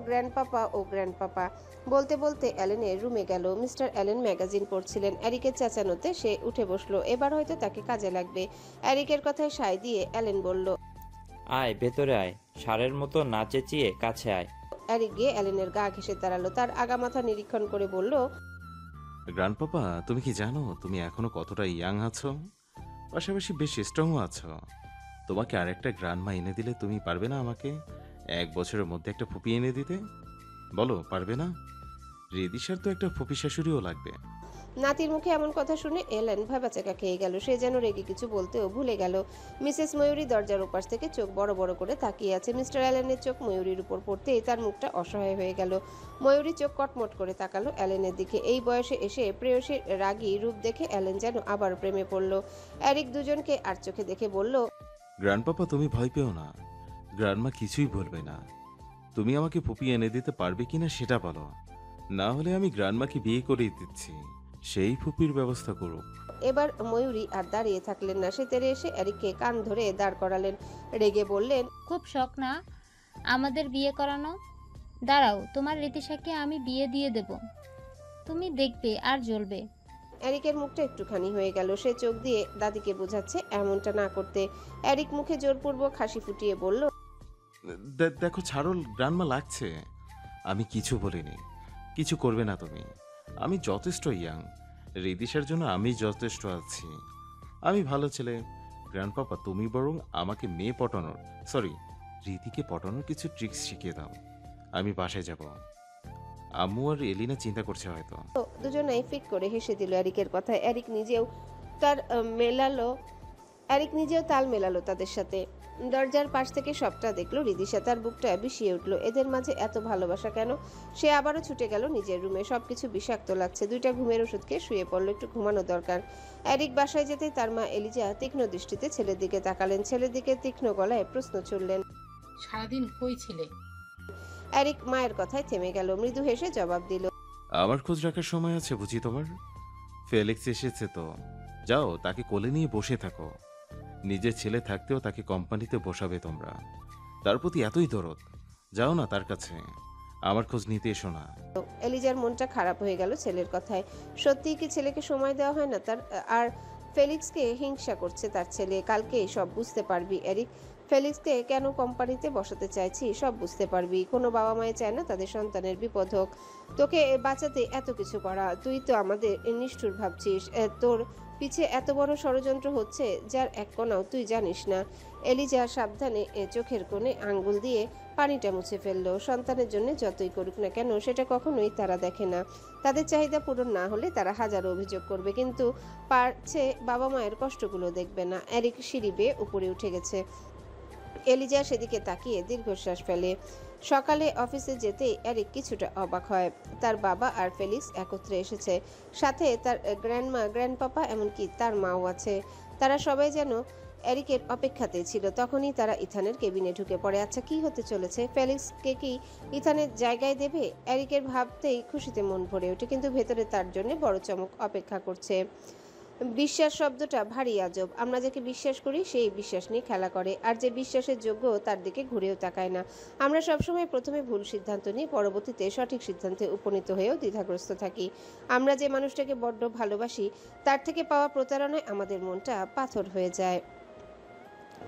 গ্র্যান্ডপাপা বলতে বলতে অ্যালেনের রুমে গেল। মিস্টার অ্যালেন ম্যাগাজিন পড়ছিলেন। এরিকের চেঁচানোতে সে উঠে বসলো। এবার হয়তো তাকে কাজে লাগবে। এরিকের কথায় সায় দিয়ে অ্যালেন বলল, আয় ভেতরে আয়, ষাঁড়ের মতো না চেঁচিয়ে কাছে আয়। এরিক গিয়ে অ্যালেনের গা ঘেঁষে দাঁড়ালো। তার আগামাথা নিরীক্ষণ করে বলল, গ্র্যান্ডপাপা, তুমি কি জানো তুমি এখনো কতটা ইয়াং আছো? পাশাপাশি বেশ স্ট্রংও আছো। তোমাকে আরেকটা গ্র্যান্ডমা এনে দিলে তুমি পারবে না আমাকে 1 বছরের মধ্যে একটা ফুপি এনে দিতে? বলো, পারবে না? রিদিশার তো একটা ফুপি শাশুড়িও লাগবে। নাতির মুখে এমন কথা শুনে এলেন ভাবাচাকা খেয়ে গেল। সে যেন রেগে কিছু বলতেও ভুলে গেল। মিসেস ময়ূরী দরজার ওপাশ থেকে চোখ বড় বড় করে তাকিয়ে আছে। মিস্টার অ্যালেনের চোখ ময়ূরীর উপর পড়তেই তার মুখটা অসহায় হয়ে গেল। ময়ূরী চোখ কটমট করে তাকালো অ্যালেনের দিকে। এই বয়সে এসে প্রেয়সীর রাগী রূপ দেখে অ্যালেন যেন আবার প্রেমে পড়ল। এরিক দুজনকে আর চোখে দেখে বলল, গ্র্যান্ডপাপা, তুমি ভয় পেও না। গ্র্যান্ডমা কিছুই বলবে না। তুমি আমাকে ফুপি এনে দিতে পারবে কিনা সেটা বলো। না হলে আমি গ্র্যান্ডমাকে বিয়ে করেই দিচ্ছি। সেই ফুপির ব্যবস্থা করুক। এবার ময়ূরী আর দাঁড়িয়ে থাকলেন না। সে তেড়ে এসে এরিককে কান ধরে দাঁড় করালেন। রেগে বললেন, খুব শখ না আমাদের বিয়ে করানো? দাঁড়াও, তোমার রিতিশাকে আমি বিয়ে দিয়ে দেব, তুমি দেখবে আর জ্বলবে। এরিকের মুখটা একটুখানি হয়ে গেল। সে চোখ দিয়ে দাদিকে বোঝাচ্ছে এমনটা না করতে। এরিক মুখে জোরপূর্বক হাসি ফুটিয়ে বলল, দেখো ছাড়ো, গ্রান্ডমা লাগছে। আমি কিছু বলিনি, কিছু করবে না তুমি। আমি যথেষ্ট ইয়াং, রিদিশার জন্য আমি যথেষ্ট আছি। আমি ভালো ছেলে। গ্র্যান্ডপাপা, তুমি বরং আমাকে মেয়ে পটানোর, সরি রীতিকে পটানোর কিছু ট্রিক্স শিখিয়ে দাও। আমি বাসায় যাব। আম্মু আর এলিনা চিন্তা করছে হয়তো। দুজনেই ফিক করে হেসে দিল এরিকের কথায়। এরিক নিজেও তাল মেলালো তাদের সাথে। দরজার পাশ থেকে সবটা দেখলো রিদিশা। তার বুকটা বিষিয়ে উঠলো। এদের মাঝে এত ভালোবাসা কেন? সে আবারও ছুটে গেল নিজের রুমে। সবকিছু বিষাক্ত লাগছে। 2টা ঘুমের ওষুধ খেয়ে শুয়ে পড়লো। একটু ঘুমানো দরকার। এরিক বাসায় যেতেই তার মা এলিজা তীক্ষ্ণ দৃষ্টিতে ছেলের দিকে তাকালেন। ছেলের দিকে তীক্ষ্ণ গলায় প্রশ্ন ছুড়লেন, সারাদিন কই ছিলে? এরিক মায়ের কথায় থেমে গেল। মৃদু হেসে জবাব দিল, আমার খোঁজ রাখার সময় আছে বুঝি তোমার? ফেলিক্স এসেছে তো, যাও তাকে কোলে নিয়ে বসে থাকো। নিজের ছেলে থাকতেও তাকে কোম্পানিতে বসাবে তোমরা। তার প্রতি এতই দরদ, যাও না তার কাছে, আমার খোঁজ নিতে এসো না। এলিজার মনটা খারাপ হয়ে গেল ছেলের কথায়। সত্যিই কি ছেলেকে সময় দেওয়া হয় না তার? আর ফেলিক্সকে হিংসা করছে তার ছেলে। কালকে সব বুঝতে পারবি এরিক। ফেলিক্সকে কেন কোম্পানিতে বসাতে চাইছি সব বুঝতে পারবি। কোনো বাবা মায়ে চায় না তাদের সন্তানের বিপদ হোক। তোকে বাঁচাতে এত কিছু করা, তুই তো আমাদের নিষ্ঠুর ভাবছিস। তোর পিছে এত বড় ষড়যন্ত্র হচ্ছে যার এক কোণাও তুই জানিস না। এলিজা সাবধানে চোখের কোণে আঙ্গুল দিয়ে পানিটা মুছে ফেললো। সন্তানের জন্য যতই করুক না কেন সেটা কখনোই তারা দেখে না। তাদের চাহিদা পূরণ না হলে তারা হাজারো অভিযোগ করবে, কিন্তু পারছে বাবা মায়ের কষ্টগুলো দেখবে না। এরিক সিঁড়ি বেয়ে উপরে উঠে গেছে। এলিজা সেদিকে তাকিয়ে দীর্ঘশ্বাস ফেলে। সকালে অফিসে যেতেই এরিক কিছুটা অবাক হয়। তার বাবা আর ফেলিক্স একত্রে এসেছে, সাথে তার গ্র্যান্ডমা, গ্র্যান্ডপাপা, এমনকি তার মাও আছে। তারা সবাই যেন এরিকের অপেক্ষাতেই ছিল। তখনই তারা ইথানের কেবিনে ঢুকে পড়ে। আচ্ছা, কি হতে চলেছে? ফেলিক্সকে কি ইথানের জায়গায় দেবে? এরিকের ভাবতেই খুশিতে মন ভরে ওঠে, কিন্তু ভেতরে তার জন্য বড় চমক অপেক্ষা করছে। বিশ্বাস শব্দটা ভারী আজব। আমরা যাকে বিশ্বাস করি সেই বিশ্বাস নিয়ে খেলা করে, আর যে বিশ্বাসের যোগ্য তার দিকে ঘুরেও তাকায় না। আমরা সবসময় প্রথমে ভুল সিদ্ধান্ত নিয়ে পরবর্তীতে সঠিক সিদ্ধান্তে উপনীত হয়েও দ্বিধাগ্রস্ত থাকি। আমরা যে মানুষটাকে বড্ড ভালোবাসি তার থেকে পাওয়া প্রতারণায় আমাদের মনটা পাথর হয়ে যায়।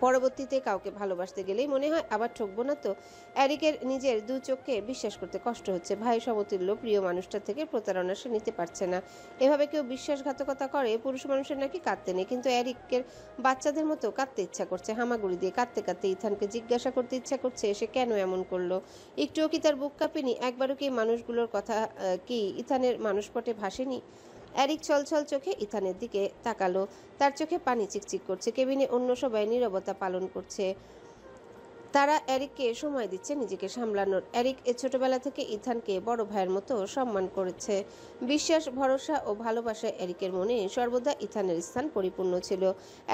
পরবর্তীতে কাউকে ভালোবাসতে গেলেই মনে হয় আবার ঠকবো না তো। এরিকের নিজের 2 চোখকে বিশ্বাস করতে কষ্ট হচ্ছে। ভাই সমতুল্য প্রিয় মানুষটা থেকে প্রতারণা সে নিতে পারছে না। এভাবে কেউ বিশ্বাসঘাতকতা করে পুরুষ মানুষের নাকি কাঁদতে নেই, কিন্তু এরিকের বাচ্চাদের মতো কাঁদতে ইচ্ছা করছে। হামাগুড়ি দিয়ে কাঁদতে কাঁদতে ইথানকে জিজ্ঞাসা করতে ইচ্ছা করছে সে কেন এমন করলো। একটুও কি তার বুক কাঁপেনি? একবারও কি মানুষগুলোর কথা কি ইথানের মানুষপটে ভাসেনি? এরিক ছলছল চোখে ইথানের দিকে তাকালো। তার চোখে পানি চিকচিক করছে। কেবিনে অন্য সবাই নীরবতা পালন করছে। তারা এরিককে সময় দিচ্ছে নিজেকে সামলানোর। এরিক ছোটবেলা থেকে ইথানকে বড় ভাইয়ের মতো সম্মান করেছে। বিশ্বাস, ভরসা ও ভালোবাসা এরিকের মনে সর্বদা ইথানের স্থান পরিপূর্ণ ছিল।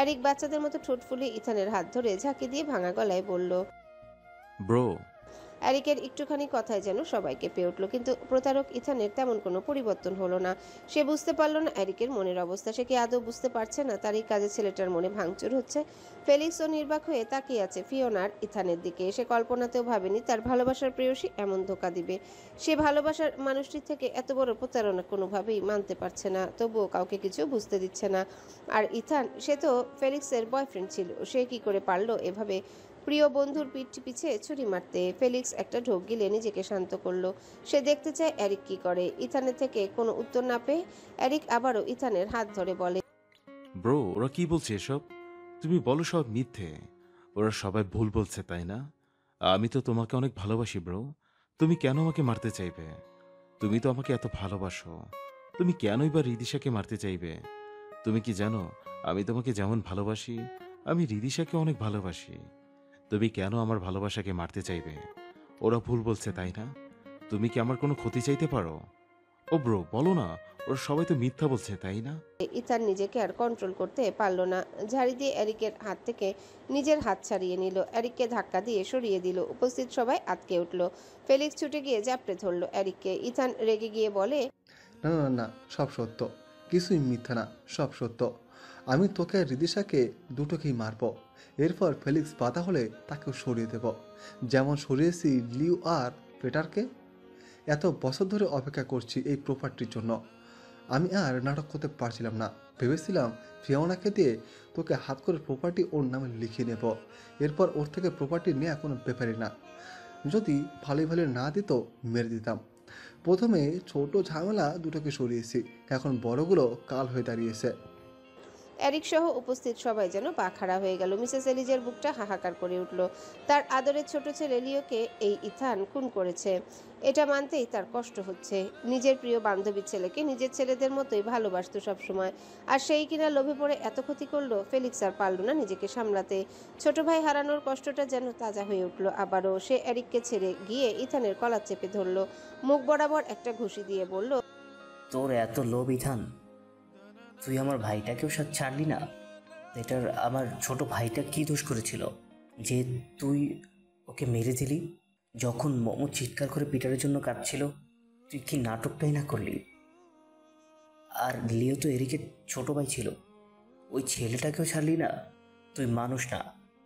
এরিক বাচ্চাদের মতো ঠোঁট ফুলিয়ে ইথানের হাত ধরে ঝাঁকি দিয়ে ভাঙা গলায় বলল, ব্রো। এরিকের একটুখানি কথায় যেন সবাই কেঁপে উঠল, কিন্তু প্রতারক ইথানের তেমন কোনো পরিবর্তন হলো না। সে বুঝতে পারল না এরিকের মনের অবস্থা। সে কি আদৌ বুঝতে পারছে না তার এই কাজে ছেলেটার মনে ভাঙচুর হচ্ছে? ফেলিক্সও নির্বাক হয়ে তাকিয়ে আছে ফিওনার ইথানের দিকে। সে কল্পনাতেও ভাবেনি তার ভালোবাসার প্রেয়সী এমন ধোঁকা দিবে। সে ভালোবাসার মানুষটির থেকে এত বড় প্রতারণা কোনোভাবেই মানতে পারছে না, তবুও কাউকে কিছু বুঝতে দিচ্ছে না। আর ইথান, সে তো ফেলিক্সের বয়ফ্রেন্ড ছিল। সে কি করে পারলো এভাবে প্রিয় বন্ধুর পিছে ছুরি মারতে? ফেলিক্স একটা ঢোক গিলে নিজেকে শান্ত করলো। সে দেখতে চায় এরিক কি করে। ইথানের থেকে কোনো উত্তর না পেয়ে এরিক আবারও ইথানের হাত ধরে বলে, ব্রো, ওরা কি বলছে এসব? তুমি বলো সব মিথ্যে। ওরা সবাই ভুল বলছে, তাই না? আমি তো তোমাকে অনেক ভালোবাসি ব্রো। তুমি কেন আমাকে মারতে চাইবে? তুমি তো আমাকে এত ভালোবাসো, তুমি কেনই বা রিদিশাকে মারতে চাইবে? তুমি কি জানো আমি তোমাকে যেমন ভালোবাসি আমি রিদিশাকে অনেক ভালোবাসি। তুমি কেন আমার ভালোবাসাকে মারতে চাইবে? ওরা ভুল বলছে, তাই না? তুমি কি আমার কোনো ক্ষতি চাইতে পারো? ও ব্রো, বলো না, ওরা সবাই তো মিথ্যা বলছে, তাই না? ইথান নিজেকে আর কন্ট্রোল করতে পারল না। ঝাড়ি দিয়ে এরিকের হাত থেকে নিজের হাত ছাড়িয়ে নিল। এরিককে ধাক্কা দিয়ে সরিয়ে দিল। উপস্থিত সবাই আটকে উঠল। ফেলিক্স ছুটে গিয়ে জাপটে ধরল এরিককে। ইথান রেগে গিয়ে বলে, না না না, সব সত্য, কিছুই মিথ্যা না, সব সত্য। আমি তোকে আর রিদিশাকে দুটোকেই মারব। এরপর ফেলিক্স বাধা হলে তাকেও সরিয়ে দেব, যেমন সরিয়েছি লিউ আর পেটারকে। এত বছর ধরে অপেক্ষা করছি এই প্রপার্টির জন্য। আমি আর নাটক করতে পারছিলাম না। ভেবেছিলাম ফিওনাকে দিয়ে তোকে হাত করে প্রপার্টি ওর নামে লিখিয়ে নেব, এরপর ওর থেকে প্রপার্টি নেওয়া কোনো ব্যাপারই না। যদি ভালোই ভালো না দিত মেরে দিতাম। প্রথমে ছোট ঝামেলা দুটোকে সরিয়েছি, এখন বড়গুলো কাল হয়ে দাঁড়িয়েছে। এরিক সহ উপস্থিত সবাই যেন পা খাড়া হয়ে গেল। মিসেস এলিজের বুকটা হাহাকার করে উঠল। তার আদরের ছোট ছেলে লিওকে এই ইথান খুন করেছে, এটা মানতেই তার কষ্ট হচ্ছে। নিজের প্রিয় বান্ধবীর ছেলেকে নিজের ছেলেদের মতোই ভালোবাসতো সবসময়, আর সেই কিনা লোভে পড়ে এত ক্ষতি করলো। ফেলিক্স আর পারল না নিজেকে সামলাতে। ছোট ভাই হারানোর কষ্টটা যেন তাজা হয়ে উঠল আবারও। সে এরিককে ছেড়ে গিয়ে ইথানের কলার চেপে ধরল, মুখ বরাবর একটা ঘুষি দিয়ে বলল, তোর এত লোভ ইথান, তুই আমার ভাইটাকেও ছাড়লি না। এটার আমার ছোট ভাইটা কি দোষ করেছিল যে তুই ওকে মেরে দিলি? যখন মোমো চিৎকার করে পিটারের জন্য কাঁদছিল, তুই কি নাটকটাই না করলি? আর লিও তো এরিকের ছোট ভাই ছিল, ওই ছেলেটাকেও ছাড়লি না। তুই মানুষ না,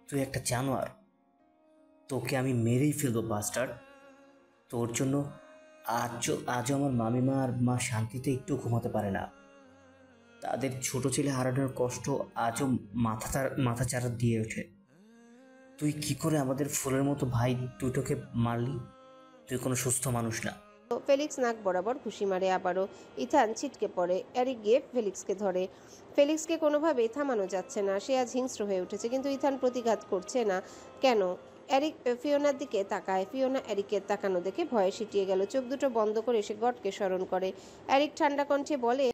তুই একটা জানোয়ার। তোকে আমি মেরেই ফেলবো বাস্টার্ড। তোর জন্য আজও আমার মামিমা আর মা শান্তিতে একটু ঘুমাতে পারে না। তাদের ছোট ছেলে হারানোর কষ্ট আজও মাথা চারা দিয়ে ওঠে। তুই কি করে আমাদের ফুলের মতো ভাই দুটোকে মারলি? তুই কোনো সুস্থ মানুষ না। ফেলিক্স নাক বরাবর ঘুষি মারে আবারও। ইথান ছিটকে পড়ে। এরিক গিয়ে ফেলিক্সকে ধরে। ফেলিক্সকে কোনোভাবেই থামানো যাচ্ছে না। সে আজ হিংস্র হয়ে উঠেছে, কিন্তু ইথান প্রতিঘাত করছে না কেন? এরিক ফিওনার দিকে তাকায়। ফিওনা এরিকের তাকানো দেখে ভয়ে সিটিয়ে গেল। চোখ দুটো বন্ধ করে সে গডকে স্মরণ করে। এরিক ঠান্ডা কণ্ঠে বলে,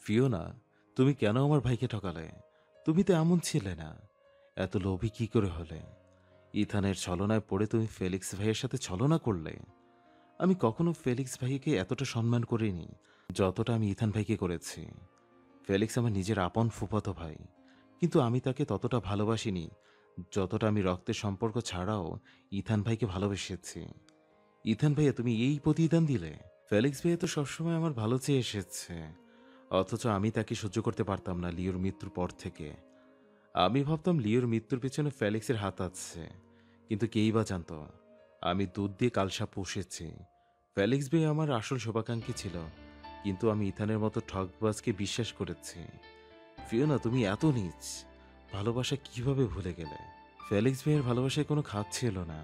ফিওনা, তুমি কেন আমার ভাইকে ঠকালে? তুমি তো এমন ছিলে না। এত লোভী কি করে হলে? ইথানের ছলনায় পড়ে তুমি ফেলিক্স ভাইয়ের সাথে ছলনা করলে। আমি কখনো ফেলিক্স ভাইকে এতটা সম্মান করিনি যতটা আমি ইথান ভাইকে করেছি। ফেলিক্স আমার নিজের আপন ফুফাতো ভাই, কিন্তু আমি তাকে ততটা ভালোবাসিনি যতটা আমি রক্তের সম্পর্ক ছাড়াও ইথান ভাইকে ভালোবেসেছি। ইথান ভাইয়া, তুমি এই প্রতিদান দিলে? ফেলিক্স ভাইয়া তো সবসময় আমার ভালো চেয়ে এসেছে, অথচ আমি তাকে সহ্য করতে পারতাম না লিওর মৃত্যুর পর থেকে। আমি ভাবতাম লিওর মৃত্যুর পেছনে ফেলিক্সের হাত আছে, কিন্তু কেই বা জানত আমি দুধ দিয়ে কালসাপ পুষেছি। ফেলিক্স ভাই আমার আসল শুভাকাঙ্ক্ষী ছিল, কিন্তু আমি ইথানের মতো ঠকবাজকে বিশ্বাস করেছি। ফিওনা, তুমি এত নীচ। ভালোবাসা কিভাবে ভুলে গেলে? ফেলিক্স ভাইয়ের ভালোবাসায় কোনো খাত ছিল না।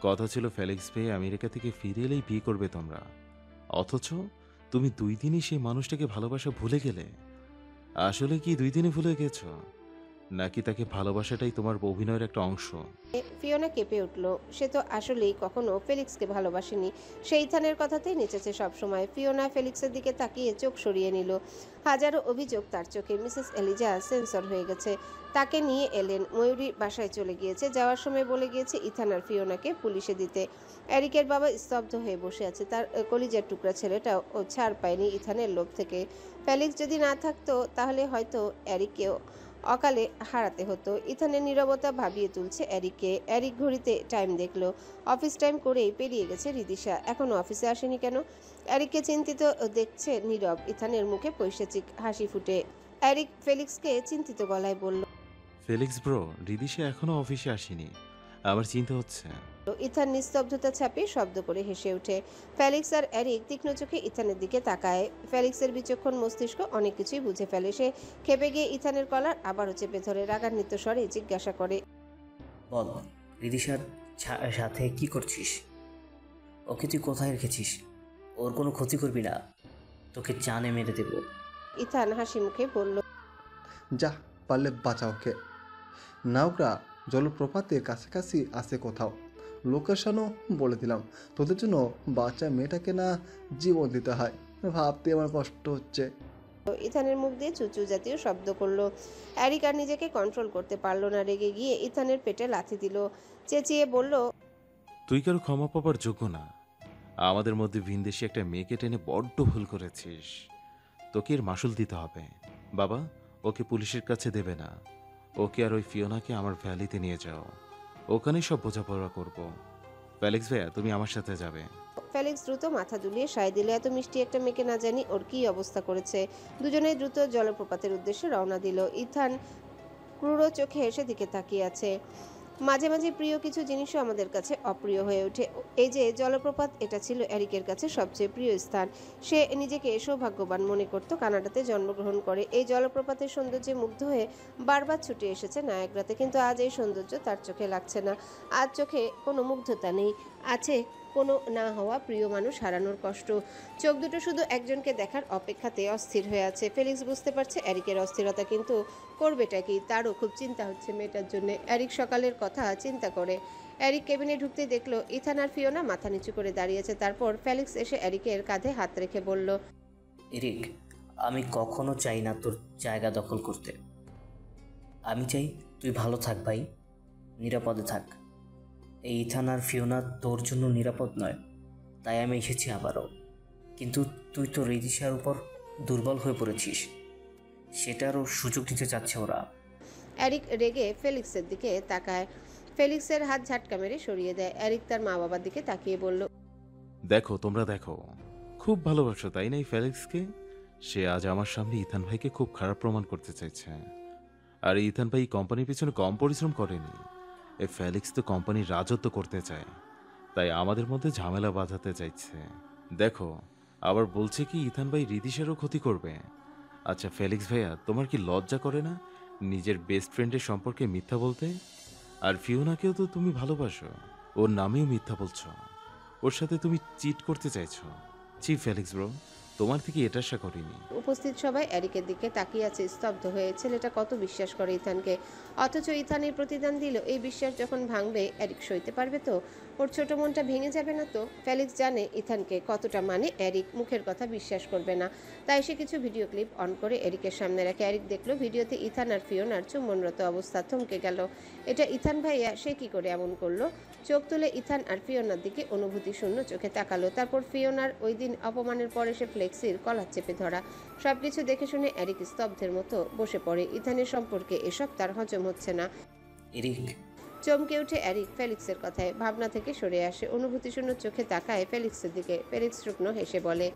কথা ছিল ফেলিক্স ভাই আমেরিকা থেকে ফিরে এলেই বিয়ে করবে তোমরা, অথচ তুমি 2 দিনই সেই মানুষটাকে ভালোবাসা ভুলে গেলে। আসলে কি 2 দিনে ভুলে গেছ, নাকি তাকে ভালোবাসাটাই তোমার অভিনয়ের একটা অংশ? ফিওনা কেঁপে উঠল। সে তো আসলেই কখনো ফেলিক্সকে ভালোবাসেনি। সে ইথানের কথাতেই নেচেছে সবসময়। ফিওনা ফেলিক্সের দিকে তাকিয়ে চোখ সরিয়ে নিল। হাজারো অভিযোগ তার চোখে। মিসেস এলিজা সেন্সর হয়ে গেছে। তাকে নিয়ে এলেন। ময়ূরী বাসায় চলে গিয়েছে। যাওয়ার সময় বলে গিয়েছে ইথান আর ফিওনাকে পুলিশে দিতে। এরিকের বাবা স্তব্ধ হয়ে বসে আছে। তার কলিজার টুকরা ছেলেটাও ছাড় পায়নি ইথানের লোভ থেকে। ফেলিক্স যদি না থাকতো তাহলে হয়তো এরিককেও অকালে হারাতে হতো। ইথানের নীরবতা ভাবিয়ে তুলছে এরিককে। এরিক ঘড়িতে টাইম দেখলো। অফিস টাইম করেই পেরিয়ে গেছে রিদিশা, এখনো অফিসে আসেনি কেন? এরিককে চিন্তিত দেখছে নীরব। ইথানের মুখে পৈশাচিক হাসি ফুটে। এরিক ফেলিক্সকে চিন্তিত গলায় বলল, ফেলিক্স ব্রো, রিদিশা এখনো অফিসে আসেনি, আমার চিন্তা হচ্ছে। ইথান নিস্তব্ধতা ছাপিয়ে শব্দ করে হেসে ওঠে। ফেলিক্স আর এরিক তীক্ষ্ণ চোখে ইথানের দিকে তাকায়। ফেলিক্সের বিচক্ষণ মস্তিষ্ক অনেক কিছুই বুঝে ফেলে। সে খেপে গিয়ে ইথানের কলার আবারও চেপে ধরে রাগান্বিত স্বরে জিজ্ঞাসা করে, বল, রিদিশার সাথে কি করছিস? ওকে তুই কোথায় রেখেছিস? ওর কোনো ক্ষতি করবি না, তোকে জানে মেরে দেব। ইথান হাসি মুখে বলল, যা পারলে বাঁচা ওকে। নাওকরা জলপ্রপাতের কাছাকাছি আছে কোথাও, লোকেশনও বলে দিলাম। তোদের জন্য বাচ্চা মেয়েটাকে না জীবন দিতে হয়, ভাবতে আমার কষ্ট হচ্ছে। ইথানের মুখ দিয়ে চুচু জাতীয় শব্দ করলো। এরিক আর নিজেকে কন্ট্রোল করতে পারলো না। রেগে গিয়ে ইথানের পেটে লাথি দিল। চেঁচিয়ে বলল, তুই কারো ক্ষমা পাবার যোগ্য না। আমাদের মধ্যে ভিনদেশি একটা মেয়েকে টেনে বড্ড ভুল করেছিস। তোকে এর মাসুল দিতে হবে। বাবা, ওকে পুলিশের কাছে দেবে না। ওকে আর ওই ফিওনাকে আমার ভ্যালিতে নিয়ে যাও, ওখানেই সব বোঝাপড়া করব। ফেলিক্স ভাইয়া, তুমি আমার সাথে যাবে। ফেলিক্স দ্রুত মাথা দুলিয়ে সায় দিল। এত মিষ্টি একটা মেয়েকে না জানি ওর কি অবস্থা করেছে। দুজনেই দ্রুত জলপ্রপাতের উদ্দেশ্যে রওনা দিল। ইথান ক্রূর চোখে সেদিকে তাকিয়ে আছে। মাঝে মাঝে প্রিয় কিছু জিনিসও আমাদের কাছে অপ্রিয় হয়ে ওঠে। এই যে জলপ্রপাত, এটা ছিল এরিকের কাছে সবচেয়ে প্রিয় স্থান। সে নিজেকে সৌভাগ্যবান মনে করত কানাডাতে জন্মগ্রহণ করে। এই জলপ্রপাতের সৌন্দর্যে মুগ্ধ হয়ে বারবার ছুটে এসেছে নায়াগ্রাতে, কিন্তু আজ এই সৌন্দর্য তার চোখে লাগছে না। আজ চোখে কোনো মুগ্ধতা নেই, আছে কোনো না হওয়া প্রিয় মানুষ হারানোর কষ্ট। চোখ দুটো শুধু একজনকে দেখার অপেক্ষাতে অস্থির হয়ে আছে। ফেলিক্স বুঝতে পারছে এরিকের অস্থিরতা, কিন্তু করবেটা কি? তারও খুব চিন্তা হচ্ছে মেয়েটার জন্য। এরিক সকালের কথা চিন্তা করে। এরিক কেবিনে ঢুকতেই দেখলো ইথান আর ফিওনা মাথা নিচু করে দাঁড়িয়েছে। তারপর ফেলিক্স এসে এরিকের কাঁধে হাত রেখে বলল, এরিক, আমি কখনো চাই না তোর জায়গা দখল করতে। আমি চাই তুই ভালো থাক ভাই, নিরাপদে থাক। এই ইথান আর ফিওনা তোর জন্য নিরাপদ নয়, তাই আমি এসেছি আবারও। কিন্তু তুই তো রিদিশার উপর দুর্বল হয়ে পড়েছিস, সেটারও সুযোগ দিতে চাচ্ছে ওরা। এরিক রেগে ফেলিক্সের দিকে তাকায়। ফেলিক্সের হাত ঝাটকা মেরে সরিয়ে দেয়। এরিক তার মা বাবার দিকে তাকিয়ে বলল, দেখো, তোমরা দেখো, খুব ভালোবাসো তাই না এই ফেলিক্সকে? সে আজ আমার সামনে ইথান ভাইকে খুব খারাপ প্রমাণ করতে চাইছে। আর ইথান ভাই কোম্পানির পিছনে কম পরিশ্রম করেনি। এই ফেলিক্স তো কোম্পানির রাজত্ব করতে চায়, তাই আমাদের মধ্যে ঝামেলা বাঁধাতে চাইছে। দেখো, আবার বলছে কি ইথান ভাই রিদিশেরও ক্ষতি করবে। আচ্ছা ফেলিক্স ভাইয়া, তোমার কি লজ্জা করে না নিজের বেস্ট ফ্রেন্ডের সম্পর্কে মিথ্যা বলতে? আর ফিওনাকেও তো তুমি ভালোবাসো, ওর নামেও মিথ্যা বলছো। ওর সাথে তুমি চিট করতে চাইছো। জি ফেলিক্স ব্রো, তোমার থেকে এটা আশা করিনি। উপস্থিত সবাই এরিকের দিকে তাকিয়ে আছে স্তব্ধ হয়ে। ছেলেটা কত বিশ্বাস করে ইথানকে, অথচ ইথান এই প্রতিদান দিল। এই বিশ্বাস যখন ভাঙবে, এরিক সইতে পারবে তো? ওর ছোট মনটা ভেঙে যাবে না তো? ফেলিক্স জানে ইথানকে কতটা মানে এরিক মুখের কথা বিশ্বাস করবে না। তাই সে কিছু ভিডিও ক্লিপ অন করে এরিকের সামনে রাখে। এরিক দেখলো ভিডিওতে ইথান আর ফিওনার চুম্বনরত অবস্থা। থমকে গেল। এটা ইথান ভাইয়া, সে কি করে এমন করলো? চোখ তুলে ইথান আর ফিওনার দিকে অনুভূতি শূন্য চোখে তাকালো। তারপর ফিওনার ওই দিন অপমানের পরে সে ফ্লেক্সির কলার চেপে ধরা, সবকিছু দেখে শুনে এরিক স্তব্ধের মতো বসে পড়ে। ইথানের সম্পর্কে এসব তার হজম হচ্ছে না। এরিক, চমকে উঠে এরিক ফেলিক্সের কথায় ভাবনা থেকে সরে আসে। অনুভূতি শূন্য চোখে তাকায় ফেলিক্সের দিকে। ফেলিক্স শুকনো হেসে বলে,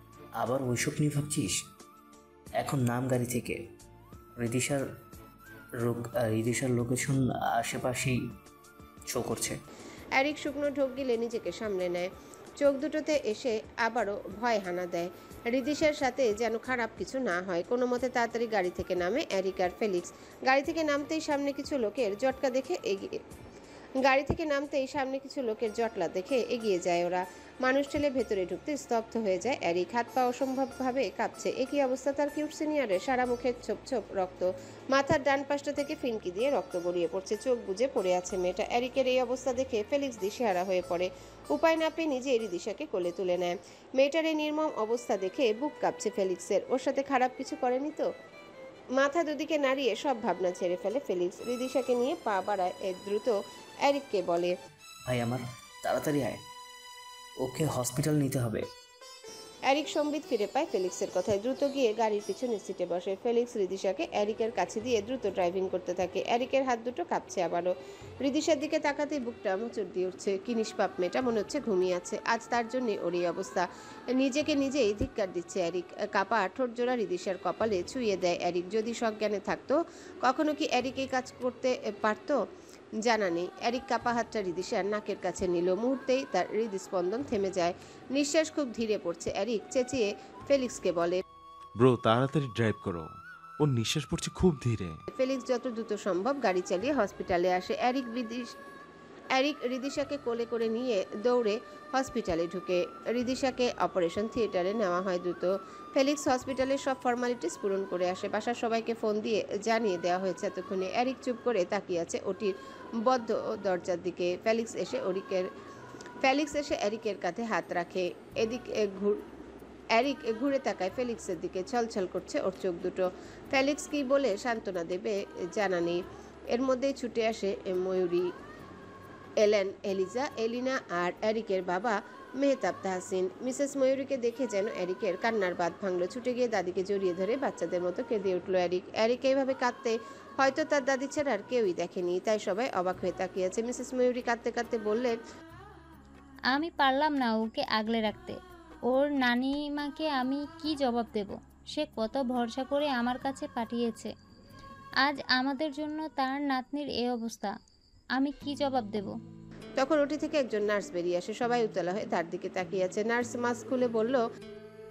আবার ওইসব নিয়ে ভাবছিস? এখন নাম গাড়ি থেকে। রিদিশার লোকেশন আশেপাশেই শো করছে। এরিক শুকনো ঢোক গিলে নিজেকে সামলে নেয়। চোখ দুটোতে এসে আবারও ভয় হানা দেয়। রিদিশের সাথে যেন খারাপ কিছু না হয়। কোনো মতে তাড়াতাড়ি গাড়ি থেকে নামে এরিক আর ফেলিক্স। গাড়ি থেকে নামতেই সামনে কিছু লোকের জটলা দেখে এগিয়ে যায় ওরা। মানুষ ঠেলে ভেতরে ঢুকতে স্তব্ধ হয়ে যায় এরিক। হাত পা অসম্ভবভাবে কাঁপছে। একই অবস্থা তার কিউট সিনিয়রের। সারা মুখে ছোপ ছোপ রক্ত, মাথার ডান পাশটা থেকে ফিনকি দিয়ে রক্ত গড়িয়ে পড়ছে। চোখ বুজে পড়ে আছে মেয়েটা। এরিকের এই অবস্থা দেখে ফেলিক্স দিশেহারা হয়ে পড়ে। উপায় না পেয়ে নিজে রিদিশাকে কোলে তুলে নেয়। মেয়েটার এই নির্মম অবস্থা দেখে বুক কাঁপছে ফেলিক্সের। ওর সাথে খারাপ কিছু করেনি তো? মাথা দুদিকে নাড়িয়ে সব ভাবনা ছেড়ে ফেলে ফেলিক্স। রিদিশাকে নিয়ে পা বাড়ায় দ্রুত এরিককে বলে, ভাই আমার, তাড়াতাড়ি আয়, ওকে হসপিটাল নিতে হবে। এরিক সম্বিত ফিরে পায় ফেলিক্সের কথায়। দ্রুত গিয়ে গাড়ির পিছনে সিটে বসে। ফেলিক্স রিদিশাকে এরিকের কাছে দিয়ে দ্রুত ড্রাইভিং করতে থাকে। এরিকের হাত দুটো কাঁপছে আবারও। রিদিশার দিকে তাকাতেই বুকটা মোচড় দিয়ে উঠছে। কি নিষ্পাপ মেয়েটা, মনে হচ্ছে ঘুমিয়ে আছে। আজ তার জন্য ওর এই অবস্থা। নিজেকে নিজেই ধিক্কার দিচ্ছে এরিক। কাপা ঠোঁট জোড়া রিদিশার কপালে ছুঁয়ে দেয় এরিক। যদি সজ্ঞানে থাকতো, কখনো কি এরিক এই কাজ করতে পারতো? জানা নেই। এরিক কাপা হাতটা রিদিশার নাকের কাছে নিল। মুহূর্তেই তার হৃদস্পন্দন থেমে যায়। নিঃশ্বাস খুব ধীরে পড়ছে। এরিক চেঁচিয়ে ফেলিক্সকে বলে, ব্রো তাড়াতাড়ি ড্রাইভ করো, ওর নিঃশ্বাস পড়ছে খুব ধীরে। ফেলিক্স যত দ্রুত সম্ভব গাড়ি চালিয়ে হসপিটালে আসে। এরিক রিদিশাকে কোলে করে নিয়ে দৌড়ে হসপিটালে ঢুকে। রিদিশাকে অপারেশন থিয়েটারে নেওয়া হয় দ্রুত। ফেলিক্স হসপিটালের সব ফর্মালিটিস পূরণ করে আসে। বাসার সবাইকে ফোন দিয়ে জানিয়ে দেওয়া হয়েছে এতক্ষণে। এরিক চুপ করে তাকিয়ে আছে ওটির বদ্ধ দরজার দিকে। ফেলিক্স এসে এরিকের কাঁধে হাত রাখে। এরিক ঘুরে তাকায় ফেলিক্সের দিকে। ছলছল করছে ওর চোখ দুটো। ফেলিক্স কি বলে সান্ত্বনা দেবে জানা নেই। এর মধ্যেই ছুটে আসে ময়ূরী, এলেন, এলিজা, এলিনা আর এরিকের বাবা মেহতাব তাহসিন। মিসেস ময়ূরীকে দেখে যেন এরিকের কান্নার বাঁধ ভাঙলো। ছুটে গিয়ে দাদিকে জড়িয়ে ধরে বাচ্চাদের মতো কেঁদে উঠল এরিক। এরিক এইভাবে কাঁদতে হয়তো তার দাদি ছাড়া আর কেউই দেখেনি, তাই সবাই অবাক হয়ে তাকিয়ে আছে। মিসেস ময়ূরী কাঁদতে কাঁদতে বললেন, আমি পারলাম না ওকে আগলে রাখতে। ওর নানিমাকে আমি কি জবাব দেব? সে কত ভরসা করে আমার কাছে পাঠিয়েছে। আজ আমাদের জন্য তার নাতনির এই অবস্থা। আমি কি জবাব দেব? তখন ওটি থেকে একজন নার্স বেরিয়ে আসে। সবাই উতলা হয়ে তার দিকে তাকিয়ে আছে। নার্স মাস্ক খুলে বলল,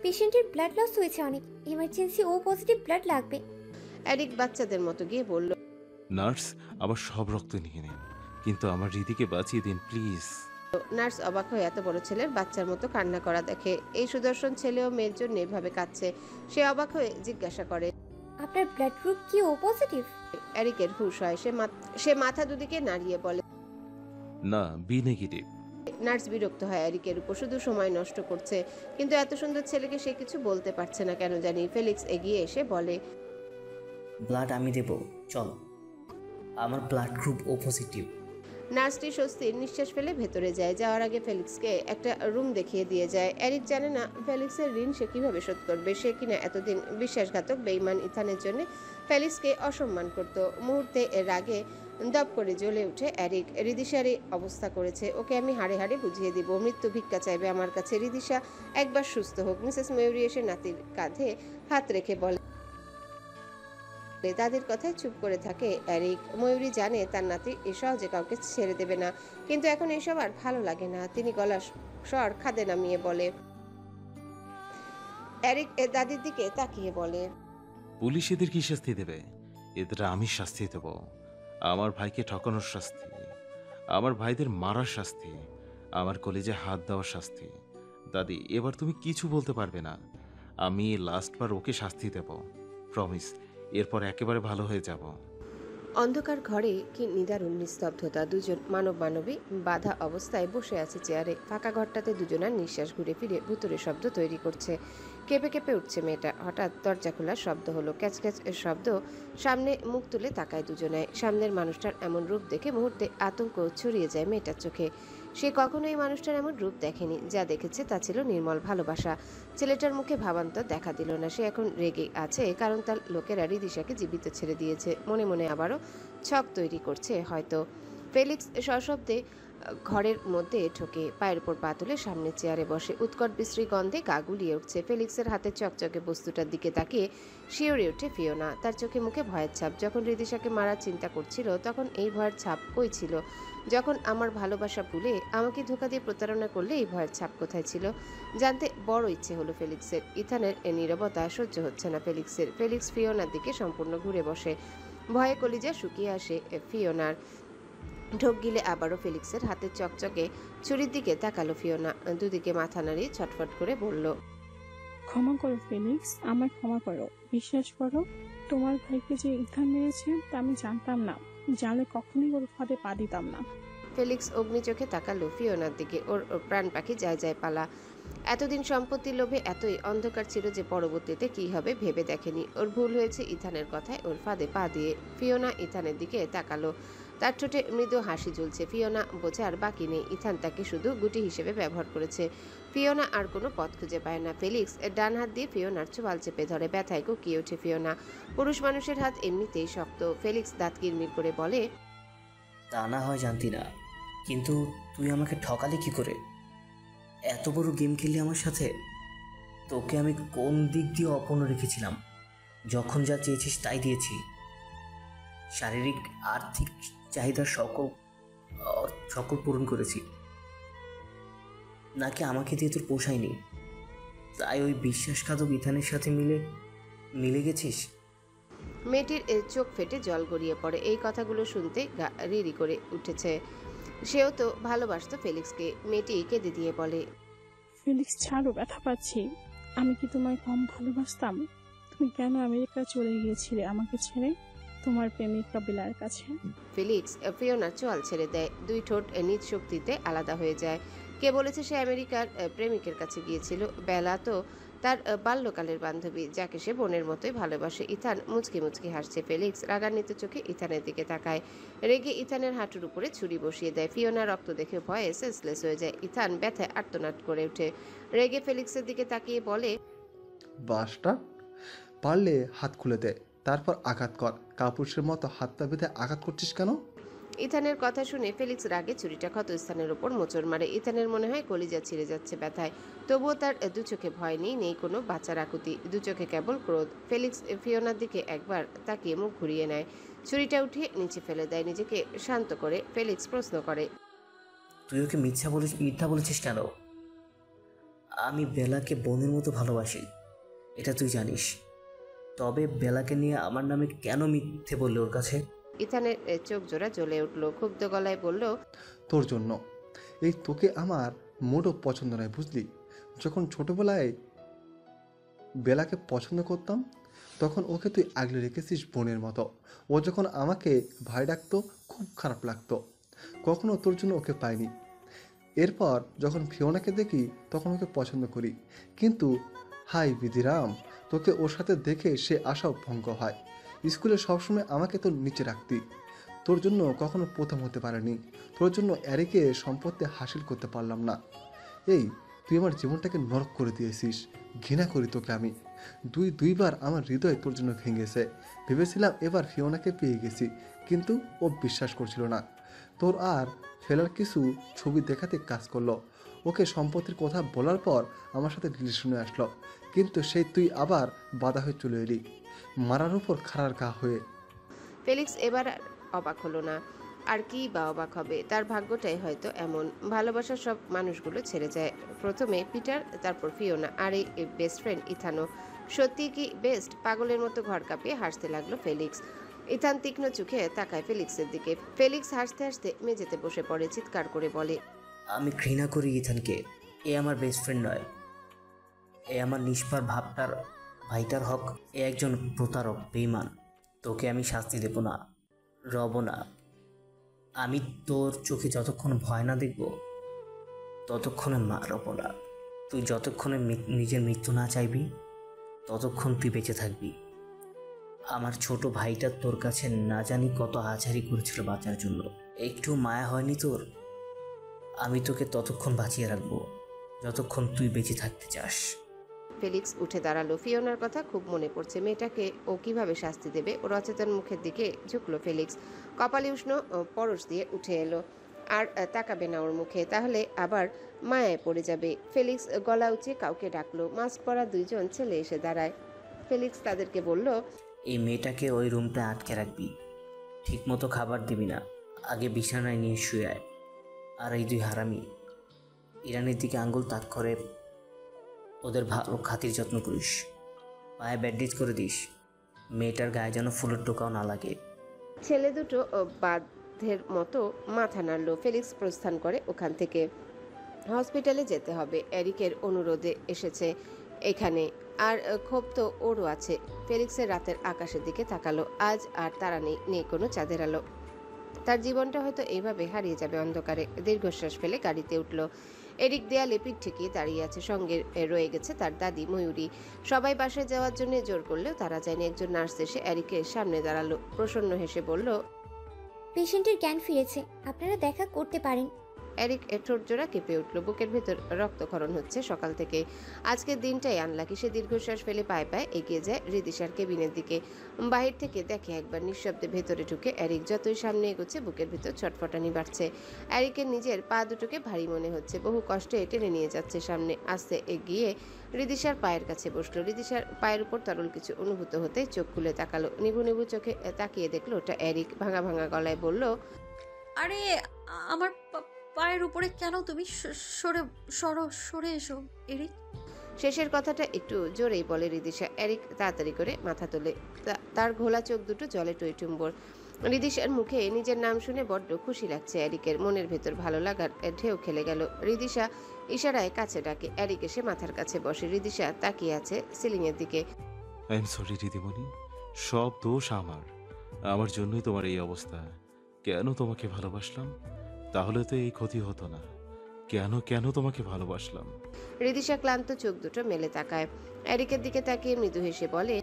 পেশেন্টের ব্লাড লস হয়েছে অনেক, ইমার্জেন্সি ও পজিটিভ ব্লাড লাগবে। এরিক বাচ্চাদের মতো গিয়ে বলল, নার্স, আবার সব রক্ত নিয়ে নিন, কিন্তু আমার রীতিকে বাঁচিয়ে দিন প্লিজ। নার্স অবাক হয়ে এত বড় ছেলের বাচ্চার মতো কান্না করা দেখে। এই সুদর্শন ছেলেও মেয়ের জন্য এভাবে কাঁদছে। সে অবাক হয়ে জিজ্ঞাসা করে, আপনার ব্লাড গ্রুপ কি ও পজিটিভ? এরিকের হুঁশ হয়। সে মাথা দুদিকে নাড়িয়ে বলে, না, বি নেগেটিভ। নার্স বিরক্ত হয় এরিকের উপর, শুধু সময় নষ্ট করছে। কিন্তু এত সুন্দর ছেলেকে সে কিছু বলতে পারছে না কেন জানি। ফেলিক্স এগিয়ে এসে বলে, ব্লাড আমি দেব, চল। আমার ব্লাড গ্রুপ ও পজিটিভ। নার্সটি স্বস্তির নিঃশ্বাস ফেলে ভেতরে যায়। যাওয়ার আগে ফেলিক্সকে একটা রুম দেখিয়ে দিয়ে যায়। এরিক জানে না ফেলিক্সের ঋণ সে কিভাবে শোধ করবে। সে কিনা এতদিন বিশ্বাসঘাতক বেঈমান ইথানের জন্য ফেলিক্সকে অসম্মান করত। মুহূর্তে এর আগে দপ করে জ্বলে উঠে এরিক। রিদিশারই অবস্থা করেছে, ওকে আমি হাড়ে হাড়ে বুঝিয়ে দিব। মৃত্যু ভিক্ষা চাইবে আমার কাছে। রিদিশা একবার সুস্থ হোক। মিসেস ময়ূরী এসে নাতির কাঁধে হাত রেখে বলে, তাদের কথায় চুপ করে থাকে এরিক। ময়ূরী জানে তার নাতি সহজে কাউকে ছেড়ে দেবে না, কিন্তু এখন এসব আর ভালো লাগে না। তিনি গলার স্বর খাদে নামিয়ে বলে, এরিক দাদির দিকে তাকিয়ে বলে, পুলিশ এদের কি শাস্তি দেবে? এদের আমি শাস্তি দেব। আমার ভাইকে ঠকানোর শাস্তি, আমার ভাইদের মারার শাস্তি, আমার কলেজে হাত দেওয়ার শাস্তি। দাদি, এবার তুমি কিছু বলতে পারবে না। আমি লাস্টবার ওকে শাস্তি দেব, প্রমিস। এরপর একেবারে ভালো হয়ে যাব। অন্ধকার ঘরে কি নিদারুণ নিস্তব্ধতা। দুজন মানবী বাধা অবস্থায় বসে আছে চেয়ারে। ফাঁকা ঘরটাতে দুজনার নিঃশ্বাস ঘুরে ফিরে ভুতুরে শব্দ তৈরি করছে। কেঁপে কেঁপে উঠছে মেয়েটা। হঠাৎ দরজা খোলার শব্দ হলো, ক্যাচ ক্যাচ এর শব্দ। সামনে মুখ তুলে তাকায় দুজনায়। সামনের মানুষটার এমন রূপ দেখে মুহূর্তে আতঙ্ক ছড়িয়ে যায় মেয়েটার চোখে। সে কখনোই মানুষটার এমন রূপ দেখেনি। যা দেখেছে তা ছিল নির্মল ভালোবাসা। ছেলেটার মুখে ভাবান্তর দেখা দিল না। সে এখন রেগে আছে, কারণ তার লোকেরা রিদিশাকে জীবিত ছেড়ে দিয়েছে। মনে মনে আবারও ছক তৈরি করছে হয়তো। ফেলিক্স সশব্দে ঘরের মধ্যে ঢোকে, পায়ের উপর পা তুলে সামনে চেয়ারে বসে। উৎকট বিশ্রী গন্ধে গা গুলিয়ে উঠছে। ফেলিক্সের হাতে চকচকে বস্তুটার দিকে তাকিয়ে শিউরে ওঠে ফিওনা। তার চোখে মুখে ভয়ের ছাপ। যখন রিদিশাকে মারার চিন্তা করছিল তখন এই ভয়ের ছাপ কই ছিল? যখন আমার ভালোবাসা ভুলে আমাকে ধোঁকা দিয়ে প্রতারণা করলে এই ভয়ের ছাপ কোথায় ছিল? জানতে বড় ইচ্ছে হলো ফেলিক্সের। ইথানের নীরবতা সহ্য হচ্ছে না ফেলিক্সের। ফেলিক্স ফিওনার দিকে সম্পূর্ণ ঘুরে বসে। ভয়ে কলিজা শুকিয়ে আসে ফিওনার। ঢোক গিলে আবারও ফেলিক্সের হাতের চকচকে ছুরির দিকে তাকালো ফিওনা। দুদিকে মাথা নাড়িয়ে ছটফট করে বলল, ক্ষমা করো ফেলিক্স, আমায় ক্ষমা করো। বিশ্বাস করো, তোমার ভাইকে যে ইথান মেরেছে তা আমি জানতাম না। জানলে কখনোই ওর ফাঁদে পা দিতাম না। ফেলিক্স অগ্নি চোখে তাকালো ফিওনার দিকে। ওর প্রাণ পাখি যায় যায় পালা। এতদিন সম্পত্তির লোভে এতই অন্ধকার ছিল যে পরবর্তীতে কি হবে ভেবে দেখেনি। ওর ভুল হয়েছে ইথানের কথায় ওর ফাঁদে পা দিয়ে। ফিওনা ইথানের দিকে তাকালো। তার ঠোঁটে মৃদু হাসি ঝুলছে। ফিওনা বোঝার বাকি নেই, ইথান তাকে শুধু গুটি হিসেবে ব্যবহার করেছে। ফিওনা আর কোনো পথ খুঁজে পায় না। ফেলিক্স ডান হাত দিয়ে ফিওনার চোয়াল চেপে ধরে। ব্যথায় কুকিয়ে ওঠে ফিওনা। পুরুষ মানুষের হাত এমনিতেই শক্ত। ফেলিক্স দাঁত কিরমির করে বলে, তা না হয় জানতি না, কিন্তু তুই আমাকে ঠকালি কি করে? এত বড় গেম খেললি আমার সাথে। তোকে আমি কোন দিক দিয়ে অপূর্ণ রেখেছিলাম? যখন যা চেয়েছিস তাই দিয়েছি। শারীরিক আর্থিক চাহিদা সকল পূরণ করেছি। নাকি আমাকে দিয়ে তোর পোষায়নি, তাই ওই বিশ্বাসঘাতক ইথানের সাথে মিলে গেছিস? মেয়েটির চোখ ফেটে জল গড়িয়ে পড়ে। এই কথাগুলো শুনতে গা রিরি করে উঠেছে। সেও তো ভালোবাসতো ফেলিক্সকে। মেয়েটি কেঁদে দিয়ে বলে, ফেলিক্স ছাড়ো, ব্যথা পাচ্ছি। আমি কি তোমায় কম ভালোবাসতাম? তুমি কেন আমেরিকা চলে গিয়েছিলে আমাকে ছেড়ে তোমার প্রেমিকা বিলার কাছে? ফেলিক্স ফিওনার চোয়াল ছেড়ে দেয়। দুই ঠোঁট নিজ শক্তিতে আলাদা হয়ে যায়। কে বলেছে সে আমেরিকার প্রেমিকের কাছে গিয়েছিল? বেলা তো তার বাল্যকালের বান্ধবী, যাকে সে বোনের মতোই ভালোবাসে। ইথান মুচকি মুচকি হাসছে। ফেলিক্স রাগান্বিত চোখে ইথানের দিকে তাকায়। রেগে ইথানের হাঁটুর উপরে ছুরি বসিয়ে দেয়। ফিওনা রক্ত দেখে ভয়ে সেন্সলেস হয়ে যায়। ইথান ব্যথায় আর্তনাদ করে ওঠে। রেগে ফেলিক্সের দিকে তাকিয়ে বলে, বাসটা পারলে হাত খুলে দে, তারপর আঘাত কর। কাপুরুষের মতো হাত পা বেঁধে আঘাত করছিস কেন? ইথানের কথা শুনে ফেলিক্স রাগে ছুরিটা ক্ষতস্থানের উপর মোচড় মারে। ইথানের মনে হয় কলিজা ছিঁড়ে যাচ্ছে ব্যথায়, তবুও তার দু চোখে ভয় নেই, নেই কোনো বাচ্চার আকুতি, দু চোখে কেবল ক্রোধ। ফেলিক্স ফিওনার দিকে একবার তাকিয়ে মুখ ঘুরিয়ে নেয়, ছুরিটা উঠিয়ে নিচে ফেলে দেয়। নিজেকে শান্ত করে ফেলিক্স প্রশ্ন করে, তুই ওকে মিথ্যা বলেছিস কেন? আমি বেলাকে বোনের মতো ভালোবাসি, এটা তুই জানিস। তবে বেলাকে নিয়ে আমার নামে কেন মিথ্যে বললি ওর কাছে? ইথানের চোখ জোড়া জ্বলে উঠল, ক্ষুব্ধ গলায় বলল, তোর জন্য। এই তোকে আমার মোটেও পছন্দ নয়, বুঝলি? যখন ছোটবেলায় বেলাকে পছন্দ করতাম তখন ওকে তুই আগলে রেখেছিস বোনের মতো। ও যখন আমাকে ভাই ডাকতো খুব খারাপ লাগতো, কখনো তোর জন্য ওকে পাইনি। এরপর যখন ফিওনাকে দেখি তখন ওকে পছন্দ করি, কিন্তু হাই বিধিরাম, তোকে ওর সাথে দেখে সে আশাও ভঙ্গ হয়। স্কুলে সবসময় আমাকে তোর নিচে রাখতি, তোর জন্য কখনো প্রথম হতে পারেনি, তোর জন্য এরিকে সম্পত্তি হাসিল করতে পারলাম না। এই তুই আমার জীবনটাকে নরক করে দিয়েছিস, ঘৃণা করি তোকে আমি। দুইবার আমার হৃদয় তোর জন্য ভেঙেছে। ভেবেছিলাম এবার ফিওনাকে পেয়ে গেছি, কিন্তু ও বিশ্বাস করছিল না। তোর আর ফেলার কিছু ছবি দেখাতে কাজ করলো, ওকে সম্পত্তির কথা বলার পর আমার সাথে রিলেশনে আসলো, কিন্তু সেই তুই আবার বাধা হয়ে চলে এলি, মারার উপর খাড়ার গা হয়ে। ফেলিক্স এবার আর অবাক হলো না। আর কি বা অবাক হবে, তার ভাগ্যটাই হয়তো এমন। ভালোবাসার সব মানুষগুলো ছেড়ে যায়, প্রথমে পিটার, তারপর ফিওনা, আর এই বেস্ট ফ্রেন্ড ইথানো। সত্যি কি বেস্ট? পাগলের মতো ঘর কাঁপিয়ে হাসতে লাগলো ফেলিক্স। ইথান তীক্ষ্ণ চোখে তাকায় ফেলিক্সের দিকে। ফেলিক্স হাসতে হাসতে মেঝেতে বসে পড়ে, চিৎকার করে বলে, আমি ঘৃণা করি ইথানকে। এ আমার বেস্ট ফ্রেন্ড নয়, এ আমার নিষ্পার ভাইটার হক। এ একজন প্রতারক, বেঈমান। তোকে আমি শাস্তি দেব না, রব না। আমি তোর চোখে যতক্ষণ ভয় না দেখব ততক্ষণে মারব না। তুই যতক্ষণে নিজের মৃত্যু না চাইবি ততক্ষণ তুই বেঁচে থাকবি। আমার ছোট ভাইটা তোর কাছে না জানি কত আছাড়ি করেছিল বাঁচার জন্য, একটু মায়া হয়নি তোর? আমি তোকে ততক্ষণ বাঁচিয়ে রাখবো যতক্ষণ তুই বেঁচে থাকতে চাস। ফেলিক্স উঠে দাঁড়ালো। ফিওনার কথা খুব মনে পড়ছে, মেয়েটাকে ও কিভাবে শাস্তি দেবে। ওর অচেতন মুখের দিকে ঝুঁকলো ফেলিক্স, কপালে উষ্ণ পরশ দিয়ে উঠে এলো। আর তাকাবে না ওর মুখে, তাহলে আবার মায়ায় পড়ে যাবে। ফেলিক্স গলা উঁচিয়ে কাউকে ডাকলো। মাস্ক পরা দুইজন ছেলে এসে দাঁড়ায়। ফেলিক্স তাদেরকে বলল, এই মেয়েটাকে ওই রুমটা আটকে রাখবি, ঠিকমতো খাবার দিবি না, আগে বিছানায় নিয়ে শুয়ে আয়। আর এই দুই হারামি ইরানের দিকে আঙ্গুল তাক করে ওদের ভালো খাতির যত্ন করিস, পায়ে ব্যান্ডেজ করে দিস, মেয়েটার গায়ে যেন ফুলের টোকাও না লাগে। ছেলে দুটো বাধ্যের মতো মাথা নাড়ল। ফেলিক্স প্রস্থান করে ওখান থেকে। হসপিটালে যেতে হবে, এরিকের অনুরোধে এসেছে এখানে, আর ক্ষোভ তো ওরও আছে। ফেলিক্সের রাতের আকাশের দিকে তাকালো। আজ আর তারা নেই, নেই কোনো চাঁদের আলো। তার জীবনটা হয়তো এইভাবে হারিয়ে যাবে অন্ধকারে। দীর্ঘশ্বাস ফেলে গাড়িতে উঠল। এরিক দেয়ালে পিঠ ঠেকিয়ে দাঁড়িয়ে আছে, সঙ্গে রয়ে গেছে তার দাদি ময়ূরী। সবাই বাসায় যাওয়ার জন্য জোর করলেও তারা যায়নি। একজন নার্স এসে এরিকের সামনে দাঁড়ালো, প্রসন্ন হেসে বলল, পেশেন্টের জ্ঞান ফিরেছে, আপনারা দেখা করতে পারেন। এরিক ঠোঁট জোড়া কেঁপে উঠল, বুকের ভেতর রক্তক্ষরণ হচ্ছে সকাল থেকে। আজকের দিনটাই আনলাকি। সে দীর্ঘশ্বাস ফেলে পায়ে পায়ে এগিয়ে যায় রিদিশার কেবিনের দিকে। বাহির থেকে দেখে একবার নিঃশব্দে ভেতরে ঢুকে এরিক। যতই সামনে এগোচ্ছে বুকের ভেতর ছটফটানি বাড়ছে। এরিকের নিজের পা দুটোকে ভারী মনে হচ্ছে, বহু কষ্টে টেনে নিয়ে যাচ্ছে সামনে। আস্তে এগিয়ে রিদিশার পায়ের কাছে বসলো। রিদিশার পায়ের উপর তরল কিছু অনুভূত হতে চোখ খুলে তাকালো। নিভু নিভু চোখে তাকিয়ে দেখলো ওটা এরিক। ভাঙা ভাঙা গলায় বলল, আরে আমার পায়ের উপরে কেন? তুমি সরে এসো এরিক। শেষের কথাটা একটু জোরেই বলে রিদিশা। এরিক তাড়াতাড়ি করে মাথা তোলে, তার ঘোলা চোখ দুটো জলে টইটুম্বর। রিদিশার মুখে নিজের নাম শুনে বড্ড খুশি লাগছে এরিকের। মনের ভেতর ভালো লাগার ঢেউ খেলে গেল। রিদিশা ইশারায় কাছে ডাকে। এরিক এসে মাথার কাছে বসে। রিদিশা তাকিয়ে আছে সিলিংয়ের দিকে। আই এম সরি দিদিমণি, সব দোষ আমার জন্যই তোমার এই অবস্থা। কেন তোমাকে ভালোবাসলাম? তাহলে তো এই ক্ষতি হতো না। কেন তোমাকে ভালোবাসলাম? রিদিশা ক্লান্ত চোখ দুটো মেলে তাকায়। এরিকের দিকে তাকিয়ে মৃদু হেসে বলে,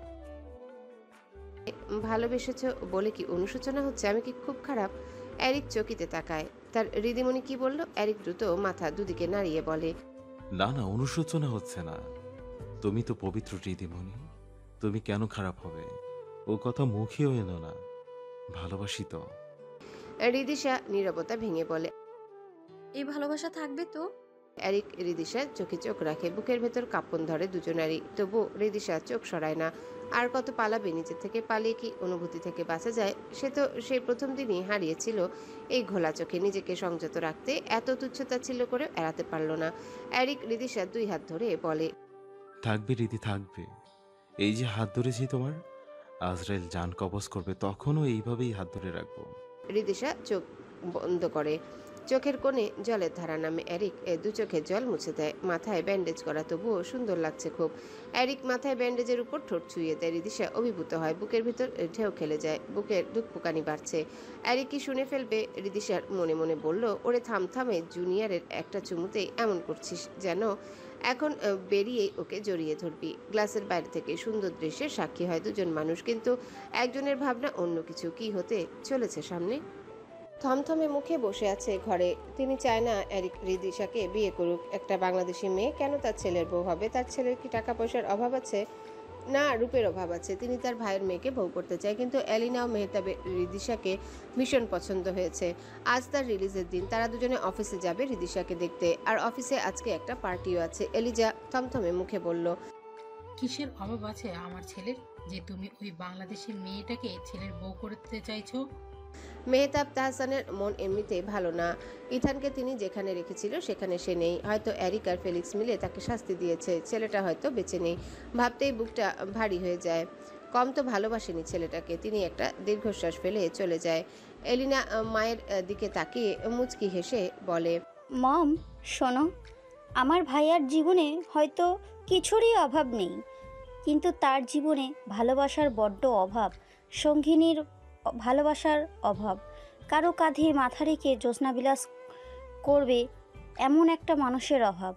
ভালোবেসেছ বলে কি অনুশোচনা হচ্ছে? আমি কি খুব খারাপ? এরিক চকিতে তাকায়। তার রিদিমণি কি বলল? এরিক দ্রুত মাথা দুদিকে নাড়িয়ে বলে, না, অনুশোচনা হচ্ছে না। তুমি তো পবিত্র দিদিমণি, তুমি কেন খারাপ হবে? ও কথা মুখেও এলো না। ভালোবাসি তো। রিদিশা নীরবতা ভেঙে বলে। এই ভালোবাসা থাকবে তো? এরিক রিদিশার চোখে চোখ রাখে, বুকের ভেতর কাঁপন ধরে দুজনারই। তবু রিদিশা চোখ সরায় না। আর কত পালাবে নিজের থেকে? পালিয়ে কি অনুভূতি থেকে বাঁচা যায়? সে তো সেই প্রথম দিনই হারিয়েছিল এই ঘোলা চোখে নিজেকে সংযত রাখতে। এত তুচ্ছতা ছিল করে এড়াতে পারল না। এরিক রিদিশার 2 হাত ধরে বলে, থাকবে রীতি, থাকবে। এই যে হাত ধরেছি তোমার, আজরাইল জান কবজ করবে তখনও এইভাবেই হাত ধরে রাখবো। রিদিশা চোখ বন্ধ করে, চোখের কোণে জলের ধারা নামে। এরিক 2 চোখের জল মুছে দেয়। মাথায় ব্যান্ডেজ করা, তবুও সুন্দর লাগছে খুব। এরিক মাথায় ব্যান্ডেজের উপর ঠোঁট ছুঁয়ে দেয়। রিদিশা অভিভূত হয়, বুকের ভিতর ঢেউ খেলে যায়, বুকের ধুকপুকানি বাড়ছে। এরিক কি শুনে ফেলবে? রিদিশার মনে মনে বলল, ওরে থাম থামে, জুনিয়রের একটা চুমুতেই এমন করছিস যেন এখন বেরিয়েই ওকে জড়িয়ে ধরবি। গ্লাসের বাইরে থেকে সুন্দর দৃশ্যের সাক্ষী হয় দুজন মানুষ, কিন্তু একজনের ভাবনা অন্য কিছু। কি হতে চলেছে সামনে? থমথমে মুখে বসে আছে ঘরে। তিনি চায় না এরিক রিদিশাকে বিয়ে করুক। একটা বাংলাদেশি মেয়ে কেন তার ছেলের বউ হবে? তার ছেলের কি টাকা পয়সার অভাব আছে? না, রূপের অভাব আছে। তিনি তার ভাইয়ের মেয়েকে বউ করতে চায়। কিন্তু এলিনা ও মেহতাবের রিদিশাকে ভীষণ পছন্দ হয়েছে। আজ তার রিলিজের দিন, তারা দুজনে অফিসে যাবে রিদিশাকে দেখতে। আর অফিসে আজকে একটা পার্টিও আছে। এলিজা থমথমে মুখে বলল, কিসের অভাব আছে আমার ছেলের যে তুমি ওই বাংলাদেশি মেয়েটাকে ছেলের বউ করতে চাইছো? মেহতাব তাহসানের মন এমনিতেই ভালো না। ইথানকে তিনি যেখানে রেখেছিল সেখানে সে নেই। হয়তো এরিক আর ফেলিক্স মিলে তাকে শাস্তি দিয়েছে। ছেলেটা হয়তো বেঁচে নেই। ভাবতেই বুকটা ভারী হয়ে যায়। কম তো ভালোবাসেনি ছেলেটাকে। তিনি একটা দীর্ঘশ্বাস ফেলে চলে যায়। এলিনা মায়ের দিকে তাকিয়ে মুচকি হেসে বলে, মম, শোনো, আমার ভাইয়ার জীবনে হয়তো কিছুরই অভাব নেই, কিন্তু তার জীবনে ভালোবাসার বড্ড অভাব। সঙ্গিনীর ভালোবাসার অভাব, কারো কাঁধে মাথা রেখে জ্যোৎস্নাবিলাস করবে এমন একটা মানুষের অভাব।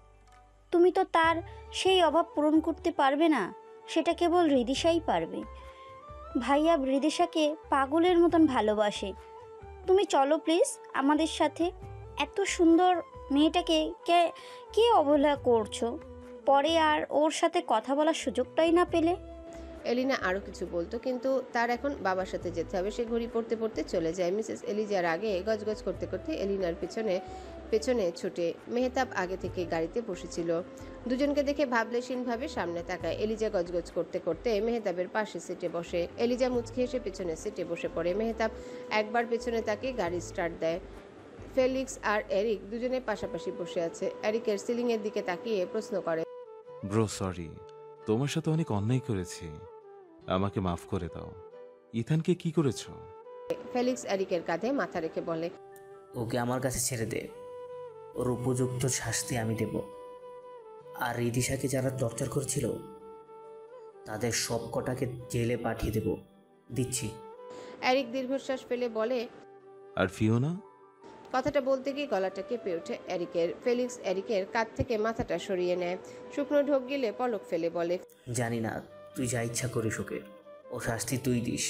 তুমি তো তার সেই অভাব পূরণ করতে পারবে না, সেটা কেবল রিদিশাই পারবে। ভাইয়া রিদিশাকে পাগলের মতন ভালোবাসে। তুমি চলো প্লিজ আমাদের সাথে। এত সুন্দর মেয়েটাকে কে অবহেলা করছো? পরে আর ওর সাথে কথা বলার সুযোগটাই না পেলে। এলিনা আরও কিছু বলতো, কিন্তু তার এখন বাবার সাথে যেতে হবে। সে ঘড়ি পড়তে পড়তে চলে যায়। মিসেস এলিজার আগে গজগজ করতে করতে এলিনার পেছনে ছুটে। মেহতাব আগে থেকে গাড়িতে বসেছিল। দুজনকে দেখে ভাবলেশীনভাবে সামনে তাকায়। এলিজা গজগজ করতে করতে মেহতাবের পাশে সিটে বসে। এলিজা মুচকি এসে পেছনে সিটে বসে পড়ে। মেহতাব একবার পেছনে তাকে গাড়ি স্টার্ট দেয়। ফেলিক্স আর এরিক দুজনে পাশাপাশি বসে আছে। এরিকের সিলিংয়ের দিকে তাকিয়ে প্রশ্ন করে, ব্রো সরি, তোমার সাথে অনেক অন্যায় করেছি, আমাকে মাফ করে দাও। ইথানকে কি করেছো? ফেলিক্স এরিকের কাঁধে মাথা রেখে বলে, ওকে আমার কাছে ছেড়ে দে, ওর উপযুক্ত শাস্তি আমি দেব। আর রিদিশাকে যারা টর্চার করেছিল তাদের সব কটাকে জেলে পাঠিয়ে দেব, দিচ্ছি। এরিক দীর্ঘশ্বাস ফেলে বলে, আর ফিওনা? কথাটা বলতে গিয়ে গলাটা কেঁপে ওঠে এরিকের। ফেলিক্স এরিকের কাঁধ থেকে মাথাটা সরিয়ে নেয়। শুকনো ঢোক গিলে পলক ফেলে বলে, জানি না, তুই যা ইচ্ছা করিস ওকে, ও শাস্তি তুই দিস।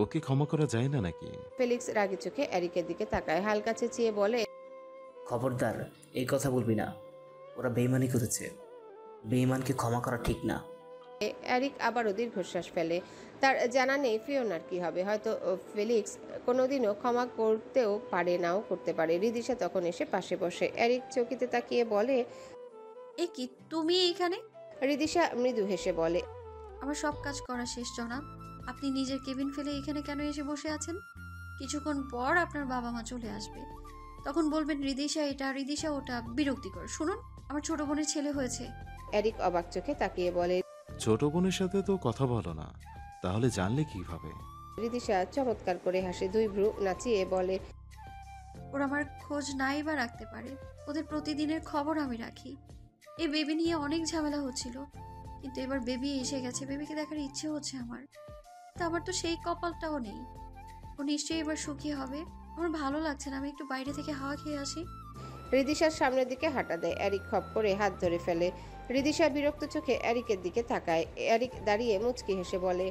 ওকে ক্ষমা করা যায় না নাকি? ফেলিক্স রাগি চোখে এরিকের দিকে তাকায়, হালকা চেঁচিয়ে বলে, খবরদার এই কথা বলবি না, ওরা বেইমানি করেছে, বেইমানকে ক্ষমা করা ঠিক না। এরিক আবারও দীর্ঘশ্বাস ফেলে। তার জানা নেই ফিওনার কি হবে। হয়তো ফেলিক্স কোনোদিনও ক্ষমা করতেও পারে, নাও করতে পারে। রিদিশা তখন এসে পাশে বসে। এরিক চকিতে তাকিয়ে বলে, এ কি তুমি এইখানে? রিদিশা মৃদু হেসে বলে, আমার সব কাজ করা শেষ জনাব। আপনি নিজের কেবিন ফেলে এখানে কেন এসে বসে আছেন? কিছুক্ষণ পর আপনার বাবা মা চলে আসবে, তখন বলবেন রিদিশা এটা, রিদিশা ওটা, বিরক্তিকর। শুনুন, আমার ছোট বোনের ছেলে হয়েছে। এরিক অবাক চোখে তাকিয়ে বলে, ছোট বোনের সাথে তো কথা বলো না, তাহলে জানলে কিভাবে? রিদিশা চমৎকার করে হাসে, 2 ভ্রু নাচিয়ে বলে, ওরা আমার খোঁজ নাই বা রাখতে পারে, ওদের প্রতিদিনের খবর আমি রাখি। এই বেবি নিয়ে অনেক ঝামেলা হচ্ছিল, কিন্তু এবার বেবি এসে গেছে, বেবিকে দেখার ইচ্ছে হচ্ছে আমার। তা আমার তো সেই কপালটাও নেই। ও নিশ্চয়ই এবার সুখী হবে। আমার ভালো লাগছে না, আমি একটু বাইরে থেকে হাওয়া খেয়ে আসি। রিদিশার সামনের দিকে হাঁটা দেয়। এরিক খপ করে হাত ধরে ফেলে। রিদিশা বিরক্ত চোখে এরিকের দিকে তাকায়। এরিক দাঁড়িয়ে মুচকি হেসে বলে,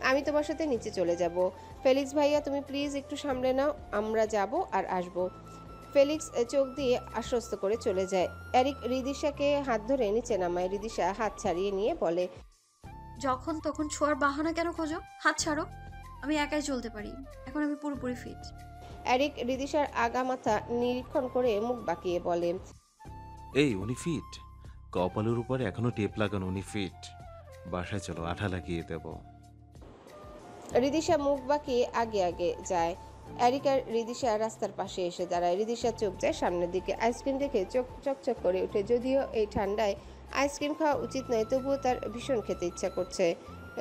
আমি তোমার সাথে নিচে চলে যাব। ফেলিক্স ভাইয়া, তুমি প্লিজ একটু সামলে নাও, আমরা যাব আর আসব। ফেলিক্স চোখ দিয়ে আশ্বস্ত করে চলে যায়। এরিক রিদিশাকে হাত ধরে নিচে নামায়। রিদিশা হাত ছাড়িয়ে নিয়ে বলে, যখন তখন ছোঁয়ার বাহানা কেন খোঁজো? হাত ছাড়ো, আমি একাই চলতে পারি, এখন আমি পুরোপুরি ফিট। এরিক রিদিশার আগা মাথা নিরীক্ষণ করে মুখ বাঁকিয়ে বলে, এই উনি ফিট, কপালের উপরে এখনো টেপ লাগানো, উনি ফিট। বাসায় চলো, আঠা লাগিয়ে দেব। রিদিশা মুখ বাঁকিয়ে আগে আগে যায়। এরিক আর রিদিশা রাস্তার পাশে এসে দাঁড়ায়। রিদিশা চোখ যায় সামনের দিকে। আইসক্রিম দেখে চোখ চকচক করে ওঠে। যদিও এই ঠান্ডায় আইসক্রিম খাওয়া উচিত নয়, তবুও তার ভীষণ খেতে ইচ্ছা করছে।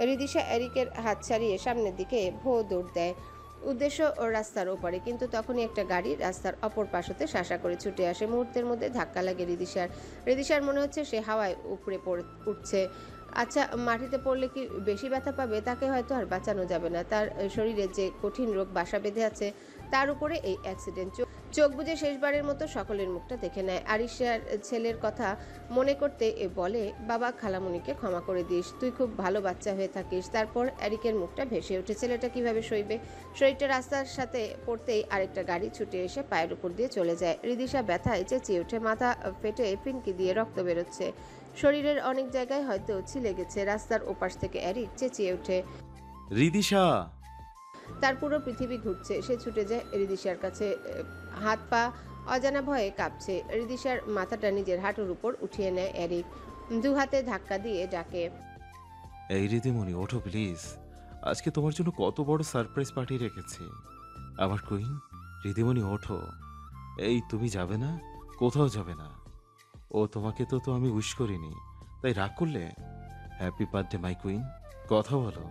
রিদিশা এরিকের হাত ছাড়িয়ে সামনের দিকে ভো দৌড় দেয়। উদ্দেশ্য ও রাস্তার ওপারে, কিন্তু তখনই একটা গাড়ি রাস্তার অপর পাশ হতে শাসা করে ছুটে আসে। মুহূর্তের মধ্যে ধাক্কা লাগে রিদিশার মনে হচ্ছে সে হাওয়ায় উপরে উঠছে। আচ্ছা, মাটিতে পড়লে কি বেশি ব্যথা পাবে? তাকে হয়তো আর বাঁচানো যাবে না। তার শরীরে যে কঠিন রোগ বাসা বেঁধে আছে, তার উপরে এই অ্যাক্সিডেন্ট। চোখ বুজে শেষবারের মতো সকলের মুখটা দেখে নেয়। আরিশার ছেলের কথা মনে করতে বলে, বাবা, খালামণিকে ক্ষমা করে দিস, তুই খুব ভালো বাচ্চা হয়ে থাকিস। তারপর এরিকের মুখটা ভেসে ওঠে। ছেলেটা কিভাবে সইবে? শরীরটা রাস্তার সাথে পড়তেই আরেকটা গাড়ি ছুটে এসে পায়ের উপর দিয়ে চলে যায়। রিদিশা ব্যথায় চেঁচিয়ে ওঠে। মাথা ফেটে ফিনকি দিয়ে রক্ত বেরোচ্ছে। শরীরের অনেক জায়গায় হয়তো ছিলে গেছে। রাস্তার ওপাশ থেকে এরিক চেঁচিয়ে ওঠে। রিদিশা! তার পুরো পৃথিবী ঘুরছে। সে ছুটে যায় রিদিশার কাছে। হাত পা অজানা ভয়ে কাঁপছে। রিদিশার মাথাটা নিজের হাঁটুর উপর উঠিয়ে নেয় এরিক। দু হাতে ধাক্কা দিয়ে ডাকে, এই রিদিমণি, ওঠো প্লিজ। আজকে তোমার জন্য কত বড় সারপ্রাইজ পার্টি রেখেছি। আমার কুইন, রিদিমণি ওঠো। এই তুমি যাবে না? কোথাও যাবে না। ও তোমাকে তো আমি উইশ করিনি, তাই রাগ করলে? হ্যাপি বার্থডে মাই কুইন, কথা বলো।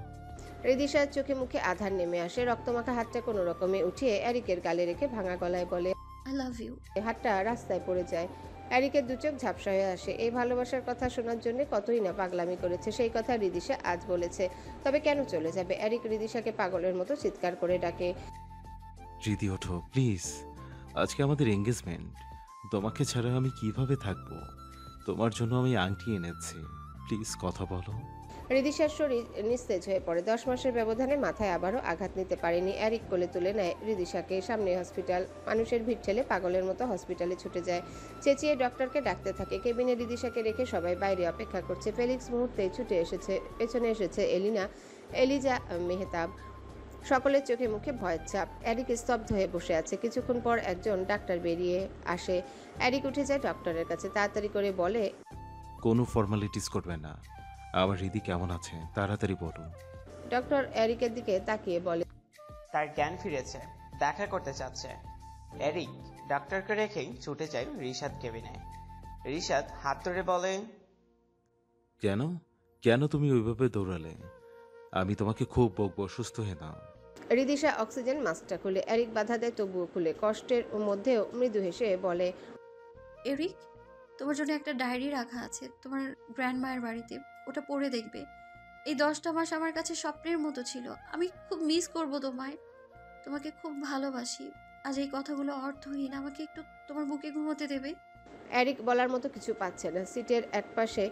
রিদিশার চোখে মুখে আধার নেমে আসে। রক্তমাখা হাতটা কোনো রকমে উঠিয়ে এরিকের গালে রেখে ভাঙা গলায় বলে, আই লাভ ইউ। হাতটা রাস্তায় পড়ে যায়। এরিকের দু চোখ ঝাপসা হয়ে আসে। এই ভালোবাসার কথা শোনার জন্য কতই না পাগলামি করেছে। সেই কথা রিদিশা আজ বলেছে। তবে কেন চলে যাবে? এরিক রিদিশাকে পাগলের মতো চিৎকার করে ডাকে, রিদি ওঠো প্লিজ, আজকে আমাদের এঙ্গেজমেন্ট। তোমাকে ছাড়া আমি কিভাবে থাকবো? তোমার জন্য আমি আংটি এনেছি, প্লিজ কথা বলো। রিদিশার শরীর নিস্তেজ হয়ে পড়ে। 10 মাসের ব্যবধানে মাথায় আবারও আঘাত নিতে পারেনি। এরিক কোলে তুলে নেয় রিদিশাকে। সামনে হসপিটাল। মানুষের ভিড় ঠেলে পাগলের মতো হসপিটালে ছুটে যায়। চেঁচিয়ে ডক্টরকে ডাকতে থাকে। কেবিনে রিদিশাকে রেখে সবাই বাইরে অপেক্ষা করছে। ফেলিক্স মুহূর্তে ছুটে এসেছে। পেছনে এসেছে এলিজা মেহতাব। সকলের চোখে মুখে ভয়ের ছাপ। এরিক স্তব্ধ হয়ে বসে আছে। কিছুক্ষণ পর একজন ডাক্তার বেরিয়ে আসে। এরিক উঠে যায় ডক্টরের কাছে। তাড়াতাড়ি করে বলে, কোনো ফর্মালিটিস করবে না। আমার রিদি কেমন আছে তাড়াতাড়ি বলুন। ডক্টর এরিকের দিকে তাকিয়ে বলে, তার জ্ঞান ফিরেছে, দেখা করতে চাচ্ছে। এরিক ডাক্তারকে রেখেই ছুটে যায় রিশাদ কেবিনে। রিশাদ হাত ধরে বলে, কেন কেন তুমি ওইভাবে দৌড়ালে? আমি তোমাকে খুব বকবো, সুস্থ হয়ে নাও। রিদিশা অক্সিজেন মাস্কটা খুলে। এরিক বাধা দেয়, তবুও খুলে। কষ্টের মধ্যেও মৃদু হেসে বলে, এরিক, তোমার জন্য একটা ডায়েরি রাখা আছে তোমার গ্র্যান্ডমায়ের বাড়িতে, ওটা পড়ে দেখবে। এই 10টা মাস আমার কাছে স্বপ্নের মতো ছিল। আমি খুব মিস করব তোমায়, তোমাকে খুব ভালোবাসি। আজ এই কথাগুলো অর্থহীন, আমাকে একটু তোমার বুকে ঘুমোতে দেবে? এরিক বলার মতো কিছু পাচ্ছে না। সিটের একপাশে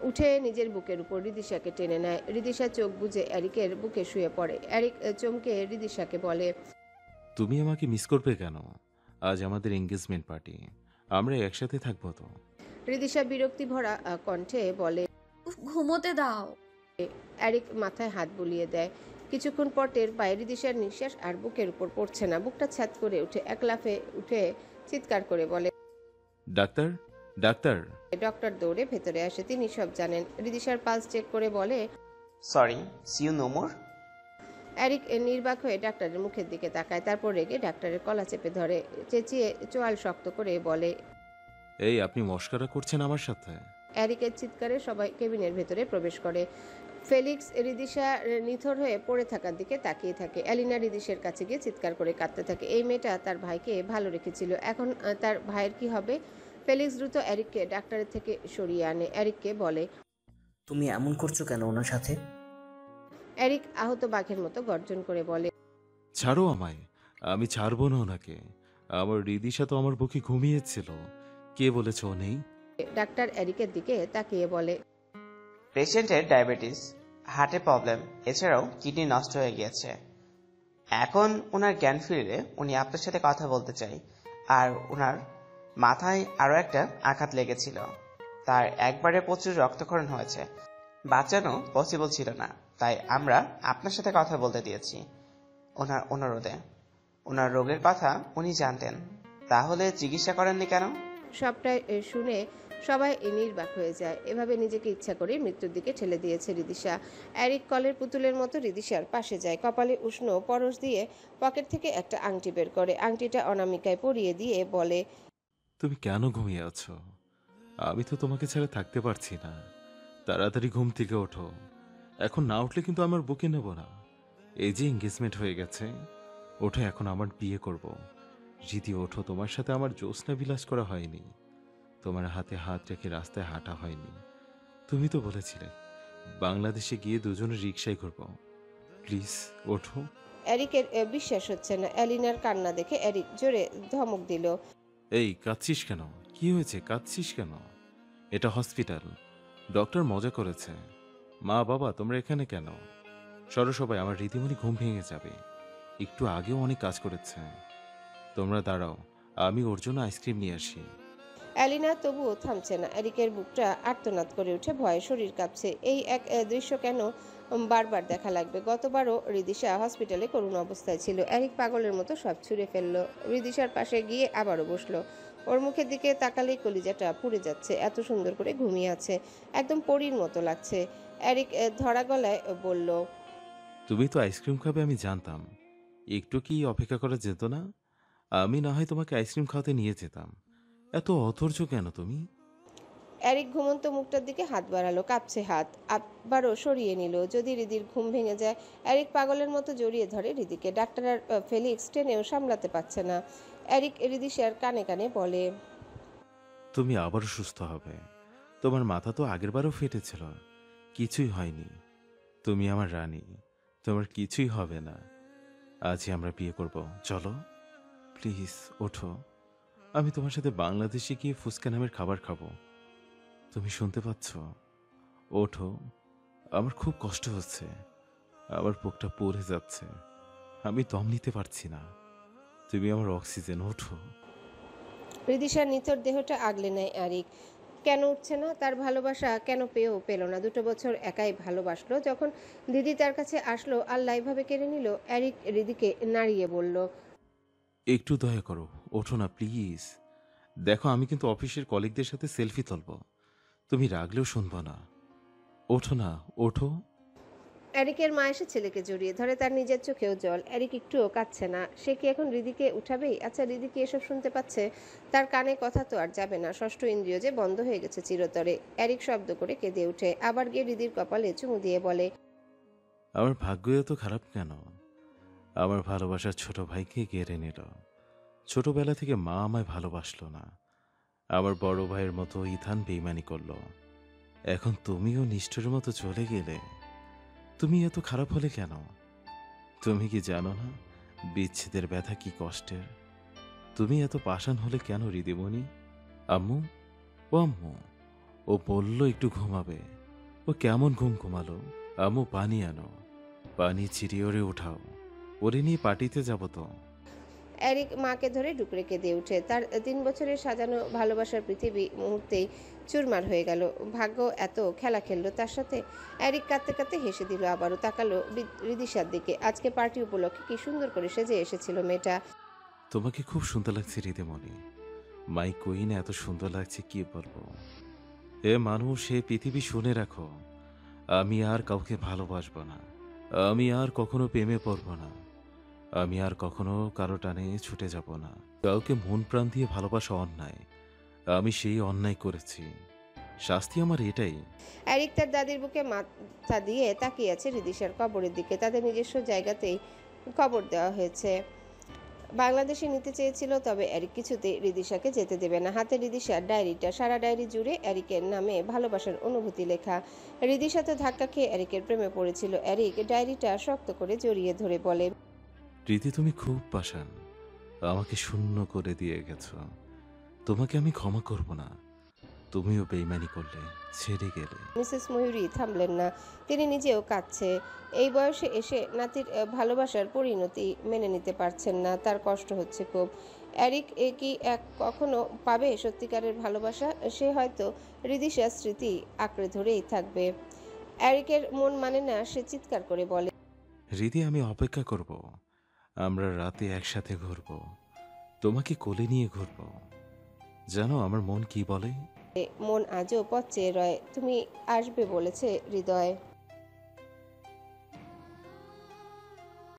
উঠে নিজের বুকের উপর রিদিশাকে টেনে নেয়। রিদিশা চোখ বুজে এরিকের বুকে শুয়ে পড়ে। এরিক চমকে রিদিশাকে বলে, তুমি আমাকে মিস করবে কেন? আজ আমাদের এঙ্গেজমেন্ট পার্টি, আমরা একসাথে থাকবো তো। রিদিশা বিরক্তি ভরা কণ্ঠে বলে, ঘুমোতে দাও। এরিক মাথায় হাত বুলিয়ে দেয়। কিছুক্ষণ পর টের পায় রিদিশার নিঃশ্বাস আর বুকের উপর পড়ছে না। বুকটা ছ্যাদ করে উঠে এক লাফে উঠে চিৎকার করে বলে, ডাক্তার ডাক্তার! ডক্টর দৌড়ে ভেতরে আসে। তিনি সব জানেন। রিদিশার পালস চেক করে বলে, sorry, see you no more. Eric নির্বাক হয়ে ডাক্তারের মুখের দিকে তাকায়। তারপর রেগে ডাক্তারের কলা চেপে ধরে। চেঁচিয়ে চোয়াল শক্ত করে বলে, এই আপনি মস্করা করছেন আমার সাথে? এরিকের চিৎকারে সবাই কেবিনের ভেতরে প্রবেশ করে। ফেলিক্স রিদিশা নিথর হয়ে পড়ে থাকার দিকে তাকিয়ে থাকে। এলিনা রিদিশের কাছে গিয়ে চিৎকার করে কাঁদতে থাকে। এই মেয়েটা তার ভাইকে ভালো রেখেছিল, এখন তার ভাইয়ের কি হবে? ফেলিক্স দ্রুত এরিককে ডাক্তারের থেকে সরিয়ে আনে। এরিককে বলে, তুমি এমন করছো কেন ওনার সাথে? এরিক আহত বাঘের মতো গর্জন করে বলে, ছাড়ো আমায়, আমি ছাড়বো না ওনাকে। আমার রিদিশা তো আমার বুকে ঘুমিয়েছিল, কে বলেছে ও নেই? ডাক্তার এরিকের দিকে তাকিয়ে বলে, পেশেন্টের ডায়াবেটিস, হার্টে প্রবলেম, এছাড়াও কিডনি নষ্ট হয়ে গিয়েছে। এখন ওনার জ্ঞান ফিরলে উনি আপনার সাথে কথা বলতে চাই। আর ওনার মাথায় আরও একটা আঘাত লেগেছিল, তার একবারে প্রচুর রক্তক্ষরণ হয়েছে, বাঁচানো পসিবল ছিল না, তাই আমরা আপনার সাথে কথা বলতে দিয়েছি ওনার অনুরোধে। ওনার রোগের কথা উনি জানতেন, তাহলে চিকিৎসা করেননি কেন? সবটাই শুনে সবাই নির্বাক হয়ে যায়। এভাবে নিজেকে ইচ্ছা করে মৃত্যুর দিকে ঠেলে দিয়েছে রিদিশা। এরিক কলের পুতুলের মতো রিদিশার পাশে যায়, কপালে উষ্ণ পরশ দিয়ে পকেট থেকে একটা আংটি বের করে। আংটিটা অনামিকায় পরিয়ে দিয়ে বলে, তুমি কেন ঘুমিয়ে আছো? আমি তো তোমাকে ছেড়ে থাকতে পারছি না। তাড়াতাড়ি ঘুম থেকে ওঠো। এখন না উঠলে কিন্তু আমার বুকে নেব না। এই যে এঙ্গেজমেন্ট হয়ে গেছে, ওঠো, এখন আমার বিয়ে করব। রীতি ওঠো, তোমার সাথে আমার জ্যোৎস্না বিলাস করা হয়নি, তোমার হাতে হাত রেখে রাস্তায় হাঁটা হয়নি। তুমি তো বলেছিলে বাংলাদেশে গিয়ে দুজনে রিক্সায় ঘুরবো। প্লিজ ওঠো। এরিকের বিশ্বাস হচ্ছে না। এলিনার কান্না দেখে এরিক জোরে ধমক দিল, এই কাঁদছিস কেন? কি হয়েছে, কাঁদছিস কেন? এটা হসপিটাল, ডক্টর মজা করেছে। মা বাবা তোমরা এখানে কেন? সরো সবাই, আমার রীতিমণি ঘুম ভেঙে যাবে। একটু আগেও অনেক কাজ করেছে। তোমরা দাঁড়াও, আমি ওর জন্য আইসক্রিম নিয়ে আসি। এলিনা তবুও থামছে না। এরিকের বুকটা আর্তনাদ করে উঠে, ভয়ে শরীর কাঁপছে। এই এক দৃশ্য কেন বারবার দেখা লাগবে? গতবারও রিদিশা হসপিটালে করুণ অবস্থায় ছিল। এরিক পাগলের মতো সব ছুঁড়ে ফেললো। রিদিশার পাশে গিয়ে আবারও বসলো। ওর মুখের দিকে তাকালেই কলিজাটা পুড়ে যাচ্ছে। এত সুন্দর করে ঘুমিয়ে আছে, একদম পরীর মতো লাগছে। এরিক ধরা গলায় বলল, তুমি তো আইসক্রিম খাবে আমি জানতাম। একটু কি অপেক্ষা করা যেত না? আমি না হয় তোমাকে আইসক্রিম খাওয়াতে নিয়ে যেতাম। এত অধৈর্য কেন তুমি? এরিক ঘুমন্ত মুখটার দিকে হাত বাড়ালো, কাঁপছে হাত। আবারও সরিয়ে নিল, যদি রিদির ঘুম ভেঙে যায়। এরিক পাগলের মতো জড়িয়ে ধরে রিদিকে। ডাক্তার আর ফেলিক্স টেনেও সামলাতে পারছে না। এরিক রিদিশার কানে কানে বলে, তুমি আবারও সুস্থ হবে। তোমার মাথা তো আগেরবারও ফেটেছিল, কিছুই হয়নি। তুমি আমার রানী, তোমার কিছুই হবে না। আজই আমরা বিয়ে করব, চলো। প্লিজ ওঠো, আমি তোমার সাথে বাংলাদেশে গিয়ে ফুচকা নামের খাবার খাবো। তুমি শুনতে পাচ্ছ? ওঠো, আমার খুব কষ্ট হচ্ছে, আমার বুকটা পড়ে যাচ্ছে, আমি দম নিতে পারছি না। তুমি আমার অক্সিজেন, ওঠো। রিদিশার নিথর দেহটা আগলে নেয় এরিক। কেন উঠছে না? তার ভালোবাসা কেন পেয়েও পেল না? 2 বছর একাই ভালোবাসলো। যখন দিদি তার কাছে আসলো, আল্লাহ এভাবে কেড়ে নিল। এরিক রিদিকে নাড়িয়ে বলল, একটু দয়া করো, ওঠো না প্লিজ। দেখো আমি কিন্তু অফিসের কলিগদের সাথে সেলফি তুলব, তুমি রাগলেও শুনবো না। ওঠো না, ওঠো। এরিকের মা এসে ছেলেকে জড়িয়ে ধরে, তার নিজের চোখেও জল। এরিক একটুও কাঁদছে না। সে কি এখন রিদিকে উঠাবেই? আচ্ছা, রিদি কি এসব শুনতে পাচ্ছে? তার কানে কথা তো আর যাবে না। ষষ্ঠ ইন্দ্রিয় যে বন্ধ হয়ে গেছে চিরতরে। এরিক শব্দ করে কেঁদে উঠে, আবার গিয়ে রিদির কপালে চুমু দিয়ে বলে, আমার ভাগ্য এত খারাপ কেন? আমার ভালোবাসার ছোট ভাইকে কেড়ে নিল। ছোটবেলা থেকে মা আমায় ভালোবাসলো না। আমার বড় ভাইয়ের মতো ইথান বেইমানি করলো। এখন তুমিও নিষ্ঠুরের মতো চলে গেলে। তুমি এত খারাপ হলে কেন? তুমি কি জানো না বিচ্ছেদের ব্যথা কি কষ্টের? তুমি এত পাষাণ হলে কেন রিদিমণি? আম্মু, ও আম্মু, ও বলল একটু ঘুমাবে। ও কেমন ঘুম ঘুমালো? আম্মু পানি আনো, পানি ছিটিয়ে ওরে উঠাও, ওরে নিয়ে পার্টিতে যাব তো। এরিক মাকে ধরে ডুকরে কেঁদে উঠে। তার 3 বছরের সাজানো ভালোবাসার পৃথিবী মুহূর্তেই চুরমার হয়ে গেল। ভাগ্য এত খেলা খেললো তার সাথে। এরিক কাঁদতে কাঁদতে হেসে দিল, আবারও তাকালো রিদিশার দিকে। আজকে পার্টি উপলক্ষে কি সুন্দর করে সেজে এসেছিল মেয়েটা। তোমাকে খুব সুন্দর লাগছে রিদিমণি। মাই কুইন এত সুন্দর লাগছে কি বলবো। এ মানুষ, এ পৃথিবী শুনে রাখো, আমি আর কাউকে ভালোবাসবো না। আমি আর কখনো প্রেমে পড়ব না। আমি আর কখনো কারো টানে ছুটে যাব না। কাউকে মন প্রাণ দিয়ে ভালোবাসা অন্যায়। আমি সেই অন্যায় করেছি, শাস্তি আমার এটাই। এরিক তার দাদির বুকে মাথা দিয়ে তাকিয়ে আছে রিদিশার কবরের দিকে। তাদের নিজস্ব জায়গাতেই কবর দেওয়া হয়েছে। বাংলাদেশে নিতে চেয়েছিল, তবে এরিক কিছুতেই রিদিশাকে যেতে দেবে না। হাতে রিদিশার ডায়েরিটা, সারা ডায়েরি জুড়ে এরিকের নামে ভালোবাসার অনুভূতি লেখা। রিদিশা তো ধাক্কা খেয়ে এরিকের প্রেমে পড়েছিল। এরিক ডায়েরিটা শক্ত করে জড়িয়ে ধরে বলে, রীতি তুমি খুব পাষাণ, আমাকে শূন্য করে দিয়ে গেছো। তোমাকে আমি ক্ষমা করব না। তুমিও বেইমানি করলে, ছেড়ে গেলে। মিসেস ময়ূরী থামলেন না। তিনি নিজেও কাঁদছে। এই বয়সে এসে নাতির ভালোবাসার পরিণতি মেনে নিতে পারছেন না। তার কষ্ট হচ্ছে খুব। এরিক কি কখনো পাবে সত্যিকারের ভালোবাসা? সে হয়তো রিদিশার স্মৃতি আঁকড়ে ধরেই থাকবে। এরিকের মন মানে না, সে চিৎকার করে বলে, রীতি আমি অপেক্ষা করব। আমরা রাতে একসাথে ঘুরবো, তোমাকে কোলে নিয়ে ঘুরবো। জানো আমার মন কি বলে? মন আজও পথ চেয়ে রয়। তুমি আসবে বলেছে হৃদয়।